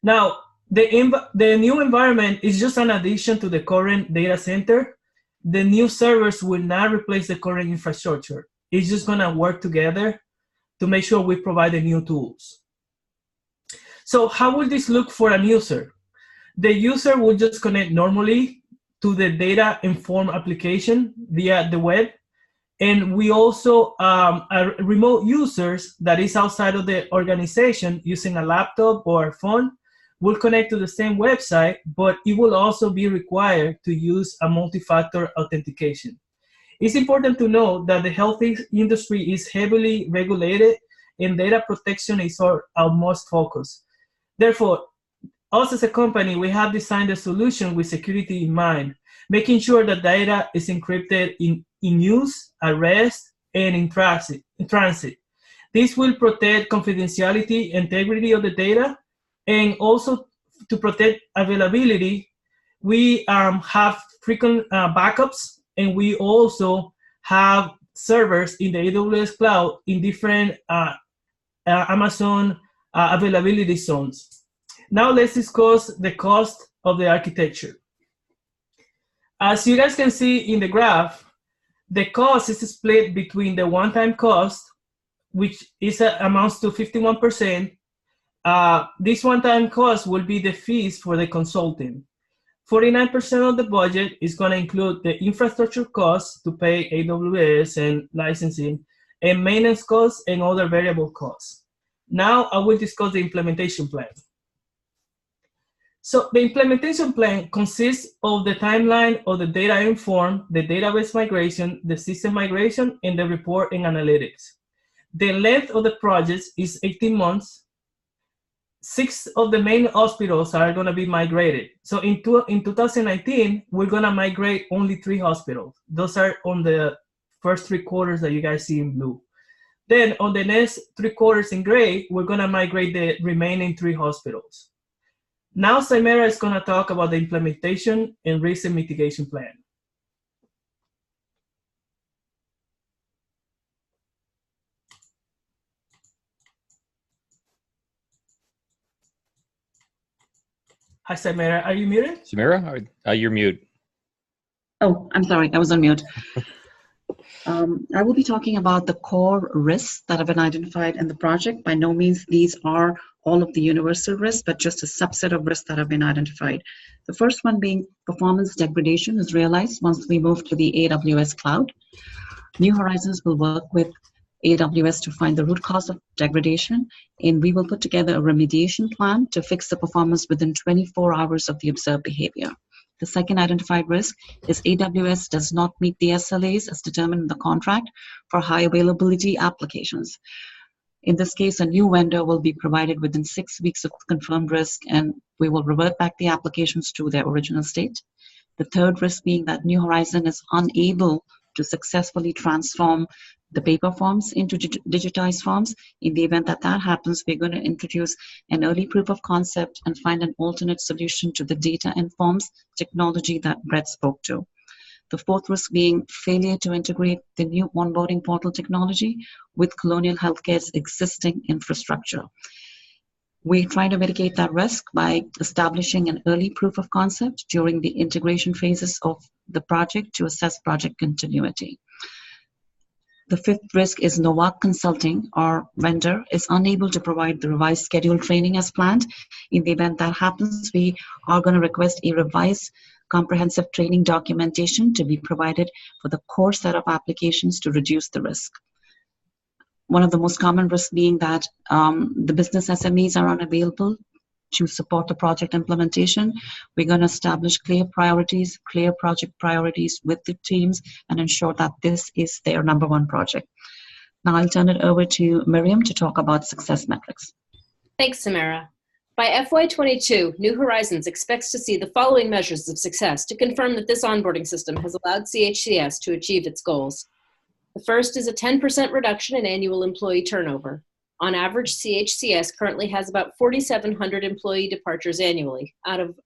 Now, the new environment is just an addition to the current data center. The new servers will not replace the current infrastructure. It's just going to work together to make sure we provide the new tools. So how will this look for a user? The user will just connect normally to the data informed application via the web. And we also remote users that is outside of the organization using a laptop or a phone will connect to the same website, but it will also be required to use a multi-factor authentication. It's important to know that the health industry is heavily regulated and data protection is our most focus. Therefore, us as a company, we have designed a solution with security in mind, making sure that data is encrypted in use, at rest, and in transit. This will protect confidentiality, integrity of the data, and also to protect availability. We have frequent backups, and we also have servers in the AWS cloud in different Amazon availability zones. Now let's discuss the cost of the architecture. As you guys can see in the graph, the cost is split between the one-time cost, which is amounts to 51%. This one-time cost will be the fees for the consulting. 49% of the budget is going to include the infrastructure costs to pay AWS and licensing, and maintenance costs and other variable costs. Now I will discuss the implementation plan. So the implementation plan consists of the timeline of the data informed, the database migration, the system migration, and the report and analytics. The length of the project is 18 months. 6 of the main hospitals are going to be migrated. So in 2019, we're going to migrate only 3 hospitals. Those are on the first 3 quarters that you guys see in blue. Then on the next 3 quarters in gray, we're gonna migrate the remaining 3 hospitals. Now Samira is gonna talk about the implementation and risk and mitigation plan. Hi, Samira, are you muted? Samira, you're mute. Oh, I'm sorry, I was on mute. I will be talking about the core risks that have been identified in the project. By no means these are all of the universal risks, but just a subset of risks that have been identified. The first one being performance degradation is realized once we move to the AWS cloud. New Horizons will work with AWS to find the root cause of degradation, and we will put together a remediation plan to fix the performance within 24 hours of the observed behavior. The second identified risk is AWS does not meet the SLAs as determined in the contract for high availability applications. In this case, a new vendor will be provided within 6 weeks of confirmed risk, and we will revert back the applications to their original state. The third risk being that New Horizon is unable to successfully transform the paper forms into digitized forms. In the event that that happens, we're going to introduce an early proof of concept and find an alternate solution to the data and forms technology that Brett spoke to. The fourth risk being failure to integrate the new onboarding portal technology with Colonial Healthcare's existing infrastructure. We try to mitigate that risk by establishing an early proof of concept during the integration phases of the project to assess project continuity. The fifth risk is Novak Consulting, our vendor, is unable to provide the revised schedule training as planned. In the event that happens, we are going to request a revised comprehensive training documentation to be provided for the core set of applications to reduce the risk. One of the most common risks being that the business SMEs are unavailable to support the project implementation. We're going to establish clear priorities, clear project priorities with the teams and ensure that this is their number one project. Now I'll turn it over to Miriam to talk about success metrics. Thanks, Samara. By FY22, New Horizons expects to see the following measures of success to confirm that this onboarding system has allowed CHCS to achieve its goals. The first is a 10% reduction in annual employee turnover. On average, CHCS currently has about 4,700 employee departures annually, out of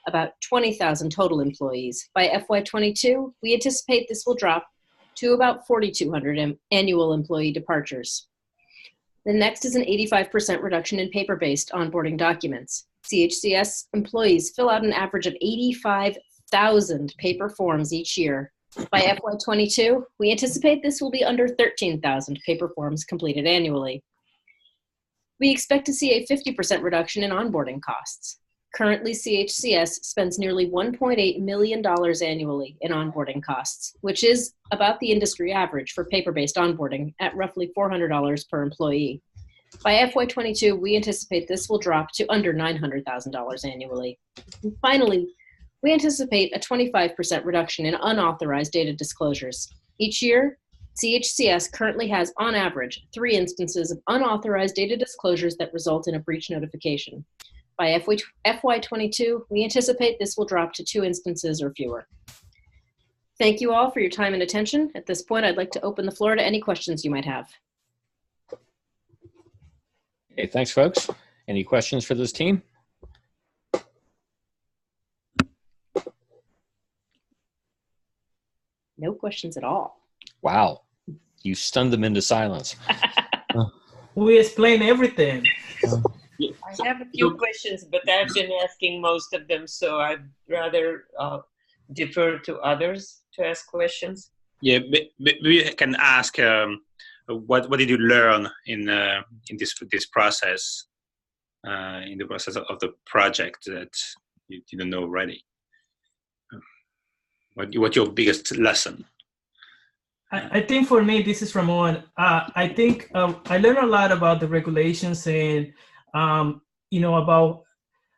about 20,000 total employees. By FY22, we anticipate this will drop to about 4,200 annual employee departures. The next is an 85% reduction in paper-based onboarding documents. CHCS employees fill out an average of 85,000 paper forms each year. By FY22, we anticipate this will be under 13,000 paper forms completed annually. We expect to see a 50% reduction in onboarding costs. Currently, CHCS spends nearly $1.8 million annually in onboarding costs, which is about the industry average for paper-based onboarding at roughly $400 per employee. By FY22, we anticipate this will drop to under $900,000 annually. And finally, we anticipate a 25% reduction in unauthorized data disclosures. Each year, CHCS currently has, on average, 3 instances of unauthorized data disclosures that result in a breach notification. By FY22, we anticipate this will drop to 2 instances or fewer. Thank you all for your time and attention. At this point, I'd like to open the floor to any questions you might have. Okay, thanks, folks. Any questions for this team? No questions at all. Wow, you stunned them into silence. We explain everything. I have a few questions, but I've been asking most of them, so I'd rather defer to others to ask questions. Yeah, maybe I can ask, what did you learn in this process, in the process of the project that you didn't know already? What's your biggest lesson? I think for me, this is Ramon. I think I learned a lot about the regulations and about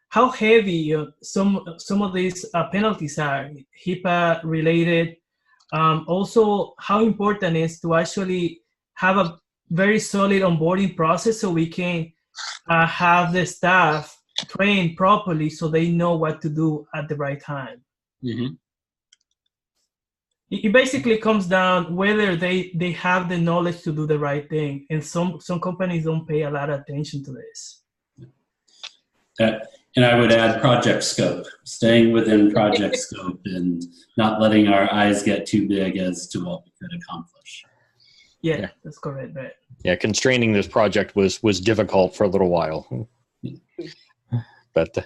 how heavy some of these penalties are, HIPAA related. Also, how important it is to actually have a very solid onboarding process so we can have the staff trained properly so they know what to do at the right time. Mm-hmm. it basically comes down whether they have the knowledge to do the right thing. And some companies don't pay a lot of attention to this. And I would add project scope, staying within project scope and not letting our eyes get too big as to what we could accomplish. Yeah, that's correct, right? Yeah, constraining this project was difficult for a little while, but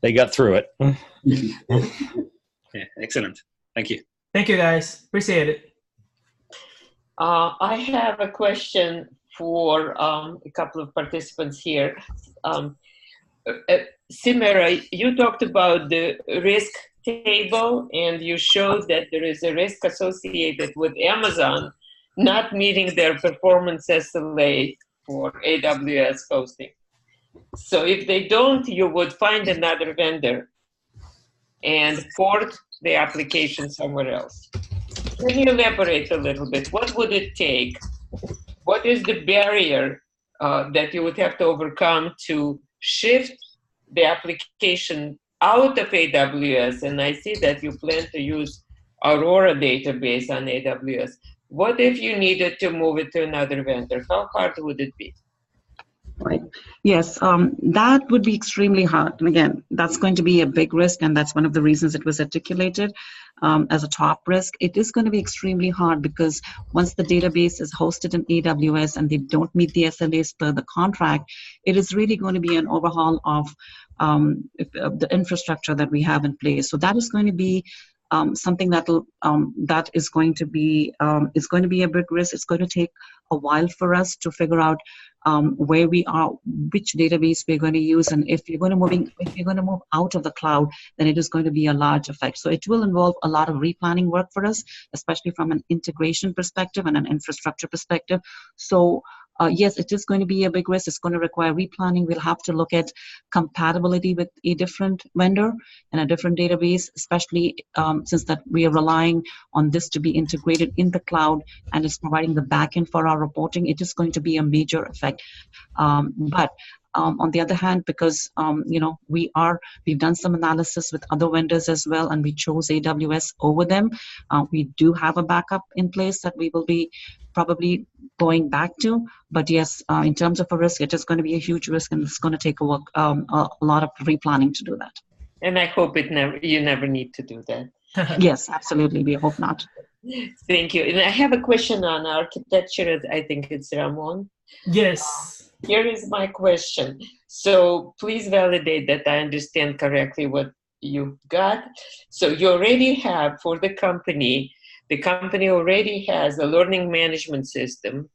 they got through it. Yeah, excellent. Thank you. Thank you, guys. Appreciate it. I have a question for a couple of participants here. Simera, you talked about the risk table, and you showed that there is a risk associated with Amazon not meeting their performance SLA for AWS hosting. So if they don't, you would find another vendor and port the application somewhere else. Can you elaborate a little bit? What would it take? What is the barrier that you would have to overcome to shift the application out of AWS? And I see that you plan to use Aurora database on AWS. What if you needed to move it to another vendor? How hard would it be? Right. Yes, that would be extremely hard. And again, that's going to be a big risk, and that's one of the reasons it was articulated as a top risk. It is going to be extremely hard because once the database is hosted in AWS and they don't meet the SLAs per the contract, it is really going to be an overhaul of the infrastructure that we have in place. So that is going to be something that is going to be a big risk. It's going to take a while for us to figure out where we are, which database we're going to use, and if you're going to move out of the cloud, then it is going to be a large effect. So it will involve a lot of replanning work for us, especially from an integration perspective and an infrastructure perspective. So yes, it is going to be a big risk. It's going to require replanning. We'll have to look at compatibility with a different vendor and a different database, especially since that we are relying on this to be integrated in the cloud and it's providing the backend for our reporting. It is going to be a major effect. But on the other hand, because we've done some analysis with other vendors as well, and we chose AWS over them. We do have a backup in place that we will be probably going back to. But yes, in terms of a risk, it is going to be a huge risk, and it's going to take a lot of replanning to do that. And I hope you never need to do that. Yes, absolutely. We hope not. Thank you. And I have a question on architecture. I think it's Ramon. Yes. Here is my question. So please validate that I understand correctly what you got. So you already have, for the company already has a learning management system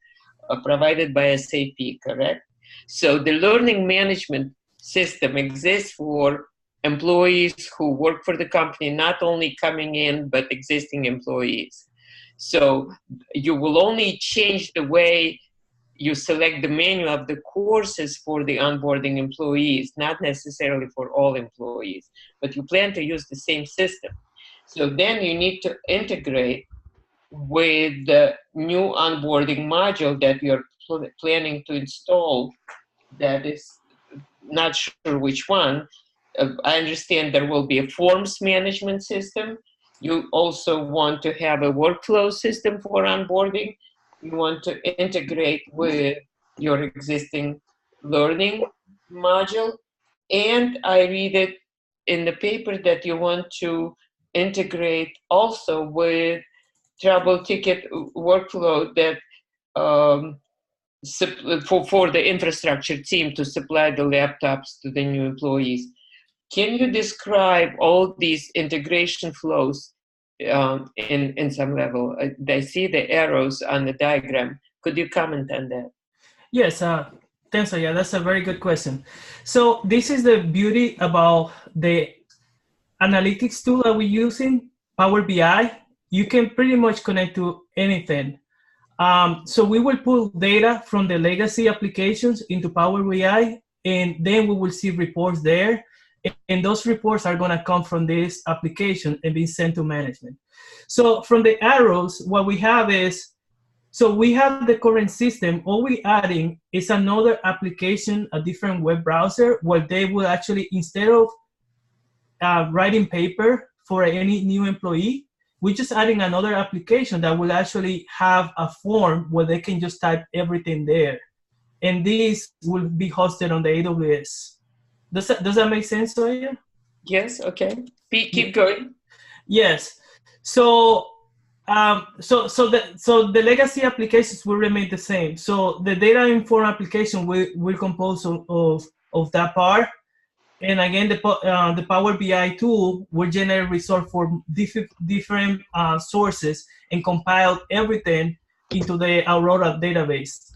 provided by SAP, correct? So the learning management system exists for employees who work for the company, not only coming in, but existing employees. So you will only change the way you select the menu of the courses for the onboarding employees, not necessarily for all employees, but you plan to use the same system. So then you need to integrate with the new onboarding module that you're planning to install. That is not sure which one. I understand there will be a forms management system. You also want to have a workflow system for onboarding. You want to integrate with your existing learning module. And I read it in the paper that you want to integrate also with trouble ticket workflow that for the infrastructure team to supply the laptops to the new employees. Can you describe all these integration flows in some level? I see the arrows on the diagram. Could you comment on that? Yes, thanks. Yeah, that's a very good question. So this is the beauty about the analytics tool that we're using, Power BI. You can pretty much connect to anything. So we will pull data from the legacy applications into Power BI, and then we will see reports there. And those reports are going to come from this application and be sent to management. So from the arrows, what we have is, so we have the current system. All we're adding is another application, a different web browser, where they will actually, instead of writing paper for any new employee, we're just adding another application that will actually have a form where they can just type everything there. And this will be hosted on the AWS. Does that make sense, Soya? Yes, okay. Keep going. Yes. So the legacy applications will remain the same. So the data informed application will compose of that part. And again, the Power BI tool will generate results for different sources and compile everything into the Aurora database.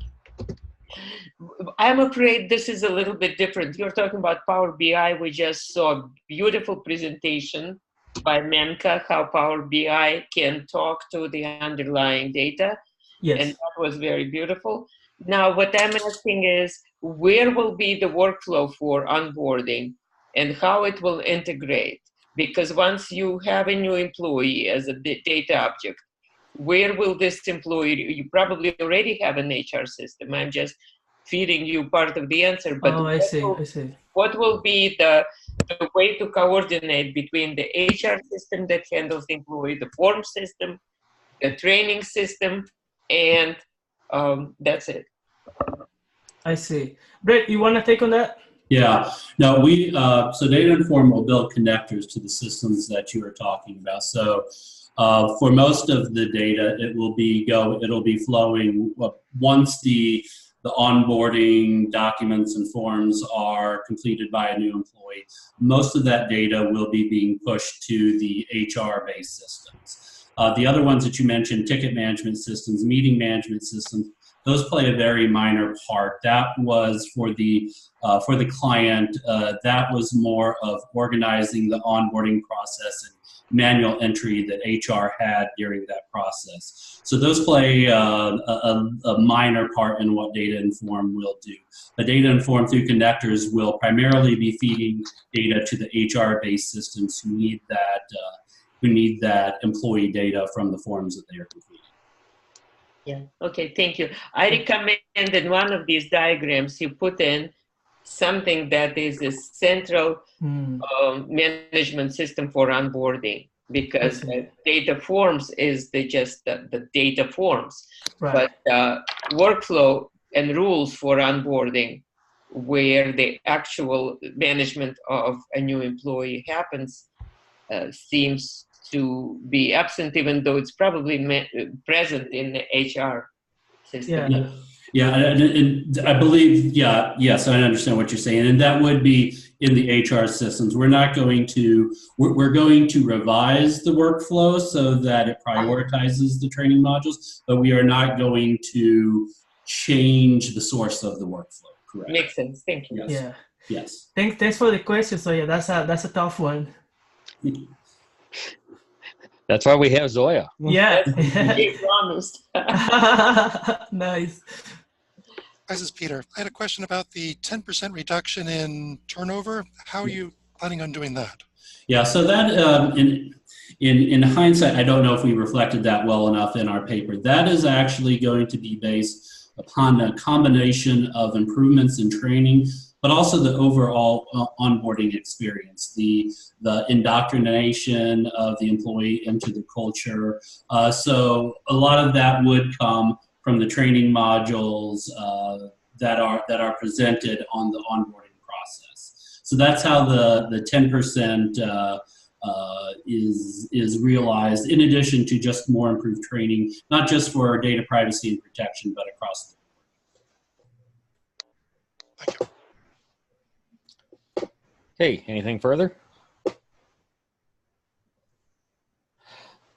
I'm afraid this is a little bit different. You're talking about Power BI. We just saw a beautiful presentation by Menka, how Power BI can talk to the underlying data. Yes. And that was very beautiful. Now, what I'm asking is, where will be the workflow for onboarding and how it will integrate? Because once you have a new employee as a data object, where will this employee, you probably already have an HR system. I'm just feeding you part of the answer. But I see. What will be the way to coordinate between the HR system that handles the employee, the form system, the training system, and that's it. I see. Brett, you want to take on that? Yeah, no, we, so Data Inform will build connectors to the systems that you were talking about. So for most of the data, it'll be flowing once the onboarding documents and forms are completed by a new employee. Most of that data will be being pushed to the HR-based systems. The other ones that you mentioned, ticket management systems, meeting management systems, those play a very minor part. That was for the client. That was more of organizing the onboarding process and manual entry that HR had during that process. So those play a minor part in what Data Inform will do. The Data Inform through connectors will primarily be feeding data to the HR-based systems who need that employee data from the forms that they are completing. Yeah, okay, thank you. I recommend in one of these diagrams you put in something that is a central management system for onboarding, because the data forms is just the data forms. Right. But workflow and rules for onboarding, where the actual management of a new employee happens, seems to be absent, even though it's probably present in the HR system. Yeah, and I believe, yes, I understand what you're saying, and that would be in the HR systems. We're going to revise the workflow so that it prioritizes the training modules, but we are not going to change the source of the workflow. Correct. Makes sense. Thank you. Yes. Yeah. Yes. Thanks for the question. So yeah, that's a tough one. That's why we have Zoya. Yeah. Promised. Nice. This is Peter. I had a question about the 10% reduction in turnover. How are you planning on doing that? Yeah, so that in hindsight, I don't know if we reflected that well enough in our paper. That is actually going to be based upon a combination of improvements in training, but also the overall onboarding experience, the indoctrination of the employee into the culture. So a lot of that would come from the training modules that are presented on the onboarding process. So that's how the 10% is realized, in addition to just more improved training, not just for data privacy and protection, but across the board. Thank you. Hey, anything further?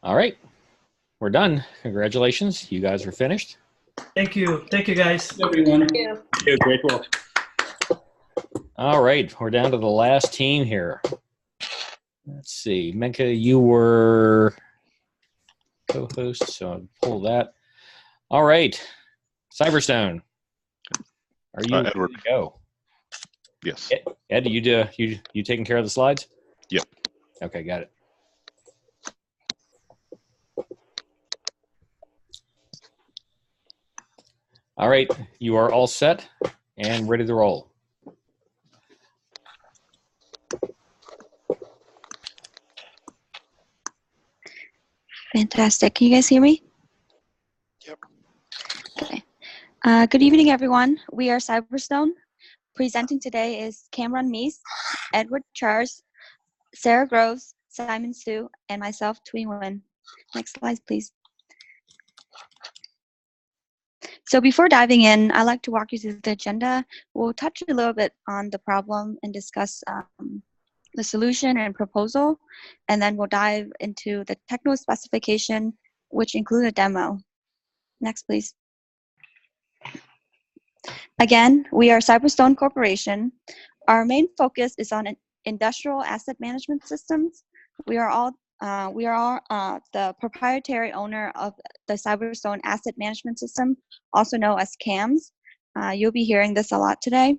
All right, we're done. Congratulations, you guys are finished. Thank you guys. Everyone. Thank you. Yeah, great work. All right, we're down to the last team here. Let's see, Menka, you were co-host, so I'll pull that. All right, Cyberstone, are you ready Edward. to go? Yes. Ed, you taking care of the slides? Yep. Okay, got it. All right, you are all set and ready to roll. Fantastic. Can you guys hear me? Yep. Okay. Good evening, everyone. We are Cyberstone. Presenting today is Cameron Meese, Edward Charles, Sarah Groves, Simon Sue, and myself, Thuy Nguyen. Next slide, please. So before diving in, I'd like to walk you through the agenda. We'll touch a little bit on the problem and discuss the solution and proposal, and then we'll dive into the technical specification, which include a demo. Next, please. Again, we are Cyberstone Corporation. Our main focus is on industrial asset management systems. We are the proprietary owner of the Cyberstone Asset Management System, also known as CAMS. You'll be hearing this a lot today.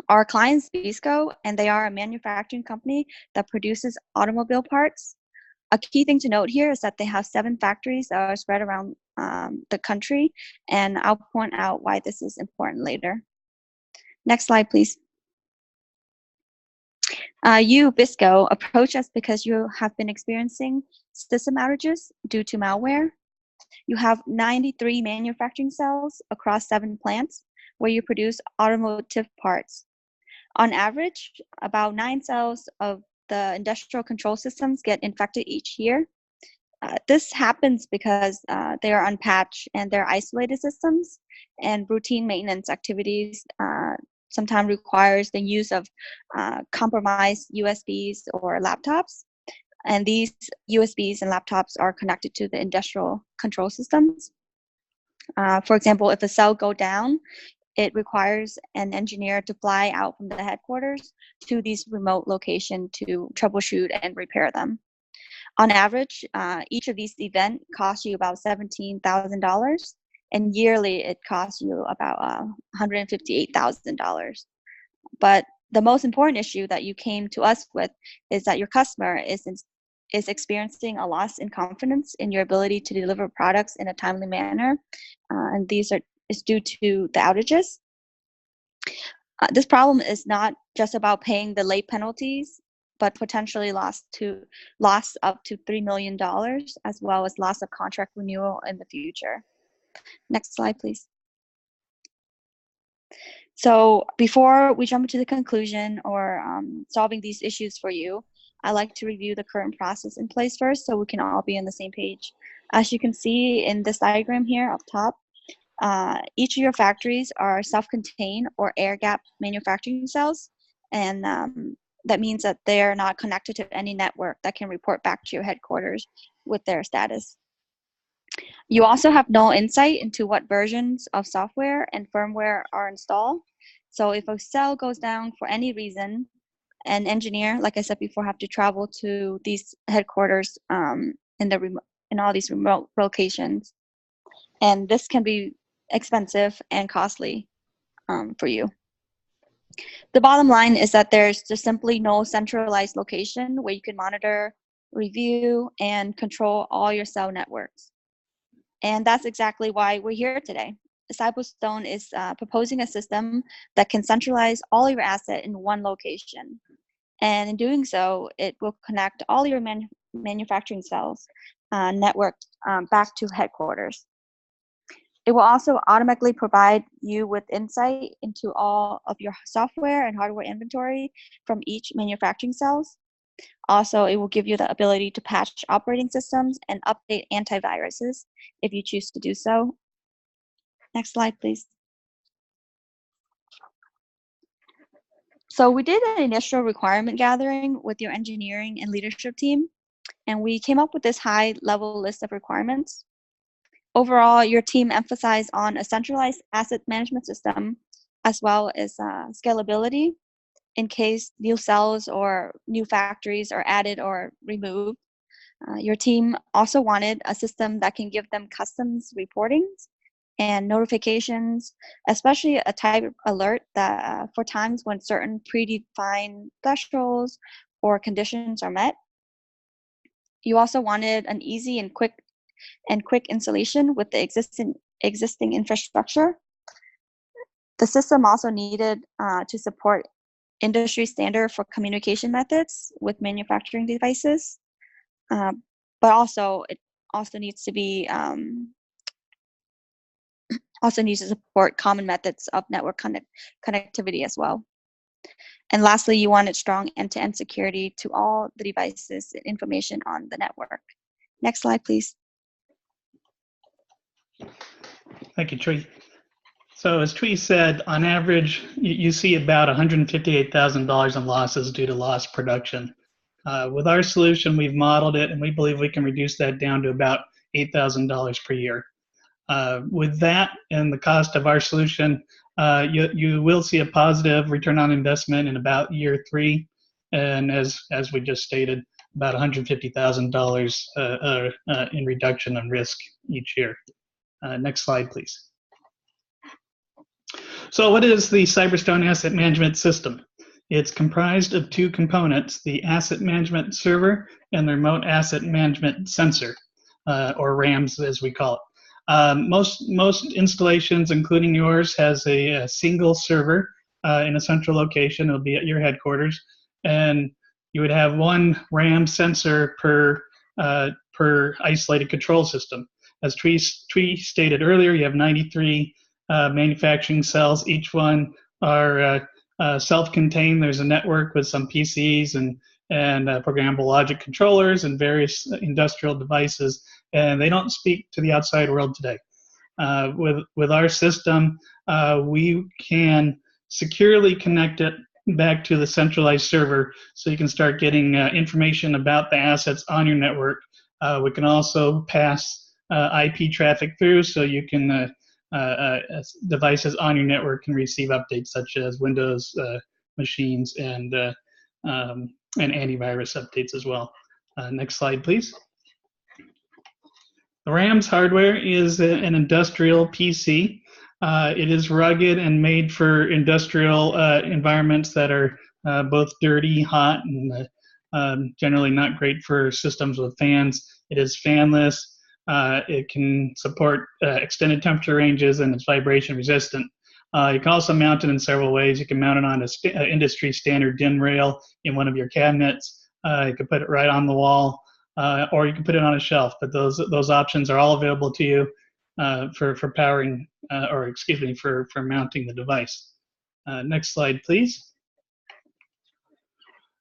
Our client is Bisco, and they are a manufacturing company that produces automobile parts. A key thing to note here is that they have 7 factories that are spread around the country, and I'll point out why this is important later. Next slide, please. You, Bisco, approach us because you have been experiencing system outages due to malware. You have 93 manufacturing cells across 7 plants where you produce automotive parts. On average, about 9 cells of the industrial control systems get infected each year. This happens because they are unpatched and they're isolated systems, and routine maintenance activities sometimes requires the use of compromised USBs or laptops. And these USBs and laptops are connected to the industrial control systems. For example, if a cell goes down, it requires an engineer to fly out from the headquarters to these remote locations to troubleshoot and repair them. On average, each of these events costs you about $17,000, and yearly it costs you about $158,000. But the most important issue that you came to us with is that your customer is experiencing a loss in confidence in your ability to deliver products in a timely manner, and is due to the outages. This problem is not just about paying the late penalties, but potentially loss up to $3 million, as well as loss of contract renewal in the future. Next slide, please. So before we jump into the conclusion or solving these issues for you, I like to review the current process in place first so we can all be on the same page. As you can see in this diagram here up top, each of your factories are self-contained or air-gap manufacturing cells, and that means that they are not connected to any network that can report back to your headquarters with their status. You also have no insight into what versions of software and firmware are installed. So if a cell goes down for any reason, an engineer, like I said before, have to travel to these headquarters in all these remote locations. And this can be expensive and costly for you. The bottom line is that there's just simply no centralized location where you can monitor, review, and control all your cell networks. And that's exactly why we're here today. Cyberstone is proposing a system that can centralize all your assets in one location. And in doing so, it will connect all your manufacturing cells networked back to headquarters. It will also automatically provide you with insight into all of your software and hardware inventory from each manufacturing cells. Also, it will give you the ability to patch operating systems and update antiviruses if you choose to do so. Next slide, please. So we did an initial requirement gathering with your engineering and leadership team, and we came up with this high-level list of requirements. Overall, your team emphasized on a centralized asset management system, as well as scalability in case new cells or new factories are added or removed. Your team also wanted a system that can give them customs reportings and notifications, especially a type of alert that for times when certain predefined thresholds or conditions are met. You also wanted an easy and quick installation with the existing infrastructure. The system also needed to support industry standard for communication methods with manufacturing devices. but also it also needs to be also needs to support common methods of network connectivity as well. And lastly, you wanted strong end-to-end security to all the devices and information on the network. Next slide, please. Thank you, Tree. So as Tree said, on average, you see about $158,000 in losses due to lost production. With our solution, we've modeled it, and we believe we can reduce that down to about $8,000 per year. With that and the cost of our solution, you will see a positive return on investment in about year 3, and as we just stated, about $150,000 in reduction in risk each year. Next slide, please. So what is the Cyberstone Asset Management System? It's comprised of 2 components, the Asset Management Server and the Remote Asset Management Sensor, or RAMs as we call it. Most installations, including yours, has a single server in a central location. It'll be at your headquarters, and you would have 1 RAM sensor per isolated control system. As Tree stated earlier, you have 93 manufacturing cells. Each one are self-contained. There's a network with some PCs and programmable logic controllers and various industrial devices, and they don't speak to the outside world today. With our system, we can securely connect it back to the centralized server, so you can start getting information about the assets on your network. We can also pass IP traffic through, so you can devices on your network can receive updates such as Windows machines and antivirus updates as well. Next slide, please. The RAM's hardware is an industrial PC. It is rugged and made for industrial environments that are both dirty, hot, and generally not great for systems with fans. It is fanless. It can support extended temperature ranges, and it's vibration resistant. You can also mount it in several ways. You can mount it on an industry standard DIN rail in one of your cabinets. You can put it right on the wall, or you can put it on a shelf. But those options are all available to you for powering, or excuse me, for mounting the device. Next slide, please.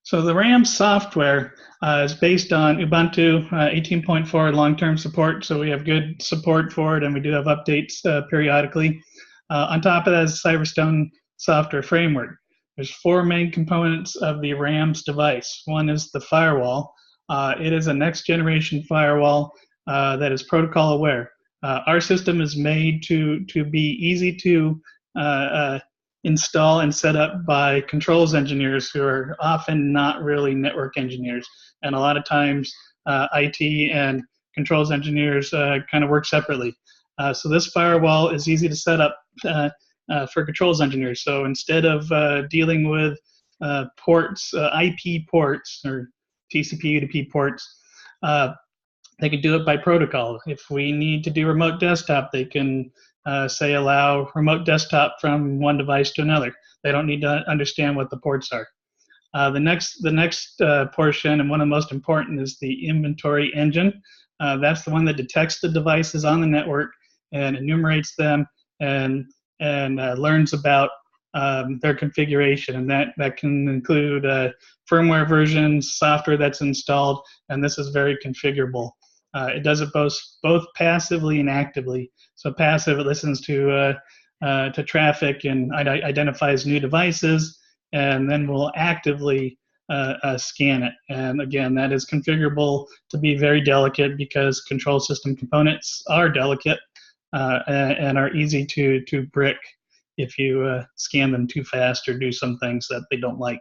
So the RAM software is based on Ubuntu 18.4 long-term support, so we have good support for it, and we do have updates periodically. On top of that is Cyberstone software framework. There's 4 main components of the RAM's device. One is the firewall. It is a next-generation firewall that is protocol aware. Our system is made to be easy to install and set up by controls engineers who are often not really network engineers. And a lot of times IT and controls engineers kind of work separately. So this firewall is easy to set up for controls engineers. So instead of dealing with ports, IP ports or TCP UDP ports, they can do it by protocol. If we need to do remote desktop, they can say allow remote desktop from one device to another. They don't need to understand what the ports are. The next portion, and one of the most important, is the inventory engine. That's the one that detects the devices on the network and enumerates them and learns about their configuration, and that can include firmware versions, software that's installed, and this is very configurable. It does it both passively and actively. So passive, it listens to traffic and identifies new devices, and then will actively scan it. And again, that is configurable to be very delicate because control system components are delicate and are easy to brick if you scan them too fast or do some things that they don't like.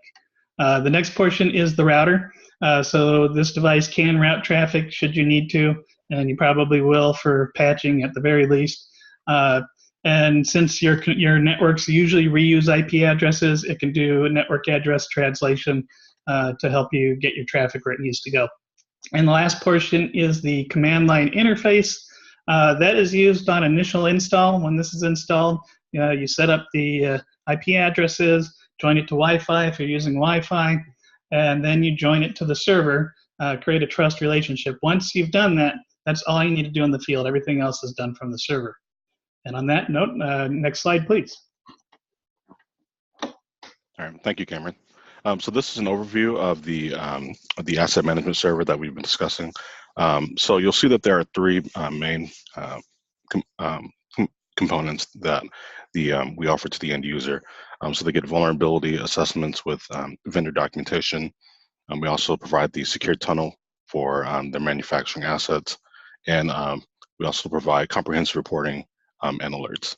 The next portion is the router. So this device can route traffic should you need to, and you probably will for patching at the very least. And since your networks usually reuse IP addresses, it can do a network address translation to help you get your traffic where it needs to go. And the last portion is the command line interface. That is used on initial install. When this is installed, you set up the IP addresses, join it to Wi-Fi if you're using Wi-Fi, and then you join it to the server. create a trust relationship. Once you've done that, that's all you need to do in the field. Everything else is done from the server. And on that note, next slide, please. All right, thank you, Cameron. So this is an overview of the asset management server that we've been discussing. So you'll see that there are three main components that we offer to the end user. So they get vulnerability assessments with vendor documentation. We also provide the secure tunnel for their manufacturing assets, and we also provide comprehensive reporting and alerts.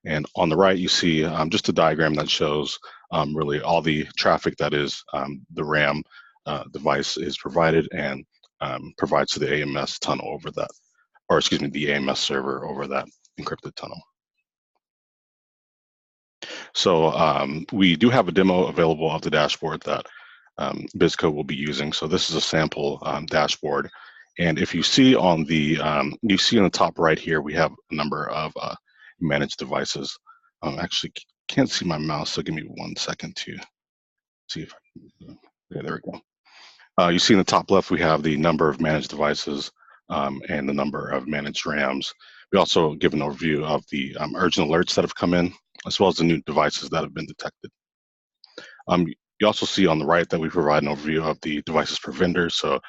And on the right, you see just a diagram that shows really all the traffic that is the RAM device is provided and provides to the AMS tunnel over that, or excuse me, the AMS server over that encrypted tunnel. So we do have a demo available of the dashboard that BizCo will be using. So this is a sample dashboard. And if you see on the, you see on the top right here, we have a number of managed devices. Actually, can't see my mouse, so give me 1 second to see if yeah, there we go. You see in the top left, we have the number of managed devices and the number of managed RAMs. We also give an overview of the urgent alerts that have come in, as well as the new devices that have been detected. You also see on the right that we provide an overview of the devices per vendor. So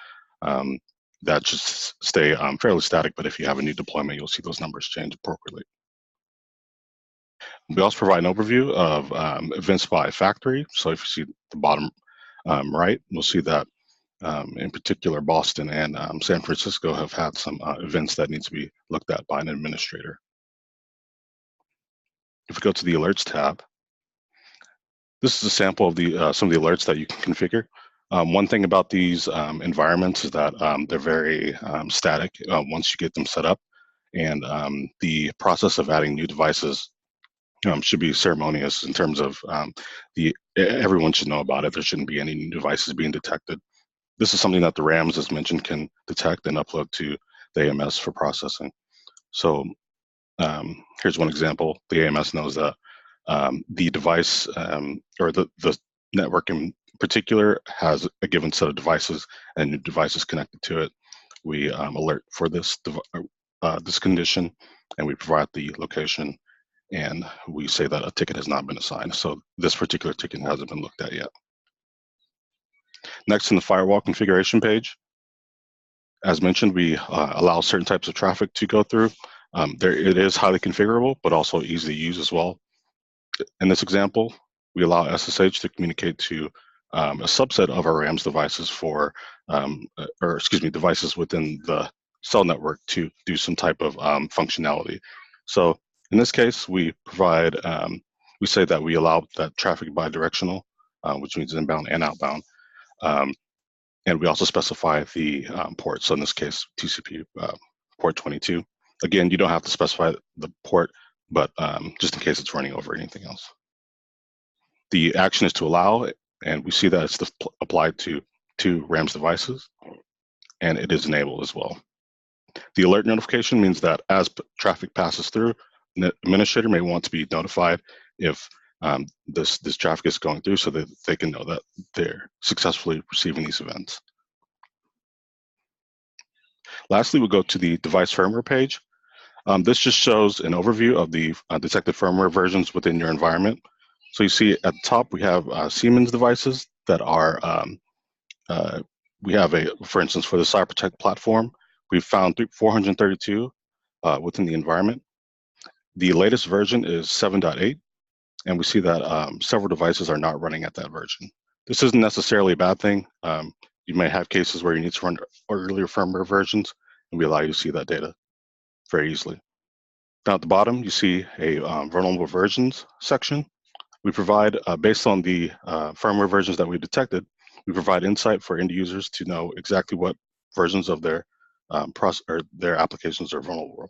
that should stay fairly static, but if you have a new deployment, you'll see those numbers change appropriately. We also provide an overview of events by factory. So if you see the bottom right, we'll see that in particular, Boston and San Francisco have had some events that need to be looked at by an administrator. If we go to the alerts tab, this is a sample of the some of the alerts that you can configure. One thing about these environments is that they're very static once you get them set up, and the process of adding new devices should be ceremonious in terms of everyone should know about it. There shouldn't be any new devices being detected. This is something that the RAMs, as mentioned, can detect and upload to the AMS for processing. So here's one example. The AMS knows that the device or the network in particular has a given set of devices and new devices connected to it. We alert for this this condition, and we provide the location, and we say that a ticket has not been assigned. So this particular ticket hasn't been looked at yet. Next, in the firewall configuration page, as mentioned, we allow certain types of traffic to go through. It is highly configurable, but also easy to use as well. In this example, we allow SSH to communicate to a subset of our RAMs devices for, or excuse me, devices within the cell network to do some type of functionality. So in this case, we provide, we say that we allow that traffic bidirectional, which means inbound and outbound. And we also specify the port. So in this case, TCP port 22. Again, you don't have to specify the port, but just in case it's running over anything else. The action is to allow, and we see that it's applied to 2 RAMs devices, and it is enabled as well. The alert notification means that as traffic passes through, the administrator may want to be notified if this traffic is going through, so that they can know that they're successfully receiving these events. Lastly, we'll go to the device firmware page. This just shows an overview of the detected firmware versions within your environment. So you see at the top, we have Siemens devices that are, we have for instance, for the CyberProtect platform, we've found 432 within the environment. The latest version is 7.8, and we see that several devices are not running at that version. This isn't necessarily a bad thing. You may have cases where you need to run earlier firmware versions, and we allow you to see that data very easily. Down at the bottom, you see a vulnerable versions section. We provide, based on the firmware versions that we detected, we provide insight for end users to know exactly what versions of their applications are vulnerable.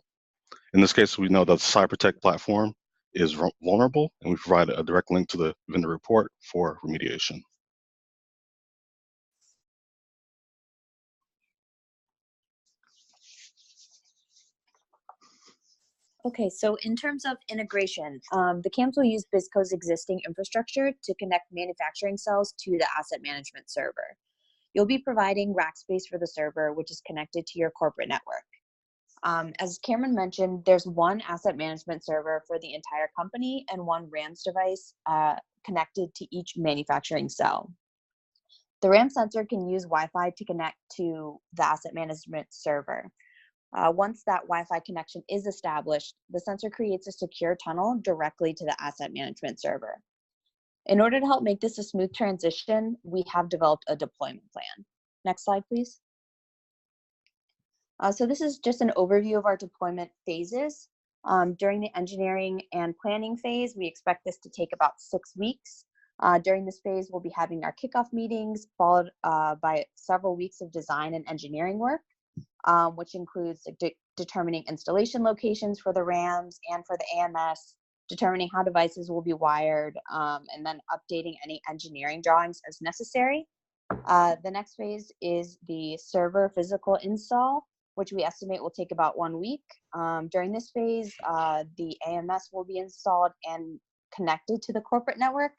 In this case, we know that the CyberProtect platform is vulnerable, and we provide a direct link to the vendor report for remediation. Okay, so in terms of integration, the CAMS will use BizCo's existing infrastructure to connect manufacturing cells to the asset management server. You'll be providing rack space for the server, which is connected to your corporate network. As Cameron mentioned, there's one asset management server for the entire company and one RAMS device connected to each manufacturing cell. The RAM sensor can use Wi-Fi to connect to the asset management server. Once that Wi-Fi connection is established, the sensor creates a secure tunnel directly to the asset management server. In order to help make this a smooth transition, we have developed a deployment plan. Next slide, please. So this is just an overview of our deployment phases. During the engineering and planning phase, we expect this to take about 6 weeks. During this phase, we'll be having our kickoff meetings, followed by several weeks of design and engineering work, which includes determining installation locations for the RAMs and for the AMS, determining how devices will be wired, and then updating any engineering drawings as necessary. The next phase is the server physical install, which we estimate will take about 1 week. During this phase, the AMS will be installed and connected to the corporate network.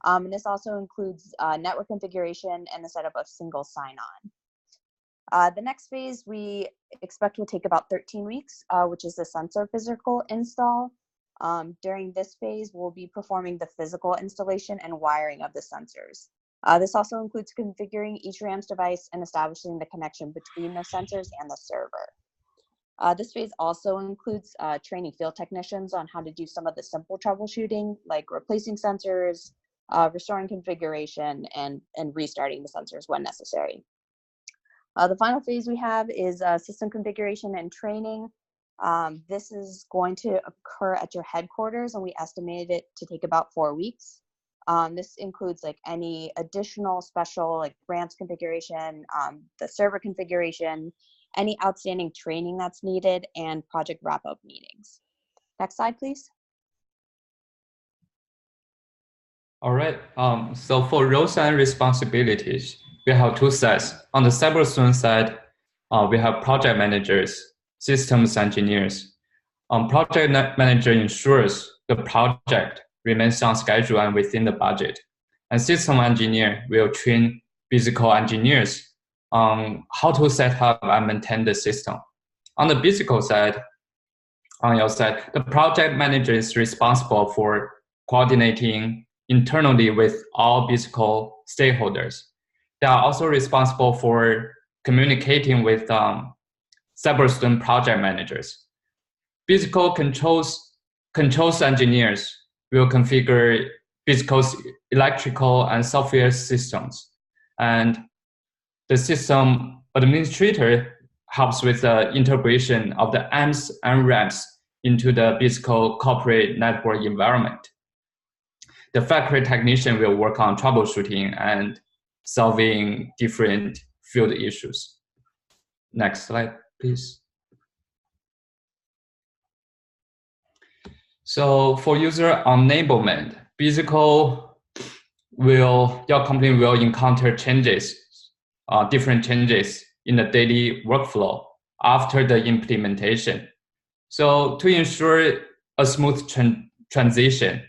And this also includes network configuration and the setup of single sign-on. The next phase we expect will take about 13 weeks, which is the sensor physical install. During this phase, we'll be performing the physical installation and wiring of the sensors. This also includes configuring each RAMS device and establishing the connection between the sensors and the server. This phase also includes training field technicians on how to do some of the simple troubleshooting, like replacing sensors, restoring configuration, and restarting the sensors when necessary. The final phase we have is system configuration and training. This is going to occur at your headquarters, and we estimated it to take about 4 weeks. This includes like any additional special like branch configuration, the server configuration, any outstanding training that's needed, and project wrap-up meetings. Next slide, please. All right, so for roles and responsibilities, we have 2 sides. On the Cyberstone side, we have project managers, systems engineers. Project manager ensures the project remains on schedule and within the budget. And system engineer will train physical engineers on how to set up and maintain the system. On the physical side, on your side, the project manager is responsible for coordinating internally with all physical stakeholders. They are also responsible for communicating with Cyberstone project managers. Physical controls engineers will configure physical, electrical, and software systems. And the system administrator helps with the integration of the AMS and RAMs into the physical corporate network environment. The factory technician will work on troubleshooting and solving different field issues. Next slide, please. So for user enablement, your company will encounter changes, different changes in the daily workflow after the implementation. So to ensure a smooth transition,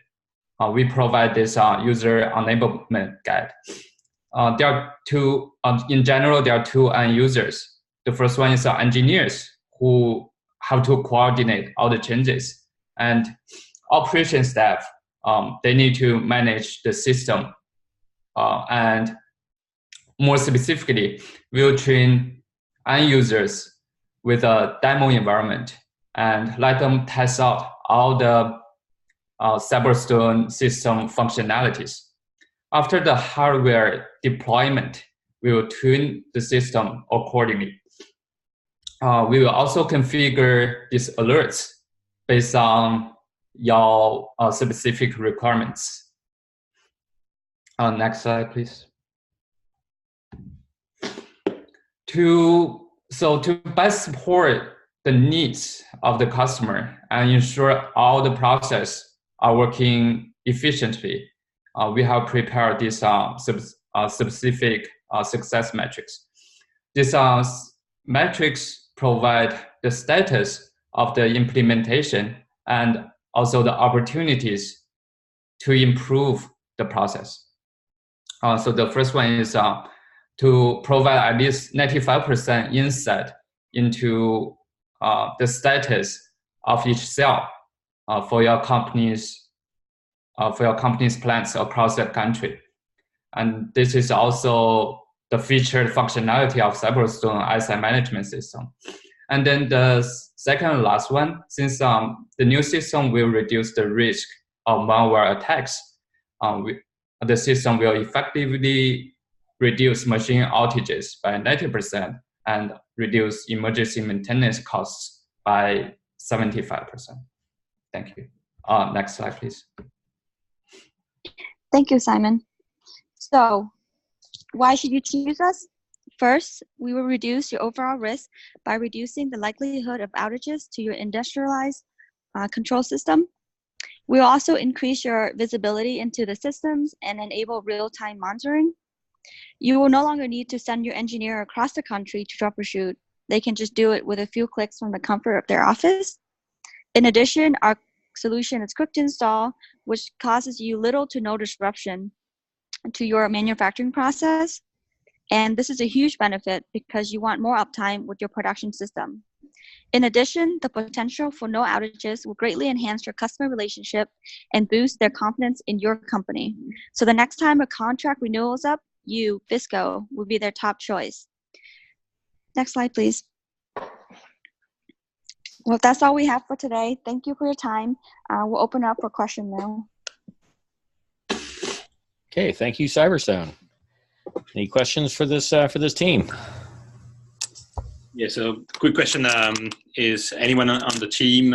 we provide this user enablement guide. There are two, in general, there are 2 end users. The first one is engineers who have to coordinate all the changes, and operation staff, they need to manage the system. And more specifically, we'll train end users with a demo environment and let them test out all the Cyberstone system functionalities. After the hardware deployment, we will tune the system accordingly. We will also configure these alerts based on your specific requirements. Next slide, please. To best support the needs of the customer and ensure all the process are working efficiently, we have prepared these specific success metrics. These metrics provide the status of the implementation and also the opportunities to improve the process. So the first one is to provide at least 95% insight into the status of each cell for your company's plants across the country. And this is also the featured functionality of Cyberstone asset management system. And then the second and last one, since the new system will reduce the risk of malware attacks, the system will effectively reduce machine outages by 90% and reduce emergency maintenance costs by 75%. Thank you. Next slide, please. Thank you, Simon. So, why should you choose us? First, we will reduce your overall risk by reducing the likelihood of outages to your industrialized control system. We will also increase your visibility into the systems and enable real-time monitoring. You will no longer need to send your engineer across the country to troubleshoot. They can just do it with a few clicks from the comfort of their office. In addition, our solution is quick to install, which causes you little to no disruption to your manufacturing process. And this is a huge benefit because you want more uptime with your production system. In addition, the potential for no outages will greatly enhance your customer relationship and boost their confidence in your company. So the next time a contract renewal is up, you, Bisco, will be their top choice. Next slide, please. Well, that's all we have for today. Thank you for your time. We'll open up for questions now. Okay, thank you, Cyberstone. Any questions for this team? Yeah, so quick question, is anyone on the team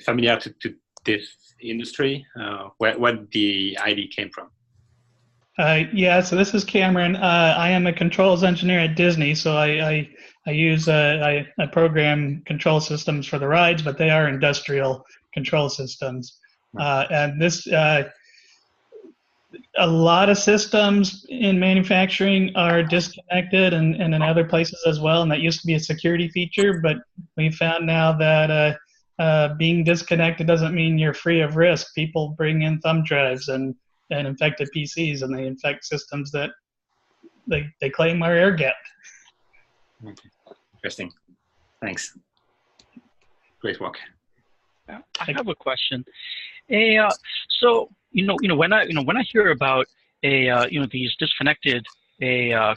familiar to this industry? Where the ID came from? Yeah, so this is Cameron. I am a controls engineer at Disney, so I use I program control systems for the rides, but they are industrial control systems. And this a lot of systems in manufacturing are disconnected and in other places as well, and that used to be a security feature, but we found now that being disconnected doesn't mean you're free of risk. People bring in thumb drives and infected PCs, and they infect systems that they claim are air-gapped. Okay. Interesting. Thanks. Great work. I have a question. So when I hear about these disconnected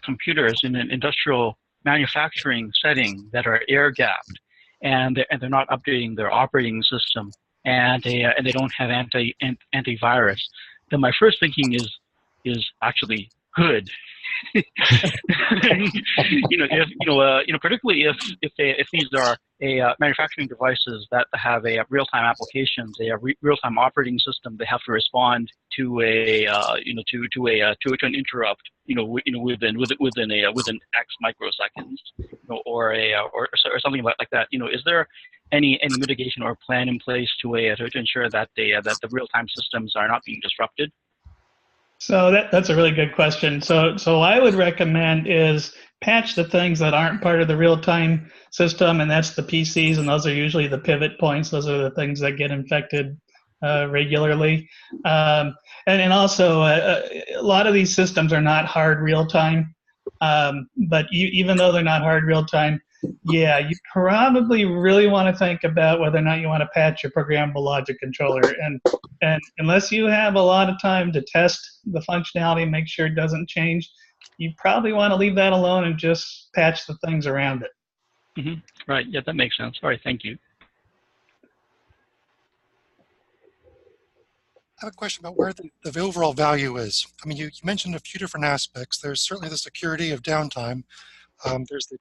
computers in an industrial manufacturing setting that are air-gapped, and they're not updating their operating system, and they don't have antivirus, then my first thinking is actually good. Particularly if these are manufacturing devices that have a real-time applications, a real-time operating system, they have to respond to an interrupt, within X microseconds, or something like that. Is there any mitigation or plan in place to ensure that the real-time systems are not being disrupted? So that's a really good question. So I would recommend is patch the things that aren't part of the real-time system, and that's the PCs, and those are usually the pivot points. Those are the things that get infected regularly. And also, a lot of these systems are not hard real-time, but even though they're not hard real-time, yeah, you probably really want to think about whether or not you want to patch your programmable logic controller. And unless you have a lot of time to test the functionality and make sure it doesn't change, you probably want to leave that alone and just patch the things around it. Mm-hmm. Right. Yeah, that makes sense. All right. Thank you. I have a question about where the overall value is. I mean, you mentioned a few different aspects. There's certainly the security of downtime. There's the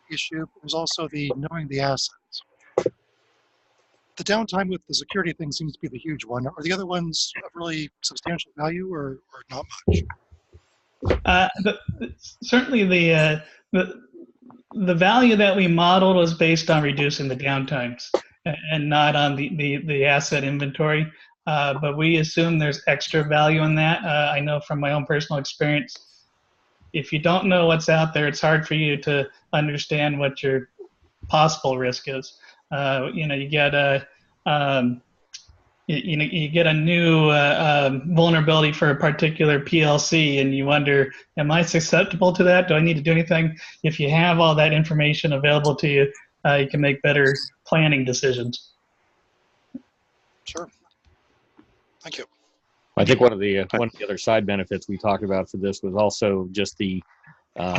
issue. There's also the knowing the assets. The downtime with the security thing seems to be the huge one. Are the other ones of really substantial value or not much? Certainly the value that we modeled was based on reducing the downtimes and not on the asset inventory. But we assume there's extra value in that. I know from my own personal experience, if you don't know what's out there, it's hard for you to understand what your possible risk is. You get you get a new vulnerability for a particular PLC, and you wonder, am I susceptible to that? Do I need to do anything? If you have all that information available to you, you can make better planning decisions. Sure. Thank you. I think one of the other side benefits we talked about for this was also just the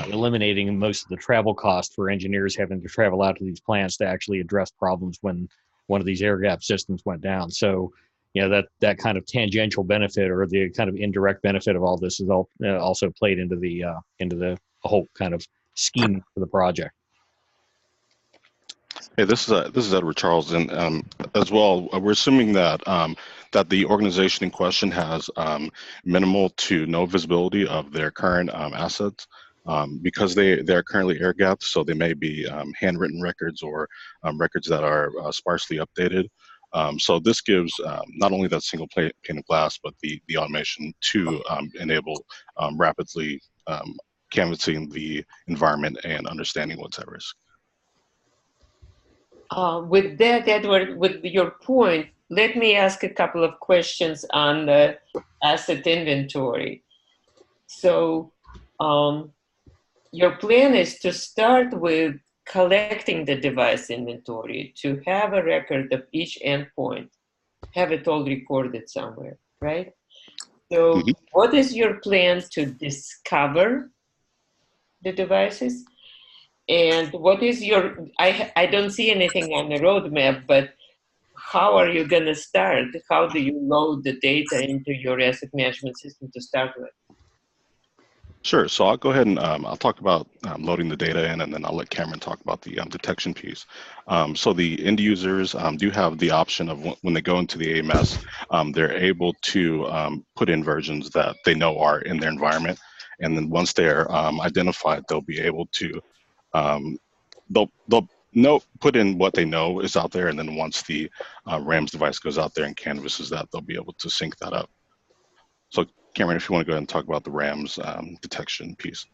eliminating most of the travel cost for engineers having to travel out to these plants to actually address problems when one of these air gap systems went down. So, that kind of tangential benefit or the kind of indirect benefit of all this is also played into the whole kind of scheme for the project. Hey, this is Edward Charles, and as well, we're assuming that that the organization in question has minimal to no visibility of their current assets, because they're currentely air gapped, so they may be handwritten records or records that are sparsely updated. So this gives not only that single pane of glass, but the automation to enable rapidly canvassing the environment and understanding what's at risk. With that, Edward, with your point, let me ask a couple of questions on the asset inventory. So your plan is to start with collecting the device inventory, to have a record of each endpoint, have it all recorded somewhere, right? So what is your plan to discover the devices? And what is your, I don't see anything on the roadmap, but how are you going to start? How do you load the data into your asset management system to start with? Sure. So I'll go ahead and I'll talk about loading the data in, and then I'll let Cameron talk about the detection piece. So the end users do have the option of when they go into the AMS, they're able to put in versions that they know are in their environment. And then once they're identified, they'll be able to, they'll put in what they know is out there. And then once the RAMS device goes out there and canvasses that, they'll be able to sync that up. So Cameron, if you want to go ahead and talk about the RAMS detection piece.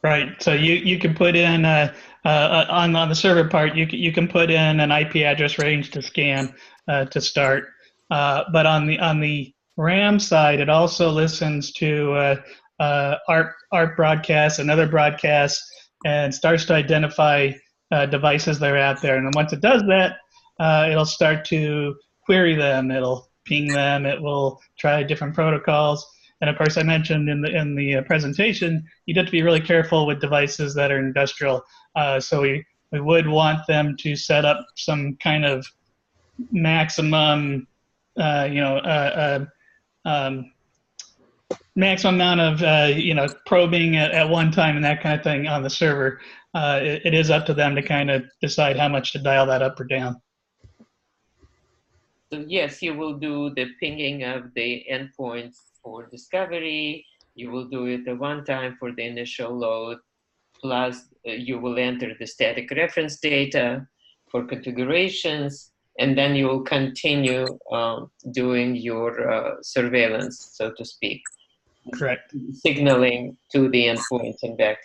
Right. So you can put in on the server part, you can put in an IP address range to scan to start. But on the RAM side, it also listens to ARP broadcasts and other broadcasts and starts to identify devices that are out there. And then once it does that, it'll start to query them. It'll ping them. It will try different protocols. And of course, I mentioned in the presentation, you'd have to be really careful with devices that are industrial. So we would want them to set up some kind of maximum, maximum amount of probing at one time and that kind of thing on the server. It is up to them to kind of decide how much to dial that up or down. So yes, you will do the pinging of the endpoints for discovery. You will do it at one time for the initial load, plus you will enter the static reference data for configurations, and then you will continue doing your surveillance, so to speak. Correct. Signaling to the endpoints and back.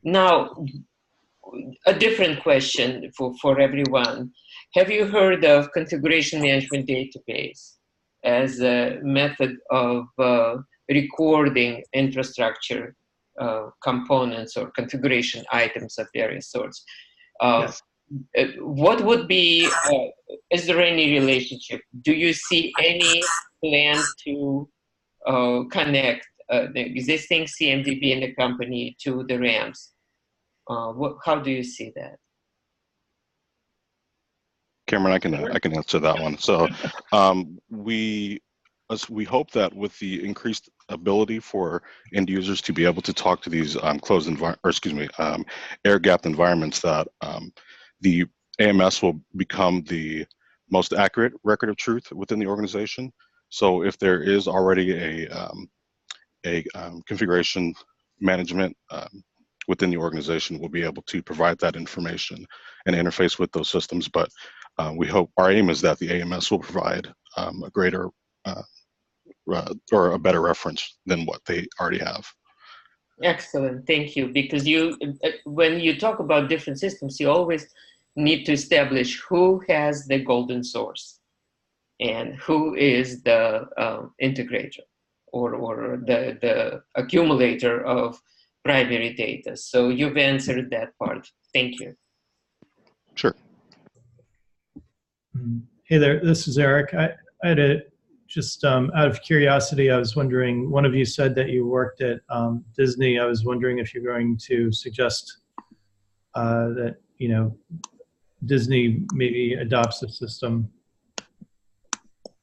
Now, a different question for everyone. Have you heard of configuration management database as a method of recording infrastructure components or configuration items of various sorts? Yes. What would be, is there any relationship? Do you see any plan to connect the existing CMDB in the company to the RAMs? How do you see that? Cameron, I can answer that one. So we hope that with the increased ability for end users to be able to talk to these closed air-gapped environments, that the AMS will become the most accurate record of truth within the organization. So if there is already a configuration management within the organization, we'll be able to provide that information and interface with those systems. But we hope, our aim is that the AMS will provide a greater or a better reference than what they already have. Excellent, thank you. Because when you talk about different systems, you always need to establish who has the golden source. and who is the integrator or the accumulator of primary data. So you've answered that part. Thank you. Sure. Hey there, this is Eric. I had a, just out of curiosity, I was wondering, one of you said that you worked at Disney. I was wondering if you're going to suggest that, you know, Disney maybe adopts the system.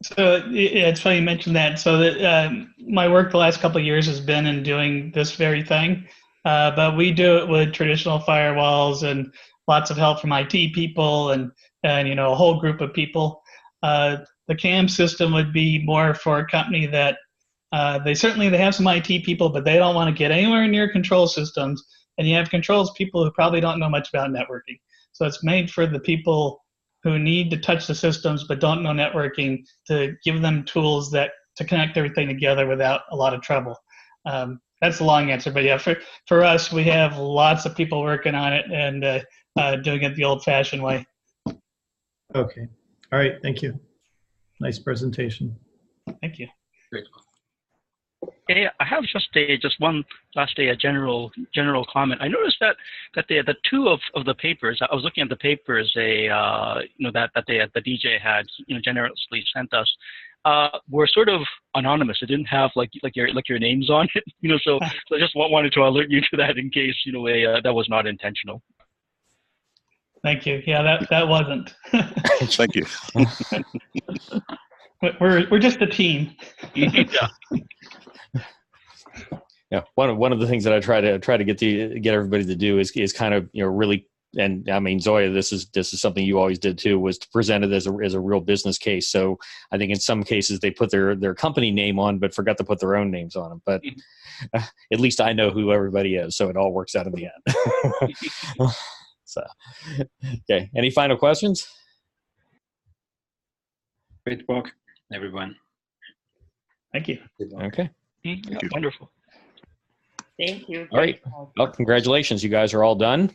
So yeah, it's funny you mentioned that. So that my work the last couple of years has been in doing this very thing, but we do it with traditional firewalls and lots of help from IT people and you know, a whole group of people. The CAM system would be more for a company that they have some IT people, but they don't want to get anywhere near control systems. And you have controls people who probably don't know much about networking. So it's made for the people who need to touch the systems but don't know networking, to give them tools that to connect everything together without a lot of trouble. That's the long answer, but yeah, for us, we have lots of people working on it and doing it the old-fashioned way. Okay. All right. Thank you. Nice presentation. Thank you. Great. Yeah, I have just one last general comment. I noticed that the two of the papers, I was looking at the papers that the DJ had generously sent us, were sort of anonymous. It didn't have like your names on it, So I just wanted to alert you to that in case that was not intentional. Thank you. Yeah, that wasn't. Thank you. We're just a team. Yeah. Yeah, one of the things that I try to get everybody to do is kind of really, and I mean, Zoya, this is something you always did too, was to present it as a real business case. So I think in some cases they put their company name on but forgot to put their own names on them. But at least I know who everybody is, so it all works out in the end. So, okay, any final questions? Great work, everyone. Thank you. Okay. Yeah, wonderful. Thank you. All right. Well, congratulations. You guys are all done.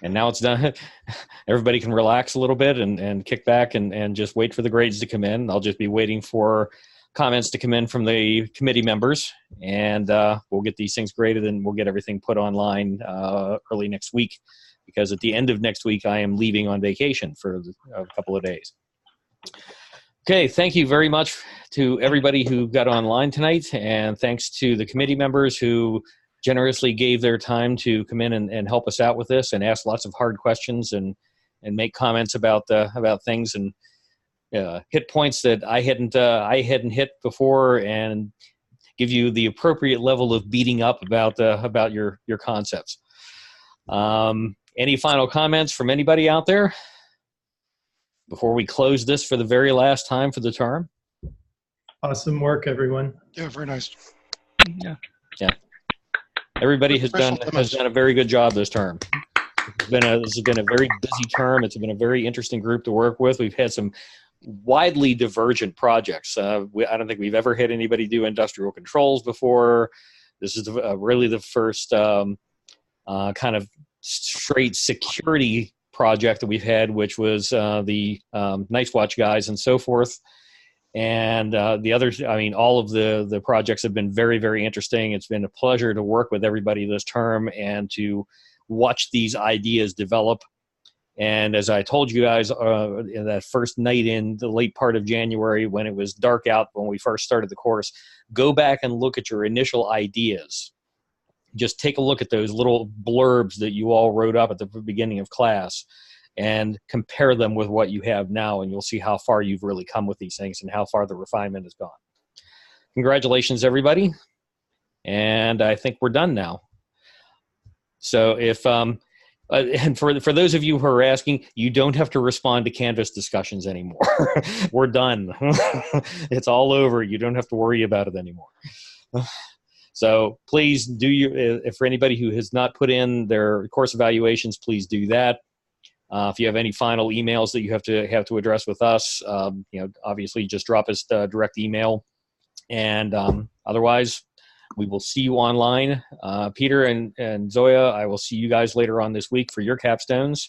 And now it's done. Everybody can relax a little bit and kick back and just wait for the grades to come in. I'll just be waiting for comments to come in from the committee members, and we'll get these things graded and we'll get everything put online early next week, because at the end of next week I am leaving on vacation for a couple of days. Okay, thank you very much to everybody who got online tonight, and thanks to the committee members who generously gave their time to come in and help us out with this and ask lots of hard questions and make comments about things and hit points that I hadn't hit before, and give you the appropriate level of beating up about your concepts. Any final comments from anybody out there before we close this for the very last time for the term? Awesome work, everyone. Yeah, very nice. Yeah. Yeah. Everybody has done a very good job this term. This has been a very busy term. It's been a very interesting group to work with. We've had some widely divergent projects. I don't think we've ever had anybody do industrial controls before. This is really the first kind of straight security project that we've had, which was the Nice Watch guys and so forth. And the others, I mean, all of the projects have been very, very interesting. It's been a pleasure to work with everybody this term and to watch these ideas develop. And as I told you guys in that first night in the late part of January, when it was dark out when we first started the course, go back and look at your initial ideas. Just take a look at those little blurbs that you all wrote up at the beginning of class and compare them with what you have now, and you'll see how far you've really come with these things and how far the refinement has gone. Congratulations, everybody. And I think we're done now. So if, and for those of you who are asking, you don't have to respond to Canvas discussions anymore. We're done. It's all over. You don't have to worry about it anymore. So please do if for anybody who has not put in their course evaluations, please do that. If you have any final emails that you have to address with us, obviously just drop us a direct email. And otherwise, we will see you online. Peter and Zoya, I will see you guys later on this week for your capstones.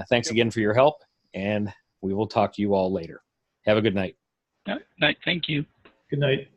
Thanks again for your help, and we will talk to you all later. Have a good night. Night. Thank you. Good night.